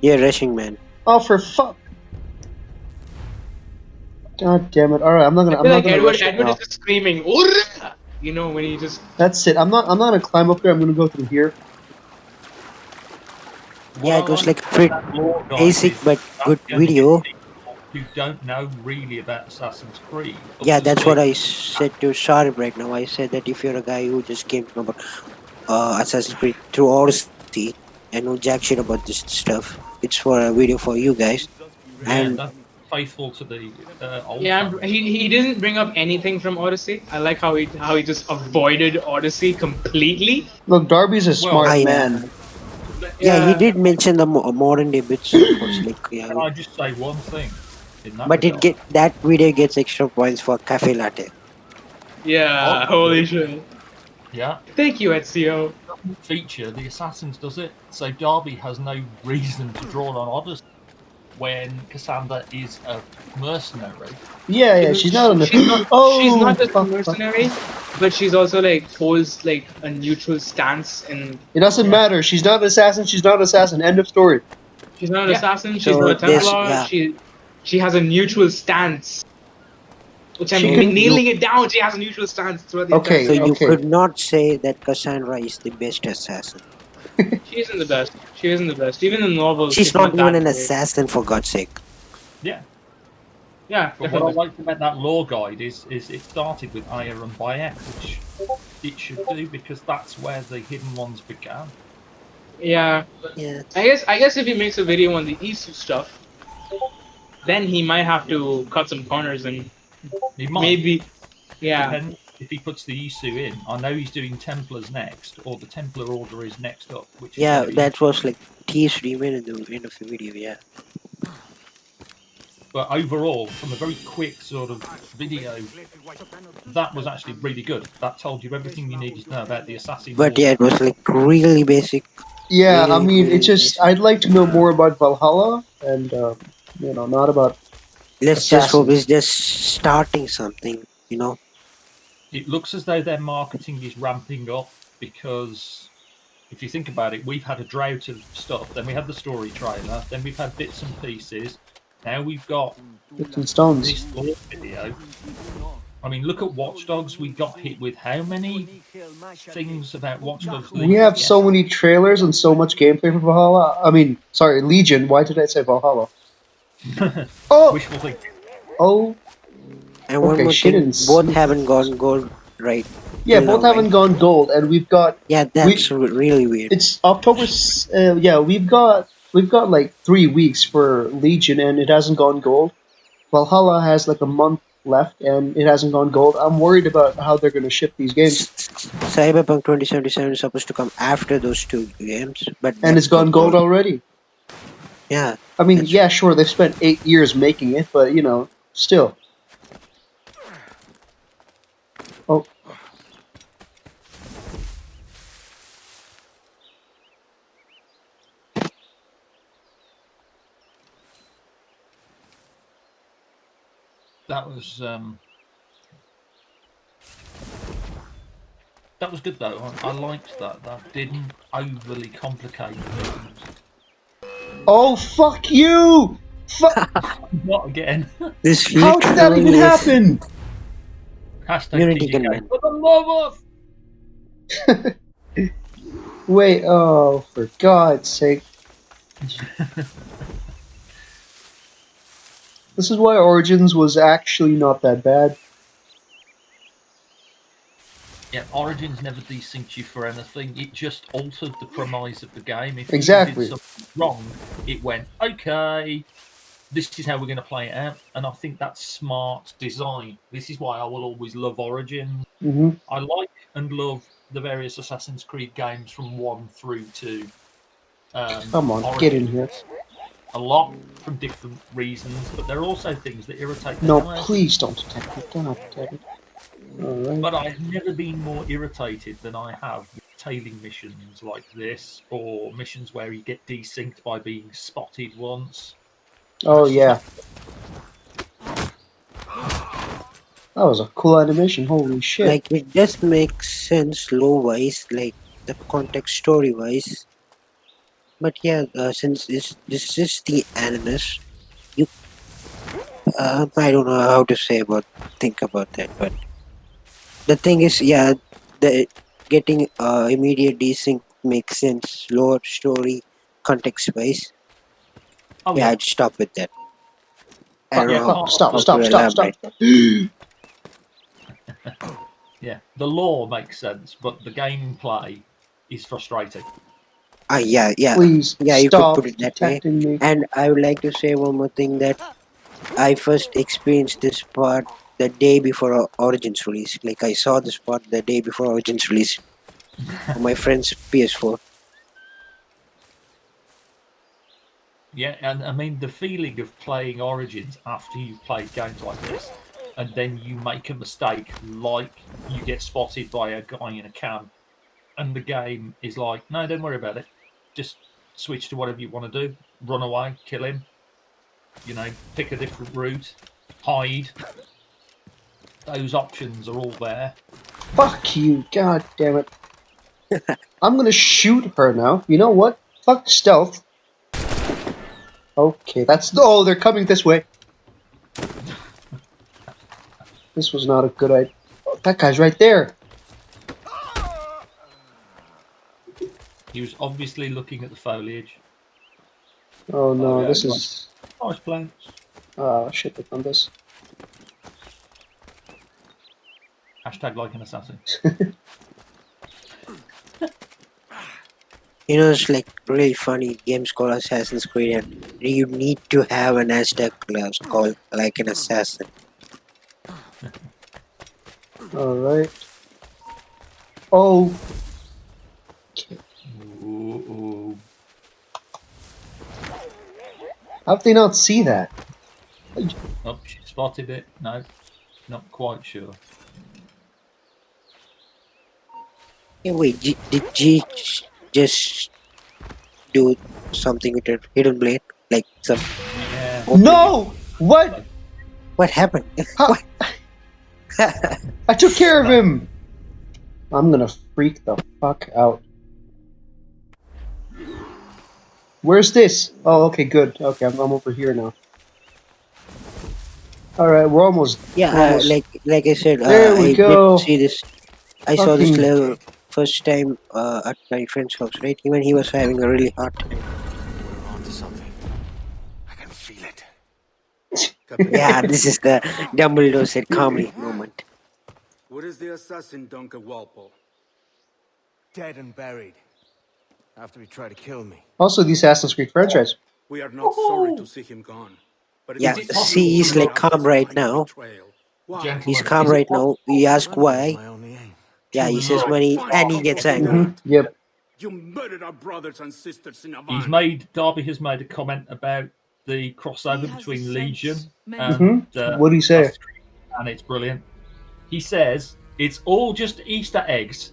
You're rushing, man. Oh, for fuck! God damn it! All right, I'm not I gonna. feel I'm not like gonna rush it Edward now. is just screaming, "Urgh!" You know, when he just. That's it. I'm not. I'm not gonna climb up there. I'm gonna go through here. Yeah, it was like pretty That lore guide basic is but that's good gonna get video. people who don't know really about Assassin's Creed. up Yeah, to that's what speed. I said to Sharp right now. I said that if you're a guy who just came to know about Assassin's Creed through Odyssey and know jack shit about this stuff, it's for a video for you guys. Yeah, And that's faithful to the old Yeah, fans. he didn't bring up anything from Odyssey. I like how he just avoided Odyssey completely. Look, Darby's a smart I man. yeah, he Yeah. did mention the modern day bits, of course. Like yeah, Can I just say one thing in that but it regard? that video gets extra points for cafe latte. Yeah. Holy shit. Yeah, Thank you, Ezio. feature the Assassins does it. So Darby has no reason to draw on Odyssey when Cassandra is a mercenary. Yeah, yeah. She's not on the. She's not. Oh, She's not just a fuck, fuck. mercenary, but she's also like holds like a neutral stance, and It doesn't matter. She's not an assassin. She's not an assassin. End of story. she's not an Yeah. assassin. She's So not a this Templar. yeah, She has a neutral stance. Which I'm She can- nailing it down. She has a neutral stance throughout the Okay, so entire you okay. could not say that Cassandra is the best assassin. She isn't the best. She isn't the best. Even in the novels, She's not even that an great. assassin, for God's sake. Yeah. Yeah, But what I definitely. liked about that lore guide is it started with Aya and Bayek, which it should do because that's where the hidden ones began. Yeah. Yeah. I guess if he makes a video on the Isu stuff, then he might have to cut some corners and He might. maybe, yeah. Depends if he puts the Isu in. I know he's doing Templars next, or the Templar Order is next up, which Yeah, is that was like teased even in the end of the video, yeah. But overall, from a very quick sort of video, that was actually really good. That told you everything you needed to know about the assassin. But yeah, it was like really basic. Yeah, Really, I mean, really it's just basic. I'd like to know more about Valhalla, and not about Let's just hope assassins. it's just starting something, you know. It looks as though their marketing is ramping up because if you think about it, we've had a drought of stuff. Then we had the story trailer. Then we've had bits and pieces. Now we've got Bits and stones. this lore video. I mean, look at Watch Dogs. We got hit with how many things about Watch Dogs We Legion have so many trailers and so much gameplay for Valhalla. I mean, sorry, Legion. Why did I say Valhalla? Oh! Wishful thinking. Oh, And one okay, more she thing, didn't. both haven't gone gold right. Yeah, till both now, haven't right? gone gold, and we've got. Yeah, that's really weird. It's October. Yeah, we've got like 3 weeks for Legion, and it hasn't gone gold. Valhalla has like a month left, and it hasn't gone gold. I'm worried about how they're going to ship these games. Cyberpunk 2077 is supposed to come after those two games, but And it's that's gone not gold gold. already. Yeah. I mean, that's yeah, sure, they've spent 8 years making it, but you know, still. Oh. That was good though. I liked that. That didn't overly complicate things. Oh, fuck you! Not again. This How did that even literally is happen? Hashtag Unity TGK. gunman. For the love of. Wait, oh, for God's sake. This is why Origins was actually not that bad. Yeah, Origins never desynced you for anything. It just altered the premise of the game. If Exactly. you did something wrong, it went, okay, this is how we're going to play it out. And I think that's smart design. This is why I will always love Origins. Mm-hmm. I like and love the various Assassin's Creed games from 1 through to Come on, Origins. get in here. A lot from different reasons, but there are also things that irritate the No, hell out of me. please don't attack me. God damn it. Alright. But I've never been more irritated than I have with tailing missions like this, or missions where you get desynced by being spotted once. Oh, yeah. That was a cool animation, holy shit. like it just makes sense lore wise, like the context story wise. But yeah, since this is the animus, you I don't know how to think about that, but the thing is, yeah, the getting immediate desync makes sense, lore story context wise. Oh, Yeah, yeah. I'd stop with that. I don't Yeah, know how Stop. to elaborate. Yeah, the lore makes sense, but the gameplay is frustrating. Yeah, Please yeah, you could stop put it that way. detecting me. And I would like to say one more thing, that I first experienced this part the day before Origins release. Like I saw this part the day before Origins release on my friend's PS4. Yeah, and I mean, the feeling of playing Origins after you've played games like this, and then you make a mistake, like you get spotted by a guy in a cam, and the game is like, no, don't worry about it. Just switch to whatever you want to do. Run away, kill him. You know, pick a different route, hide. Those options are all there. Fuck you, god damn it. I'm gonna shoot her now. You know what? Fuck stealth. Okay, that's... Oh, they're coming this way. This was not a good idea. Oh, that guy's right there. He was obviously looking at the foliage. Oh no, yeah, this is... Nice plants. Oh shit, I found this. Hashtag like an assassin. You know, it's like really funny games called Assassin's Creed, and you need to have an hashtag class called like an assassin. Alright. Oh. Ooh. How'd they not see that? Oh, she spotted it. No, not quite sure. Hey, wait, did G just do something with her hidden blade? Like some... Yeah. No! What? What happened? Ha! I took care of him! I'm gonna freak the fuck out. Where's this? Oh, okay, good. Okay, I'm over here now. Alright, we're almost... Yeah, like I said, There we I go! did see this. I saw this Fucking... level first time at my friend's house, right? Even he was having a really hard time. We're onto something. I can feel it. Yeah, this is the Dumbledore said calmly moment. What is the assassin, Duncan Walpole? Dead and buried. After he tried to kill me. Also, the Assassin's Creed franchise. We are not sorry to see him gone. But Yeah, see, he's like calm right now. He's calm right now. We ask why. Yeah, he says money and he gets angry. Yep. You murdered our brothers and sisters in Darby has made a comment about the crossover between Legion and What do you say? and it's brilliant. He says it's all just Easter eggs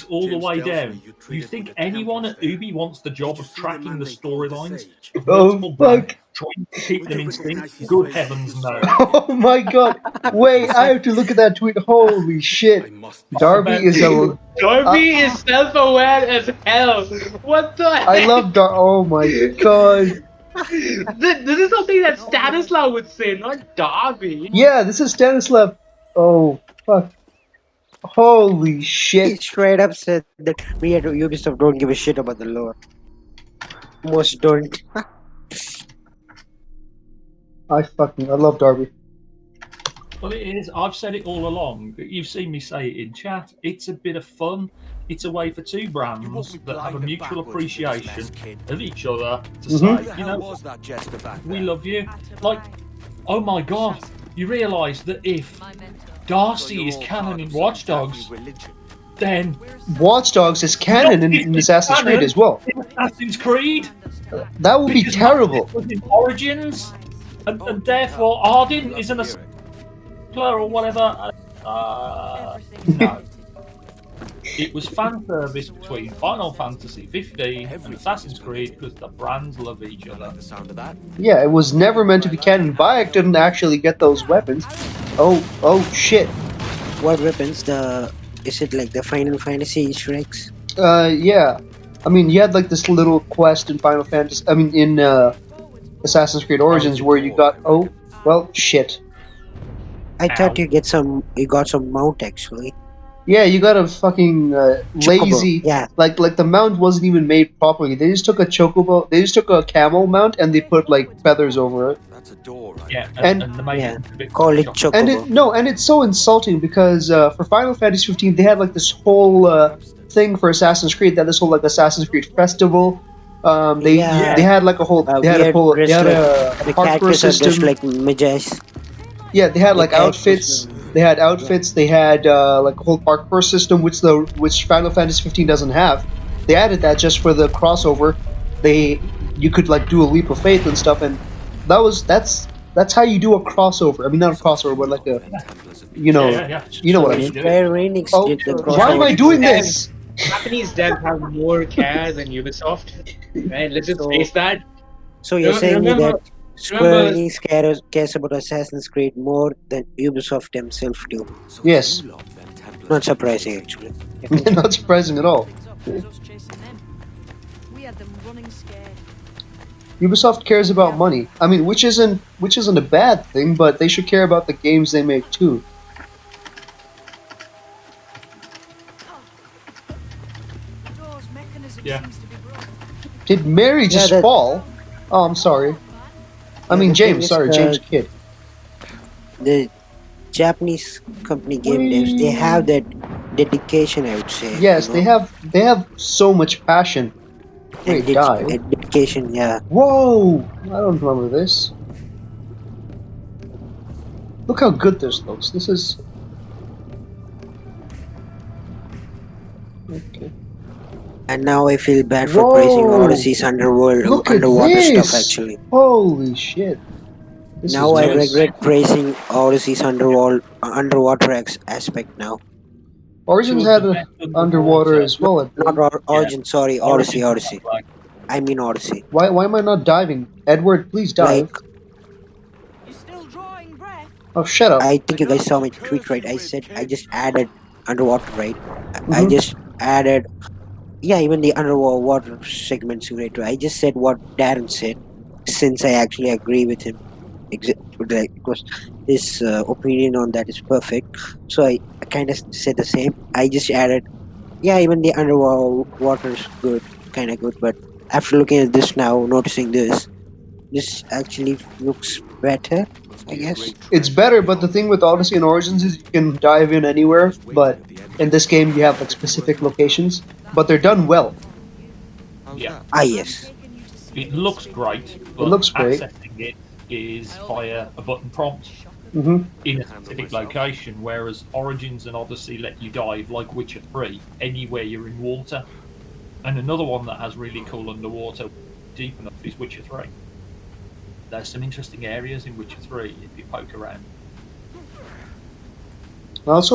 all the way down. You think anyone at Ubi wants the job of tracking the storylines of multiple brands, trying to keep them in sync? Good heavens, no! Oh my god! Wait, I have to look at that tweet. Holy shit! Darby is a... Darby is self-aware as hell. What the heck? I love Darby. Oh my god! This is something that Stanislav would say, not Darby. Yeah, this is Stanislav. Oh fuck! Holy shit! He straight up said that we at Ubisoft don't give a shit about the lore. Most don't. I love Darby. Well, it is. I've said it all along. You've seen me say it in chat. It's a bit of fun. It's a way for two brands that have a mutual appreciation of each other to say, you know, we love you. Like, oh my god, you realise that if Darcy is canon in Watch Dogs, then Watch Dogs is canon in Assassin's Creed as well. In Assassin's Creed, that would be terrible. In Origins, and therefore Arden isn't a or whatever. No. It was fan service between Final Fantasy 15 and Assassin's Creed because the brands love each other. The sound of that? Yeah, it was never meant to be canon. Bayek didn't actually get those weapons. Oh shit. What weapons? Is it like the Final Fantasy Easter eggs? Yeah. I mean, you had like this little quest in Final Fantasy. I mean, in Assassin's Creed Origins where you got. Oh, well, shit. I thought you got some mount actually. Yeah, you got a fucking lazy. Yeah. Like the mount wasn't even made properly. They just took a chocobo. They just took a camel mount and they put like feathers over it. That's a door, right? Yeah, and call it chocobo. And it's so insulting because for Final Fantasy 15 they had like this whole thing for Assassin's Creed. They had this whole like Assassin's Creed festival. They had like a whole they had a parkour system. Just like midges. Yeah, they had like outfits. They had outfits. They had like a whole parkour system, which Final Fantasy 15 doesn't have. They added that just for the crossover. You could like do a leap of faith and stuff, and that's how you do a crossover. I mean, not a crossover, but like a you know what I mean. Why am I doing this? Japanese devs have more care than Ubisoft. Right? Let's just face that. So you're saying that Square Enix cares about Assassin's Creed more than Ubisoft themselves do? Yes. Not surprising, actually. Not surprising at all. Ubisoft cares about money. I mean, which isn't a bad thing, but they should care about the games they make too. Yeah. Did Mary just fall? Oh, I'm sorry. I mean, James. Sorry, James Kidd. The Japanese company game devs, they have that dedication, I would say. Yes, they have so much passion. Wait, die. Dedication, yeah. Whoa! I don't remember this. Look how good this looks. This is... Okay. And now I feel bad for praising Odyssey's underwater stuff, actually. Holy shit. Now I regret praising Odyssey's underwater aspect now. Origins had an underwater as well. Not Origin, sorry, Odyssey. I mean Odyssey. Why am I not diving? Edward, please dive. You're still drawing breath. Oh, shut up. I think you guys saw my tweet, right? I said I just added underwater, right? I Mm-hmm. just added, yeah, even the underwater segments, right? I just said what Darren said, since I actually agree with him. Like, because his opinion on that is perfect. So I kind of said the same. I just added, yeah, even the underwater is good, kind of good. But after looking at this now, noticing this actually looks better, Must I be a guess. great It's treasure better, but the beyond. thing with Odyssey and Origins is you can dive in anywhere, Just waiting but at the in entrance this of the game you have cave like could be worth specific my time. locations, but they're done well. How's Yeah, that? Ah, yes. it looks great, It but looks great. accessing it is via a button prompt Mm-hmm. in a Can handle specific myself. location, whereas Origins and Odyssey let you dive like Witcher 3 anywhere you're in water. And another one that has really cool underwater deep enough is Witcher 3. There's some interesting areas in Witcher 3 if you poke around. Let's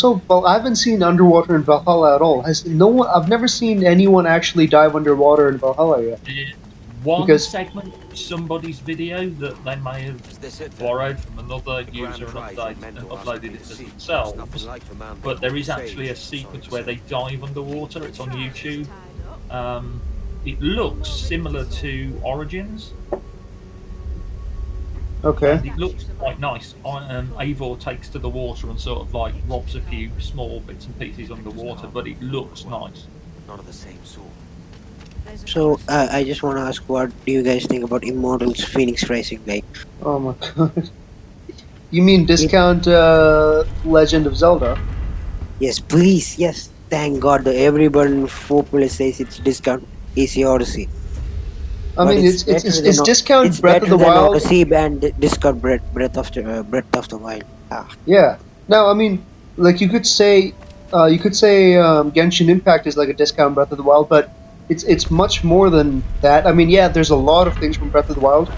hope. Well, I haven't seen underwater in Valhalla at all. Has no one? I've never seen anyone actually dive underwater in Valhalla yet. There's one Because segment of somebody's video that they may have Is this it then? borrowed from another The grand user prize in and mental has to uploaded be it the as sea. There's nothing themselves. like the man they But call there the is actually a sage, I'm sorry sequence to where they say. dive underwater. It's on YouTube. It looks similar to Origins, okay, and it looks quite nice. Eivor takes to the water and sort of like robs a few small bits and pieces underwater, but it looks nice. Not of the same sort. So I just want to ask, what do you guys think about Immortals Phoenix Rising? Like, oh my god. You mean it, discount Legend of Zelda? yes, please, yes. Thank God, everyone 4 says it's discount AC Odyssey, I but mean, it's it's better it's, than it's discount it's Breath of better the than Wild. Odyssey and discount Breath of the Wild. Ah, Yeah. Now, I mean, like you could say Genshin Impact is like a discount Breath of the Wild, but it's much more than that. I mean, yeah, there's a lot of things from Breath of the Wild,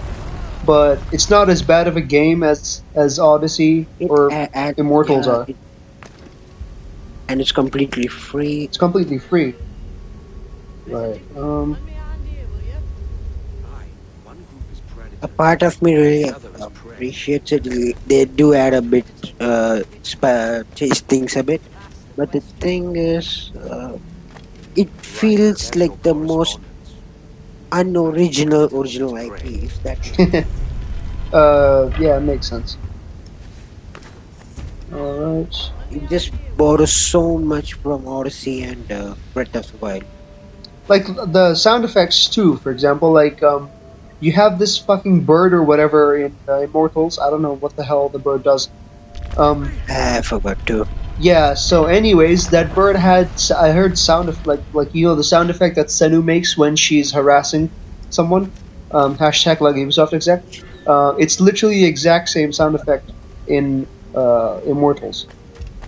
but it's not as bad of a game as Odyssey or Immortals yeah, are. and it's completely free. It's completely free. Right. Aye, one group is A predators, part of me really the other is prey. appreciates it. They do add a bit, change things a bit, but the thing is, it Right, feels there's like no the most correspondence. unoriginal Predators, it's original prey. IP, if that makes sense. Yeah, it makes sense. All right. It just borrows so much from Odyssey and Breath of the Wild. Like the sound effects too. For example, like you have this fucking bird or whatever in Immortals. I don't know what the hell the bird does. I forgot to. Yeah. So, anyways, that bird had. I heard sound of like the sound effect that Senu makes when she's harassing someone. Hashtag like Ubisoft exec. It's literally the exact same sound effect in Immortals.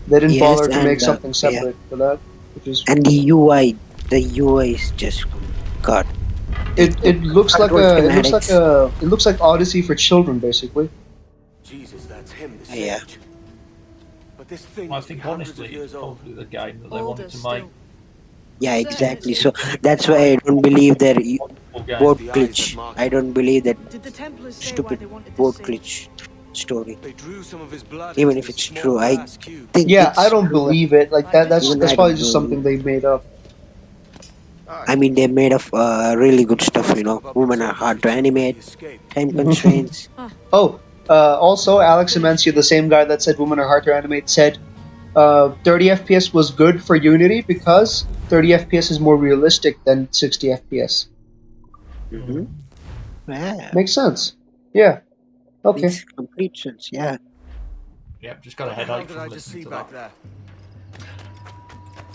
They didn't Yes, bother to make and something yeah, separate for that, which is and the UI is just God. The, it. the It looks like control a. It looks like schematics. a. It looks like Odyssey for children, basically. Jesus, that's him, the Yeah. sage. But this thing I must be think hundreds honestly, of it's years old. probably the game that they wanted to make. Yeah, exactly. So It's that's why like I don't believe that a wonderful game. It's boat the eyes that glitch. mark I him. don't believe that Did the Templars say why stupid they wanted the boat sage? glitch story. They drew some of his blood Even into if this it's small true, I glass cube. think Yeah, I it's don't true, but believe it. Like that. That's even that's I probably don't just believe. something they made up. Aye. I mean, they're made of really good stuff. Must have Women are observed his hard to retreat when he animate. escaped. Time constraints. Oh, also, Alex Amencio, the same guy that said women are hard to animate, said 30 FPS was good for Unity because 30 FPS is more realistic than 60 FPS. Mm-hmm. Yeah, Makes sense. Yeah. Okay. makes complete sense. Yeah. Yeah, just got a What the hell headache did I from just listening see to back that. there?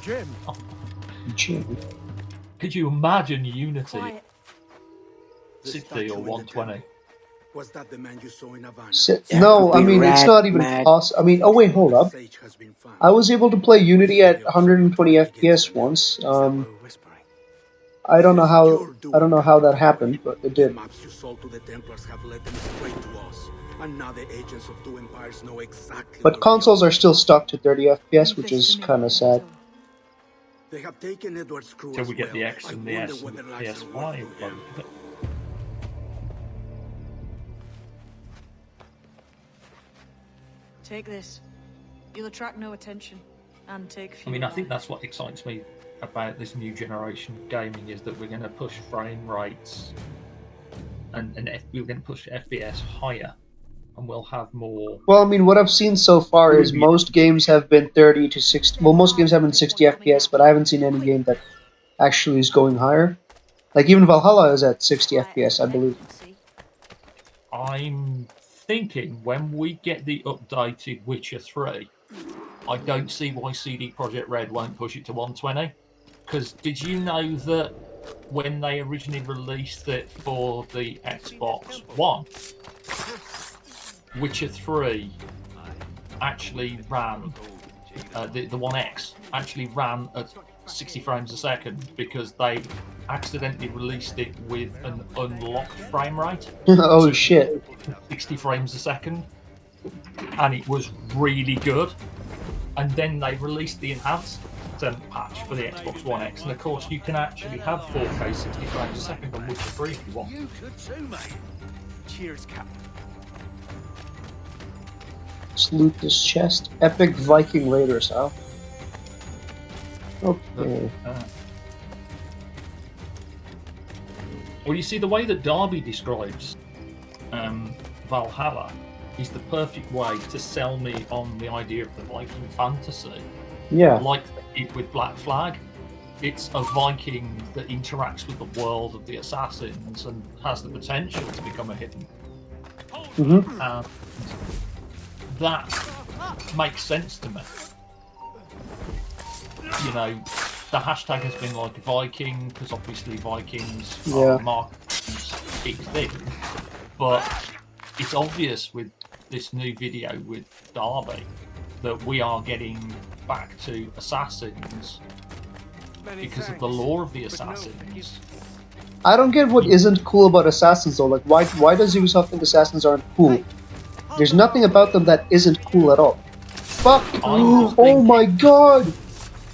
Jim! Gee. Could you imagine Unity Quiet. 60 or 120? Was that the man you saw in Havana? That would No, I be mean it's rad, not even mad. possible. I mean, oh wait, hold up. I was able to play Unity at 120 FPS once. I don't know how that happened, but it The did. maps you sold to the Templars have led them straight to us. And now the agents of two empires know exactly But where we consoles are. are still stuck to 30 FPS, Leave which this is to me, kind of sad. Mentor. They have taken Edward's crew Till as we get well. the X I and the wonder S what and the their lives are worth to PS5 him. loaded. Take this. You'll attract no attention and take I few mean, I think lives. that's what excites me about this new generation of gaming is that we're going to push frame rates and we're going to push FPS higher, and we'll have more. Well, I mean, what I've seen so far is most games have been 30 to 60. Well, most games have been 60 FPS, but I haven't seen any game that actually is going higher. Like even Valhalla is at 60 FPS, I believe. I'm thinking when we get the updated Witcher 3, I don't see why CD Projekt Red won't push it to 120. Because did you know that when they originally released it for the Xbox One, Witcher 3 actually ran, the One X actually ran at 60 frames a second because they accidentally released it with an unlocked frame rate. Oh shit. 60 frames a second. And it was really good. And then they released the enhanced patch for the Xbox One X, and of course you can actually have 4K 60 frames a second on Witcher 3 if you want. You could too, mate. Cheers, Cap. Let's loot this chest. Epic Viking Raiders, huh? Okay. Well, you see, the way that Darby describes Valhalla is the perfect way to sell me on the idea of the Viking fantasy. Yeah. Like it with Black Flag. It's a Viking that interacts with the world of the assassins and has the potential to become a hidden. Mm-hmm. And that makes sense to me. You know, the hashtag has been like Viking, because obviously Vikings are marketing's big thing. But it's obvious with this new video with Darby that we are getting back to assassins because of the lore of the assassins. I don't get what isn't cool about assassins though. Like, why does Ubisoft think assassins aren't cool? There's nothing about them that isn't cool at all. Fuck! Oh my god!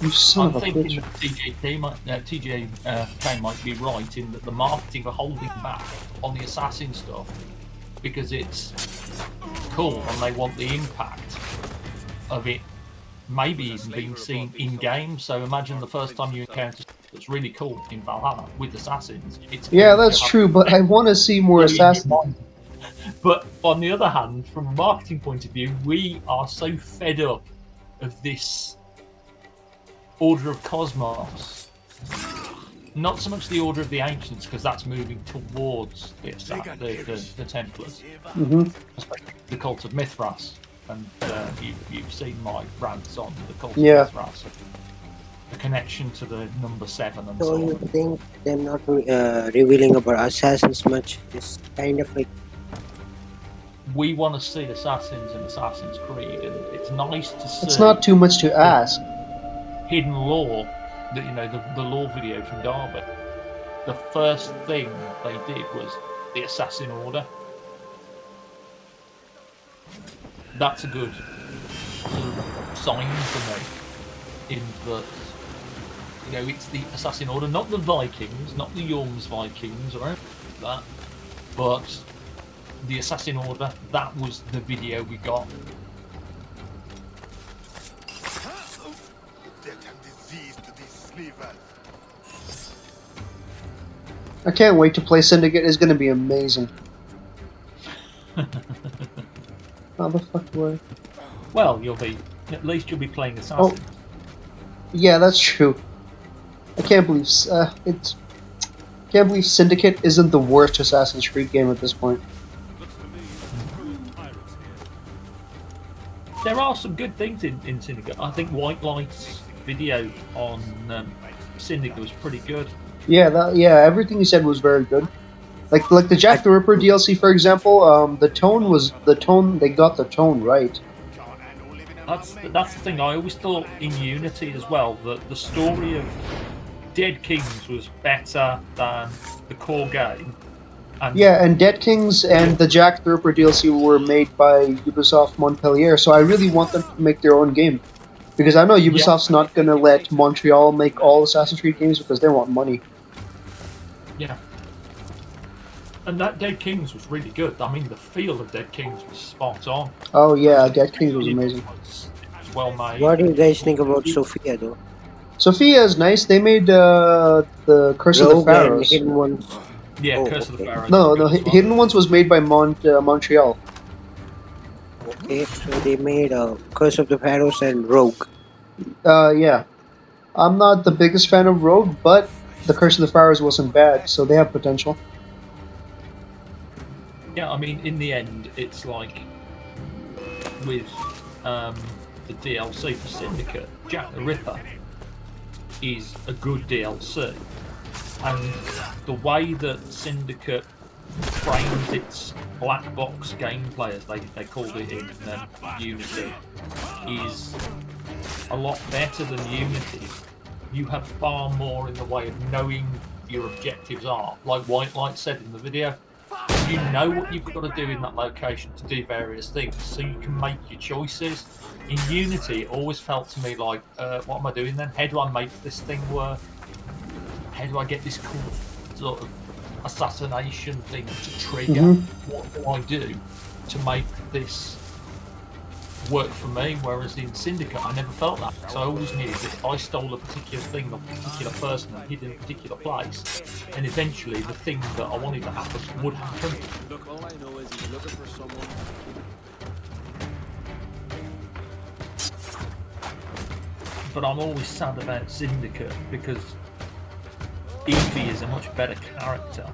You son of a bitch. TGK might be right in that the marketing are holding back on the assassin stuff because it's cool and they want the impact of it maybe even being seen in game. So imagine the first time you encounter something that's really cool in Valhalla with assassins. Yeah, that's true, but I want to see more assassins. But on the other hand, from a marketing point of view, we are so fed up of this Order of Cosmos. Not so much the Order of the Ancients, because that's moving towards the Templars, especially the Cult of Mithras. And you've seen my rants on the Cult of Mithras, the connection to the number 7 and so on. You think them not revealing about assassins much is kind of like... We want to see assassins in Assassin's Creed, and it's nice to see. It's not too much to ask. Hidden lore, the lore video from Darby. The first thing they did was the Assassin Order. That's a good sort of sign for me, in that, you know, it's the Assassin Order, not the Vikings, not the Yorms Vikings or anything like that, but the Assassin Order. That was the video we got. I can't wait to play Syndicate. It's going to be amazing. How the fuck do I... Well, at least you'll be playing Assassin. Oh, yeah, that's true. I can't believe can't believe Syndicate isn't the worst Assassin's Creed game at this point. There are some good things in Syndicate. I think White Light's video on Syndicate was pretty good. Yeah, everything you said was very good. Like the Jack the Ripper DLC, for example. They got the tone right. That's the thing. I always thought in Unity as well that the story of Dead Kings was better than the core game. And Dead Kings and the Jack the Ripper DLC were made by Ubisoft Montpellier, so I really want them to make their own game. Because I know Ubisoft's not going to let Montreal make all Assassin's Creed games because they want money. Yeah. And that Dead Kings was really good. I mean, the feel of Dead Kings was spot on. Oh yeah, Dead Kings was amazing. It was well made. What do you guys think about Sophia though? Sophia is nice. They made the Curse of the Rogue and Pharaohs. Hidden Ones. Yeah, Oh, Curse of the okay. Pharaohs No, was no, good as well. Hidden Ones was made by Montreal. Okay, so they made Curse of the Pharaohs and Rogue. Yeah. I'm not the biggest fan of Rogue, but the Curse of the Pharaohs wasn't bad, so they have potential. Yeah, I mean, in the end, it's like with the DLC for Syndicate, Jack the Ripper is a good DLC, and the way that Syndicate frames its black box gameplay, as they called it in Unity, is a lot better than Unity. You have far more in the way of knowing your objectives are. Like White Light said in the video, you know what you've got to do in that location to do various things, so you can make your choices. In Unity, it always felt to me like, what am I doing then? How do I make this thing work? How do I get this cool sort of assassination thing to trigger? What do I do to make this work for me? Whereas in Syndicate, I never felt that, because I always knew that if I stole a particular thing, a particular person, and hid in a particular place, and eventually the thing that I wanted to happen would happen. Look, all I know is he's looking for someone. But I'm always sad about Syndicate because Evie is a much better character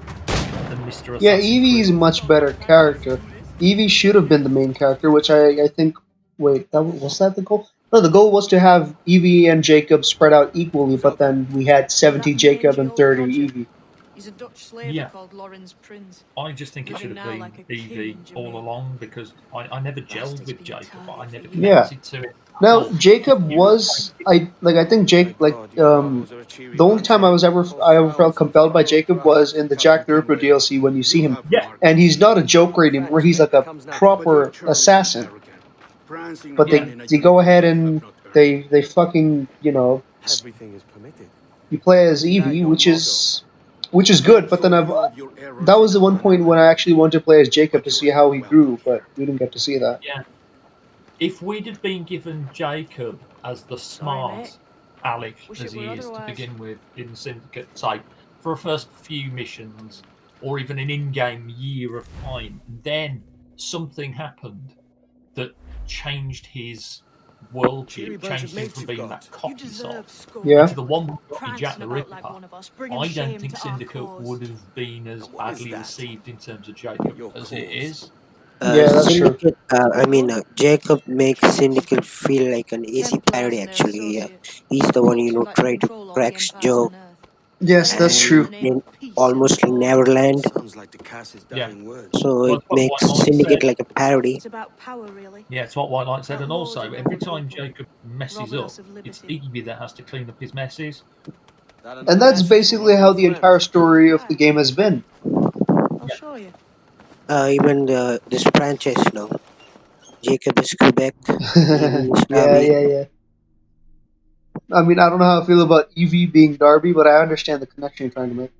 than Mr. Assassin. Yeah, Evie is a much better character. Evie should have been the main character, which I think. Wait, was that the goal? No, the goal was to have Evie and Jacob spread out equally, but then we had 70 Jacob and 30 Evie. He's a Dutch slaver Yeah. called Lorenz Prinz. I just think it should have been Evie all along, because I never gelled with Jacob. I never connected to it. Now Jacob was I think Jake the only time I ever felt compelled by Jacob was in the Jack the Ripper DLC when you see him, and he's not a joker anymore. He's like a proper assassin. But they go ahead and they fucking Everything is permitted. you play as Evie, which is good. But then that was the one point when I actually wanted to play as Jacob to see how he grew, but we didn't get to see that. Yeah. If we'd have been given Jacob as the smart Alec, as he is to begin with in Syndicate, say, for a first few missions, or even an in-game year of time, then something happened that changed his worldview, changed him from being that cocky sod to the one that got me Jack the Ripper. I don't think Syndicate would have been as badly received in terms of Jacob as it is. Yeah, that's true. Syndicate, Jacob makes Syndicate feel like an easy parody. Actually, yeah, he's the one try to cracks joke. Yes, that's true. In almost like Neverland. Yeah. So it makes Syndicate like a parody. It's about power, really. Yeah, it's what White Light said, and also every time Jacob messes up, it's Evie that has to clean up his messes. And that's basically how the entire story of the game has been. I'll show you. Even this franchise now, Jacob is Quebec. Yeah. I mean, I don't know how I feel about Evie being Darby, but I understand the connection you're trying to make.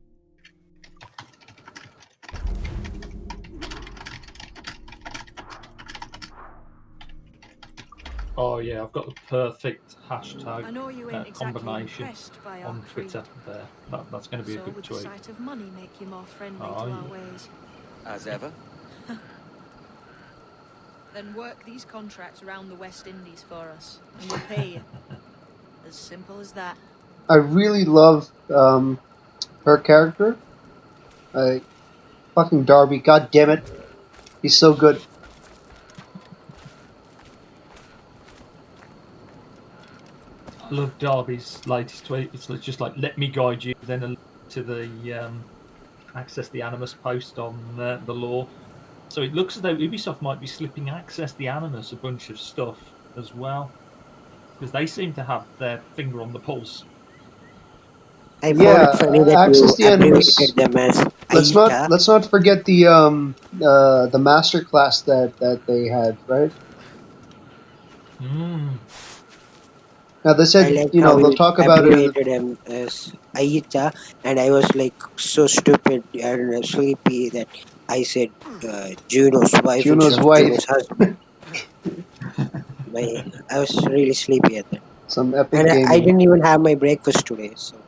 Oh yeah, I've got the perfect hashtag combination on Twitter there. That's going to be a good tweet. Sight of money make you more friendly to our ways? As ever. Then work these contracts around the West Indies for us, and we'll pay you. As simple as that. I really love her character. Fucking Darby, god damn it. He's so good. I love Darby's latest tweet. It's just like, let me guide you, then a link to the access the Animus post on the lore. So it looks as though Ubisoft might be slipping access the Animus a bunch of stuff as well, because they seem to have their finger on the pulse. I found it funny that access you the Animus. them as Let's not forget the master class that they had, right? Now they I said, like how they'll he talk about it in the. abbreviated him as Ayita, and I was like so stupid and sleepy that I said Juno's wife Juno's instead of wife. Juno's husband. I was really sleepy at that, Some epic and I gaming. didn't even have my breakfast today. So